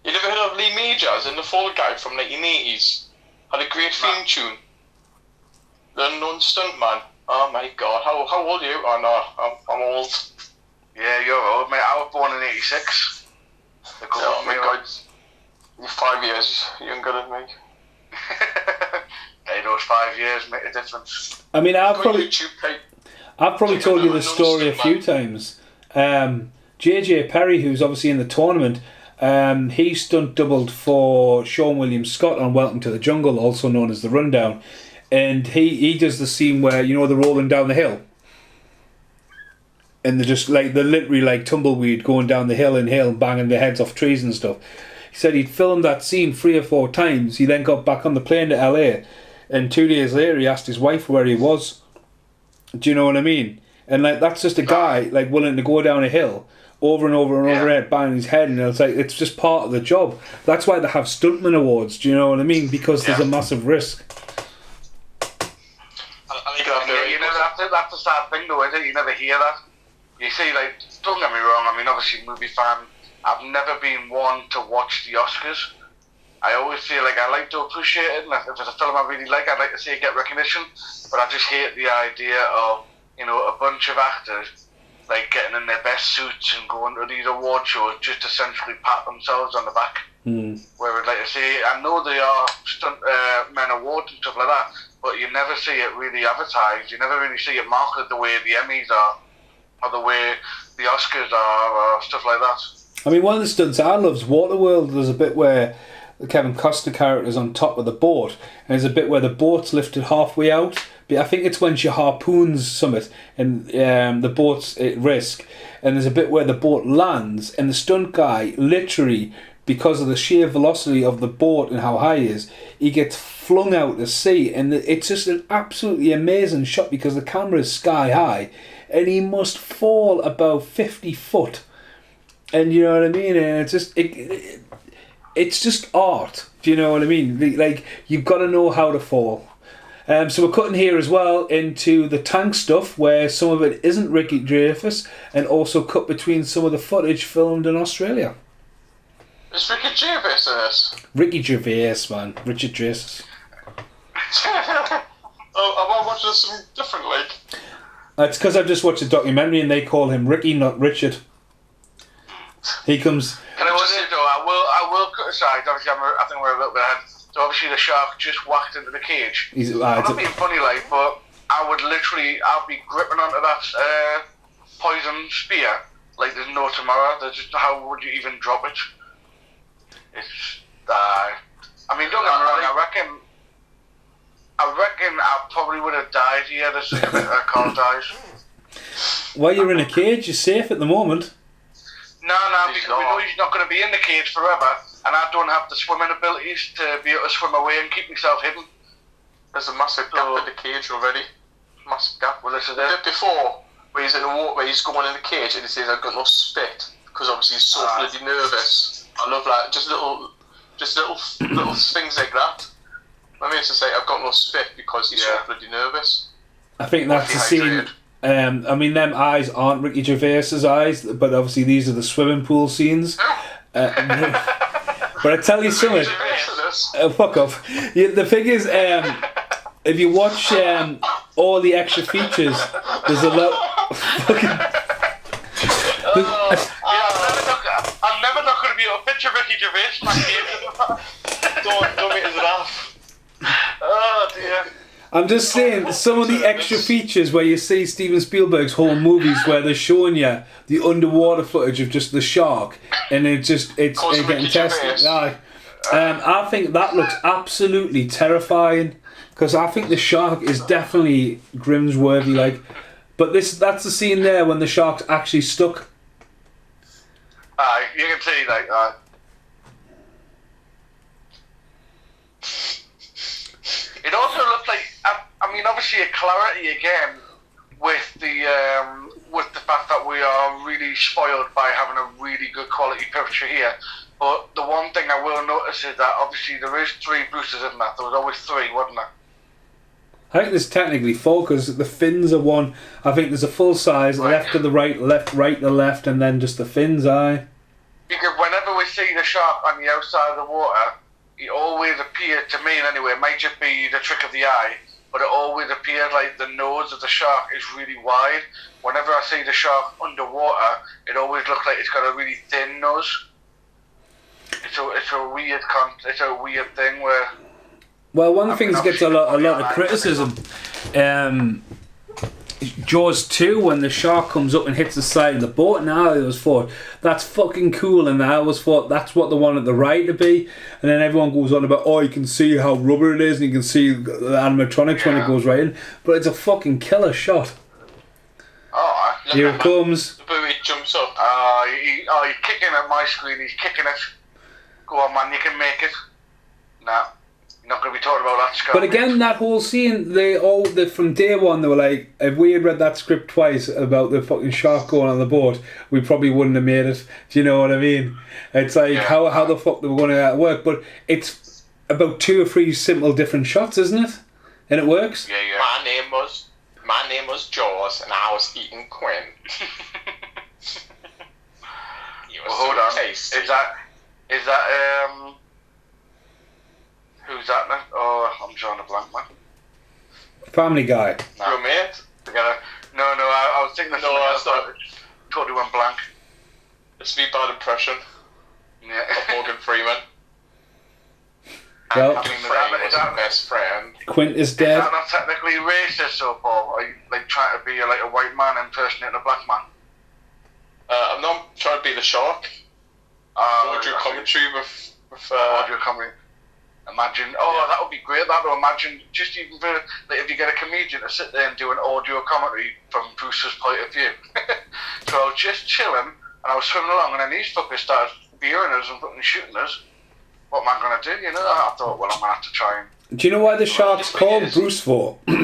You never heard of Lee Majors in the Fall Guy from 1980s? Had a great theme tune. The Unknown Stunt Man. Oh my god, how old are you? Oh no, I'm old. Yeah, you're old, mate. I was born in 86. Oh my god. You're 5 years younger than me. Hey, those 5 years make a difference. I mean, I've probably told you this story a few times. JJ Perry, who's obviously in the tournament, he stunt doubled for Sean William Scott on Welcome to the Jungle, also known as The Rundown. And he does the scene where, you know, they're rolling down the hill. And they're literally like tumbleweed going down the hill and banging their heads off trees and stuff. He said he'd filmed that scene 3 or 4 times. He then got back on the plane to LA, and 2 days later he asked his wife where he was. Do you know what I mean? And like, that's just a guy like willing to go down a hill over and over and over again, banging his head, and it's like, it's just part of the job. That's why they have stuntman awards. Do you know what I mean? Because there's a massive risk. You never that's the sad thing though, is it? You never hear that. You see, like, don't get me wrong, I mean, obviously, movie fan, I've never been one to watch the Oscars. I always feel like I like to appreciate it, and if it's a film I really like, I'd like to see it get recognition, but I just hate the idea of, you know, a bunch of actors, like, getting in their best suits and going to these award shows just to essentially pat themselves on the back. Whereas, like I say, I know they are stunt men awards and stuff like that, but you never see it really advertised, you never really see it marketed the way the Emmys are, or the way the Oscars are, or stuff like that. I mean, one of the stunts I love is Waterworld. There's a bit where the Kevin Costner character is on top of the boat, and there's a bit where the boat's lifted halfway out. But I think it's when she harpoons Summit, and the boat's at risk, and there's a bit where the boat lands, and the stunt guy, literally, because of the sheer velocity of the boat and how high he is, he gets flung out to sea, and it's just an absolutely amazing shot because the camera is sky high, and he must fall about 50 foot And you know what I mean? And it's just it's just art. Do you know what I mean? Like, you've got to know how to fall. So we're cutting here as well into the tank stuff, where some of it isn't Ricky Dreyfuss, and also cut between some of the footage filmed in Australia. Is Ricky Gervais in this? Ricky Gervais, man. Richard Dreyfuss. I want to watch this something different, like. It's because I've just watched a documentary and they call him Ricky, not Richard. He comes... Can I say though, I will cut aside, obviously I think we're a little bit ahead. So obviously the shark just whacked into the cage. I'm not being funny, like, but I'll be gripping onto that poison spear like there's no tomorrow. How would you even drop it? It's, I mean, don't get me wrong, I reckon I probably would have died here the second Carl dies. Well, you're in a cage, you're safe at the moment. No, because we know he's not going to be in the cage forever, and I don't have the swimming abilities to be able to swim away and keep myself hidden. There's a massive gap in the cage already. Massive gap. Well, this is it. Before, where he's in the water, where he's going in the cage, and he says, "I've got no spit," because obviously he's so bloody nervous. I love that. Just little things like that. My mate used to say, "I've got no spit," because he's so bloody nervous. I think that's the scene. I mean, them eyes aren't Ricky Gervais's eyes, but obviously these are the swimming pool scenes. But I tell you something. Fuck off. The thing is, if you watch all the extra features, there's a lot. I'm never not going to be able to picture Ricky Gervais. Don't make us laugh. Oh dear. I'm just saying, some of the extra features where you see Steven Spielberg's whole movies where they're showing you the underwater footage of just the shark, and it's getting tested. I think that looks absolutely terrifying, because I think the shark is definitely Grimsworthy, like. But that's the scene there when the shark's actually stuck. You can see, like, it also looks like, I mean, obviously a clarity again with the fact that we are really spoiled by having a really good quality picture here. But the one thing I will notice is that obviously there is 3 Bruces in that. There was always 3, wasn't there? I think there's technically 4, because the fins are one. I think there's a full size, left to the right, right to left, and then just the fins, Because whenever we see the shark on the outside of the water, it always appeared, to me anyway, it might just be the trick of the eye, but it always appeared like the nose of the shark is really wide. Whenever I see the shark underwater, it always looks like it's got a really thin nose. It's a weird thing where... Well, one of the things that gets a lot of criticism, Jaws 2, when the shark comes up and hits the side of the boat, and I always thought, that's fucking cool, and I always thought that's what they wanted the ride to be, and then everyone goes on about, you can see how rubber it is, and you can see the animatronics when it goes right in, but it's a fucking killer shot. Here it comes. The buoy jumps up. He's kicking at my screen, he's kicking it. Go on, man, you can make it. Nah. Not going to be talking about that, Scott. But again, that whole scene, from day one, they were like, if we had read that script twice about the fucking shark going on the boat, we probably wouldn't have made it. Do you know what I mean? It's like, how the fuck they were going to work? But it's about 2 or 3 simple different shots, isn't it? And it works. Yeah. My name was Jaws, and I was eating Quinn. Hold on. Tasty. Is that who's that now? Oh, I'm drawing a blank, man. Family Guy. No, mate. No, I was thinking of something else. Not. Totally went blank. It's me bad impression of Morgan Freeman. Well, Is that best friend? Quint is dead. Is that not technically racist, so Paul? Are you like trying to be like a white man impersonating a black man? I'm not trying to be the shark. Audio commentary with audio commentary. Imagine, that would be great. That would imagine, just even for, like, if you get a comedian to sit there and do an audio commentary from Bruce's point of view. So I was just chilling, and I was swimming along, and then these fuckers started beering us and fucking shooting us. What am I going to do, you know? I thought, well, I'm going to have to try and... Do you know why the shark's called Bruce for? It's a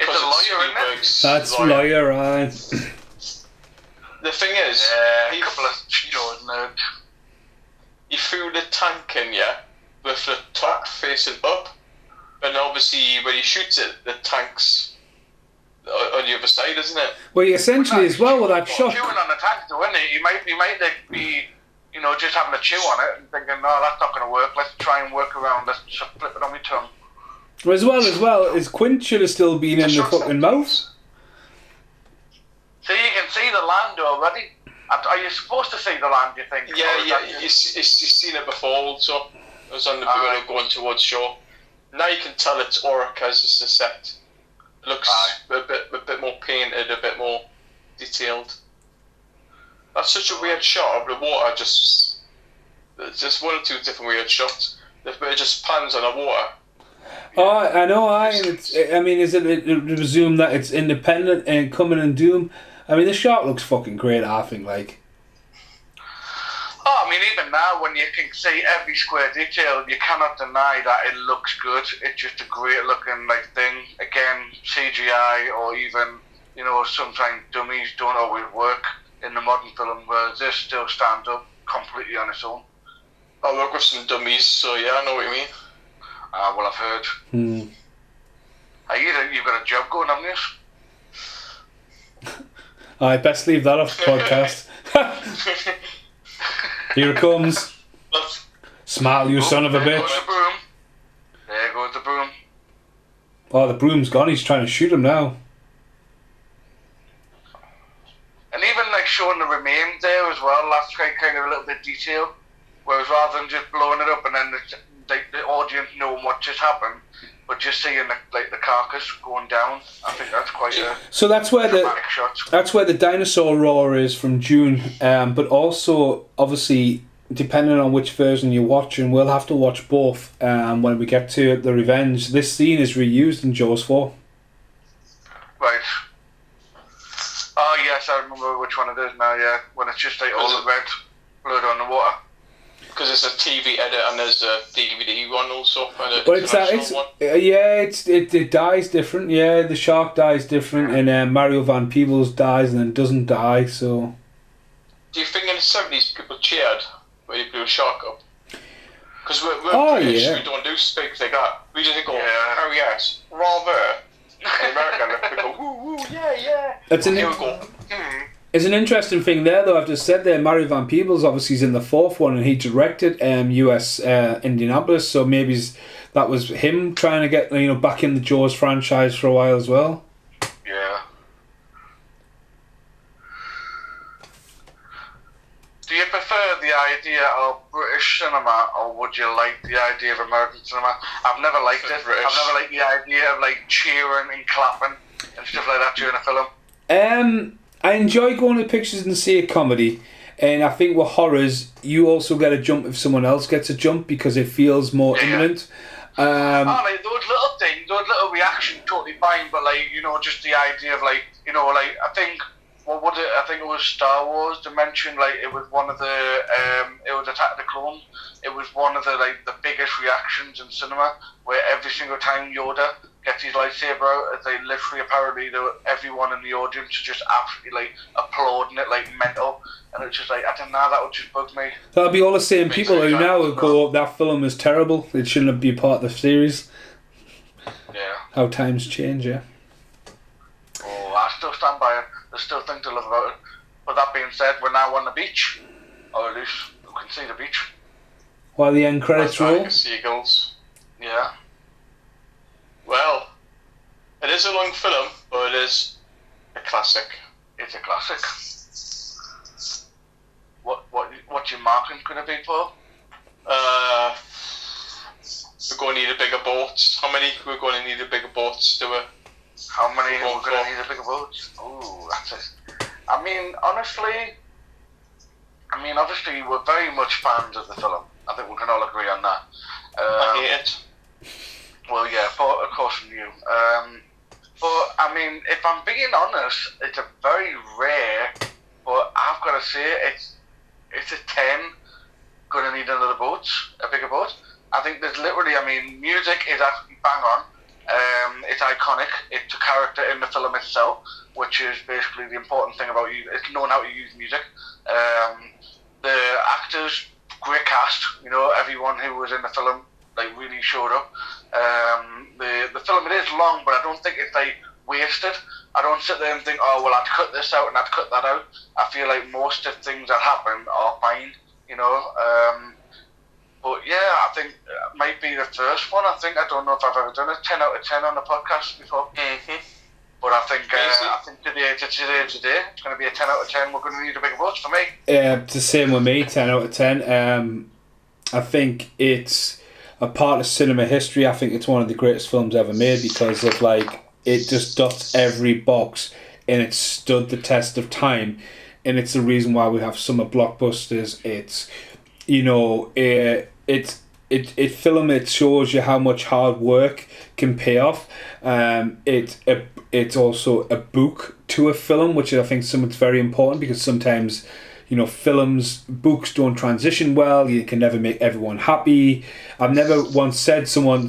lawyer, isn't it? That's lawyer, right. the thing is, a couple of nerds. He threw the tank in, yeah, with the top facing up, and obviously when he shoots it, the tank's on the other side, isn't it? Well, essentially as well with that shot. Chewing on the tank, though, isn't he? He might be, just having a chew on it and thinking, no, that's not going to work. Let's try and work around. Let's just flip it on my tongue. As well, his quint should have still been in the fucking mouth. So you can see the land already. Are you supposed to see the land, you think? Yeah, you've seen it before also. It was on the video going towards shore. Now you can tell it's Orica as a set. It looks a bit more painted, a bit more detailed. That's such a weird shot of the water, just one or two different weird shots. Where it just pans on the water. Oh, I know, is it presumed that it's independent and coming and doom? I mean, the shot looks fucking great, I think, like. Oh, I mean, even now, when you can see every square detail, you cannot deny that it looks good. It's just a great looking, thing. Again, CGI or even, sometimes dummies don't always work in the modern film, whereas this still stands up completely on its own. I work with some dummies, so yeah, I know what you mean. Well, I've heard. You've got a job going on this. I best leave that off the podcast. Here it comes. Smile, you son of a bitch. There goes the broom. There goes the broom. Oh, the broom's gone. He's trying to shoot him now. And even showing the remains there as well, that's kind of a little bit detailed. Whereas rather than just blowing it up and then the audience knowing what just happened, but just seeing the carcass going down, I think that's quite a so that's where dramatic shot. That's where the dinosaur roar is from June, but also obviously depending on which version you're watching, we'll have to watch both. When we get to the revenge, this scene is reused in Jaws 4. Right. Oh yes, I remember which one it is now. Yeah, when it's just all the red blood on the water. Because it's a TV edit and there's a DVD one also. But it dies different. Yeah, the shark dies different, and Mario Van Peebles dies and then doesn't die. So. Do you think in the 70s people cheered when they blew a shark up? Because we're British, we don't do things like that. We just go, oh yes, rather. In America, they go, woo, yeah. It's an interesting thing there, though. I've just said there, Mario Van Peebles obviously is in the fourth one, and he directed US Indianapolis, so maybe that was him trying to get back in the Jaws franchise for a while as well. Yeah. Do you prefer the idea of British cinema, or would you like the idea of American cinema? I've never liked it. British. I've never liked the idea of cheering and clapping and stuff like that during a film. I enjoy going to pictures and see a comedy, and I think with horrors, you also get a jump if someone else gets a jump because it feels more imminent. Those little things, those little reactions, totally fine. But just the idea of I think it was Star Wars Dimension. It was one of the it was Attack of the Clones. It was one of the biggest reactions in cinema, where every single time Yoda gets his lightsaber out, as they literally apparently everyone in the audience is just absolutely applauding it mental, and it's just I don't know, that would just bug me. That'll be all the same people who now will go, that film is terrible, it shouldn't be part of the series. Yeah. How times change, yeah. Oh, I still stand by it. There's still things to love about it. But that being said, we're now on the beach, or at least you can see the beach. While the end credits roll. Seagulls. Yeah. Well, it is a long film, but it is a classic. It's a classic. What's your marking going to be for? We're going to need a bigger boat. How many we're going to need a bigger boat to do it? How many are we going to need a bigger boat? Ooh, that's it. Obviously, we're very much fans of the film. I think we can all agree on that. I hate it. Well, yeah, of course from you. But, if I'm being honest, it's a very rare, but I've got to say, it's a 10, going to need another boat, a bigger boat. I think there's literally, music is absolutely bang on. It's iconic. It's a character in the film itself, which is basically the important thing about you. It's knowing how to use music. The actors, great cast. You know, everyone who was in the film like really showed up. The film, it is long, but I don't think it's like wasted. I don't sit there and think, oh well, I'd cut this out and I'd cut that out. I feel like most of the things that happen are fine. You know. But yeah, I think it might be the first one. I don't know if I've ever done a 10 out of 10 on the podcast before. Mm-hmm. But I think today, it's going to be a 10 out of 10. We're going to need a big vote for me. It's the same with me, 10 out of 10. I think it's a part of cinema history. I think it's one of the greatest films ever made because of like it just dots every box and it stood the test of time. And it's the reason why we have summer blockbusters. It's, you know, it shows you how much hard work can pay off. It's also a book to a film, which I think something's very important because sometimes, you know, books don't transition well. You can never make everyone happy. I've never once said someone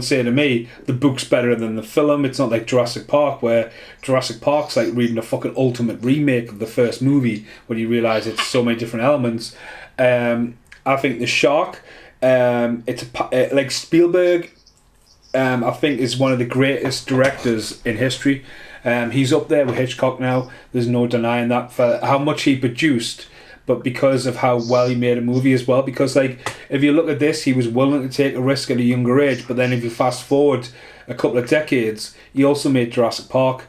say to me the book's better than the film. It's not like Jurassic Park, where Jurassic Park's like reading a fucking ultimate remake of the first movie when you realise it's so many different elements. I think The Shark, like Spielberg, I think is one of the greatest directors in history. He's up there with Hitchcock now. There's no denying that for how much he produced, but because of how well he made a movie as well. Because like if you look at this, he was willing to take a risk at a younger age. But then if you fast forward a couple of decades, he also made Jurassic Park.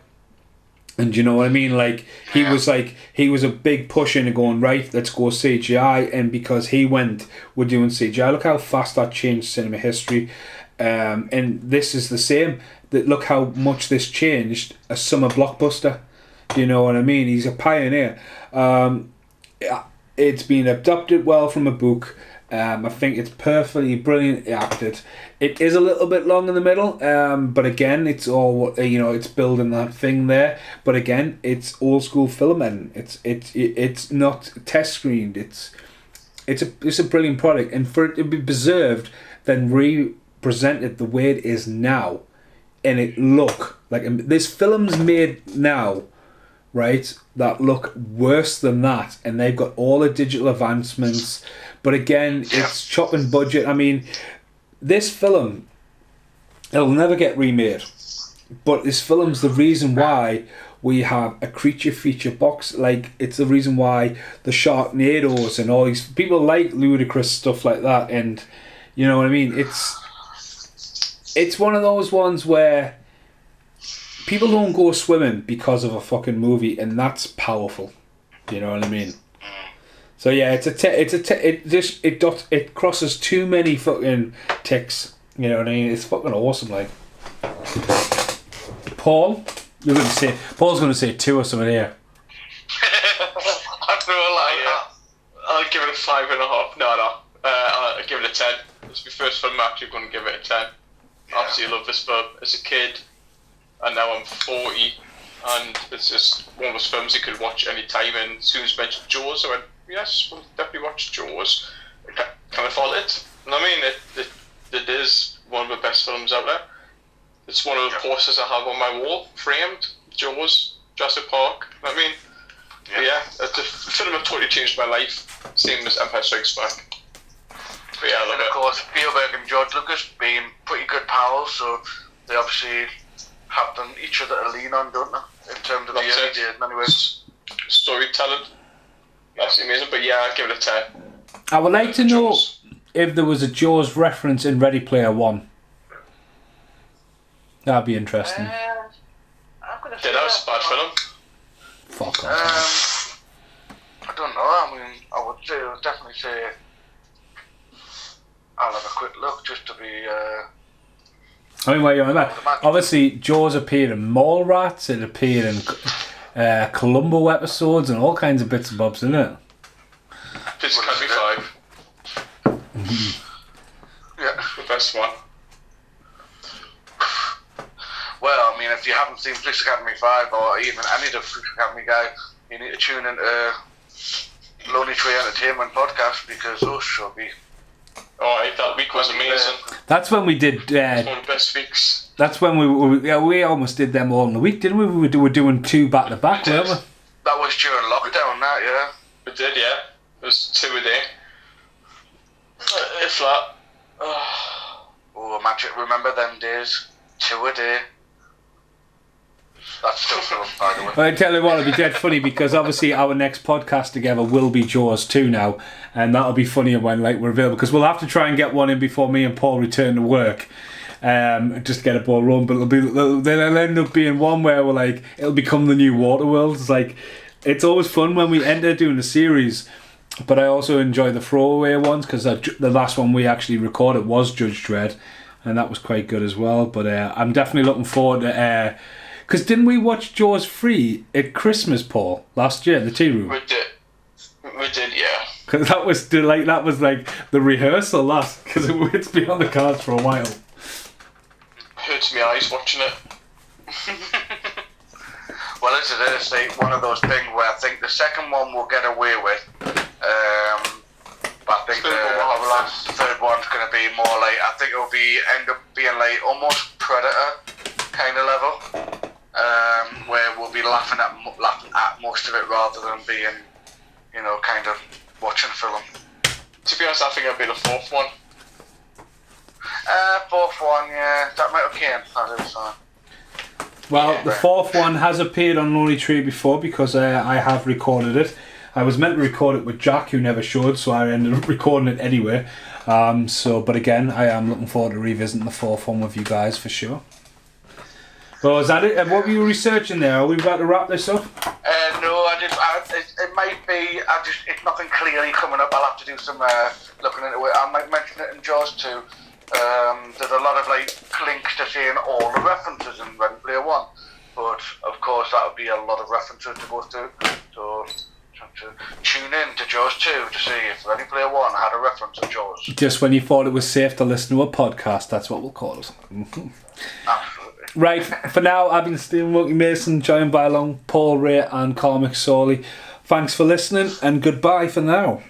And you know what I mean? Like he was a big push into going, right, let's go CGI. And because he went, we're doing CGI. Look how fast that changed cinema history. And this is the same. That look how much this changed a summer blockbuster. Do you know what I mean? He's a pioneer. It's been adapted well from a book. I think it's perfectly brilliantly acted. It is a little bit long in the middle, but again, it's all, you know, it's building that thing there. But again, it's old school filming. It's not test screened. It's a brilliant product, and for it to be preserved, then represented the way it is now, and it look like this film's made now, right? That look worse than that, and they've got all the digital advancements. But again, it's chopping budget. I mean, this film, it'll never get remade. But this film's the reason why we have a creature feature box. Like, it's the reason why the Sharknadoes and all these people like ludicrous stuff like that. And you know what I mean? It's one of those ones where people don't go swimming because of a fucking movie, and that's powerful. You know what I mean? So yeah, it crosses too many fucking ticks. You know what I mean? It's fucking awesome. Like, Paul, Paul's gonna say 2 or something here. I feel like I'll give it a 5.5. No, I'll give it a 10. It's my first film. I'm actually going to give it a 10. Yeah. Absolutely love this film as a kid, and now I'm 40, and it's just one of those films you could watch any time. And as soon as you mentioned Jaws, I went, yes, we'll definitely watch Jaws. I can't fault it. And I mean, it is one of the best films out there. It's one of the posters I have on my wall, framed. Jaws, Jurassic Park. I mean, yeah, it's a film that totally changed my life. Same as Empire Strikes Back. But yeah, I love and of course, Spielberg and George Lucas being pretty good pals, so they obviously have them each other to lean on, don't they? In terms of the early days, in many ways. Storytelling. Absolutely amazing, but yeah, I'd give it a 10. I would like to know if there was a Jaws reference in Ready Player One. That'd be interesting. I'm gonna Yeah, that was a bad film. Fuck off. I don't know. I mean, I would definitely say I'll have a quick look just to be. I mean, where you're on that. Obviously, Jaws appeared in Mallrats. It appeared in Columbo episodes and all kinds of bits and bobs, didn't it? Physics Academy 5. Yeah, the best one. Well, I mean, if you haven't seen Police Academy 5 or even any of the Police Academy guys, you need to tune into Lonely Tree Entertainment podcast because those shall be Alright, that week was amazing. That's when we did. It's one of the best weeks. That's when we almost did them all in the week, didn't we? We were doing 2 back to back, weren't we? That was during lockdown, that, yeah. We did, yeah. It was 2 a day. If that. Oh, imagine, remember them days? 2 a day. That's still fun, by the way. I tell you what, it'll be dead funny because obviously our next podcast together will be Jaws 2 now, and that'll be funnier when we're available because we'll have to try and get one in before me and Paul return to work. Just get a ball rolling, but they'll end up being one where we're it'll become the new Waterworld. It's always fun when we enter doing a series, but I also enjoy the throwaway ones because the last one we actually recorded was Judge Dredd, and that was quite good as well. But I'm definitely looking forward to. Because didn't we watch Jaws 3 at Christmas, Paul, last year, the tea room? We did, yeah. Because that was the rehearsal because it's been on the cards for a while. Hurts my eyes watching it. Well, this is one of those things where I think the second one we'll get away with. But I think the third one's going to be more I think it'll end up being almost Predator kind of level. Where we'll be laughing at most of it rather than being, kind of watching film. To be honest, I think it'll be the 4th one. 4th one, yeah. That might okay. Well, the 4th one has appeared on Lonely Tree before because I have recorded it. I was meant to record it with Jack, who never showed, so I ended up recording it anyway. But again, I am looking forward to revisiting the 4th one with you guys for sure. Well, is that it? What were you researching there? Are we about to wrap this up? No, it might be. It's nothing clearly coming up. I'll have to do some looking into it. I might mention it in Jaws 2. There's a lot of links to seeing all the references in Ready Player One, but of course that would be a lot of references to go through. So tune in to Jaws 2 to see if Ready Player One had a reference to Jaws. Just when you thought it was safe to listen to a podcast, that's what we'll call it. Absolutely. Right, for now, I've been Stephen Wilkie Mason, joined by along Paul Ray and Cormac Sawley. Thanks for listening, and goodbye for now.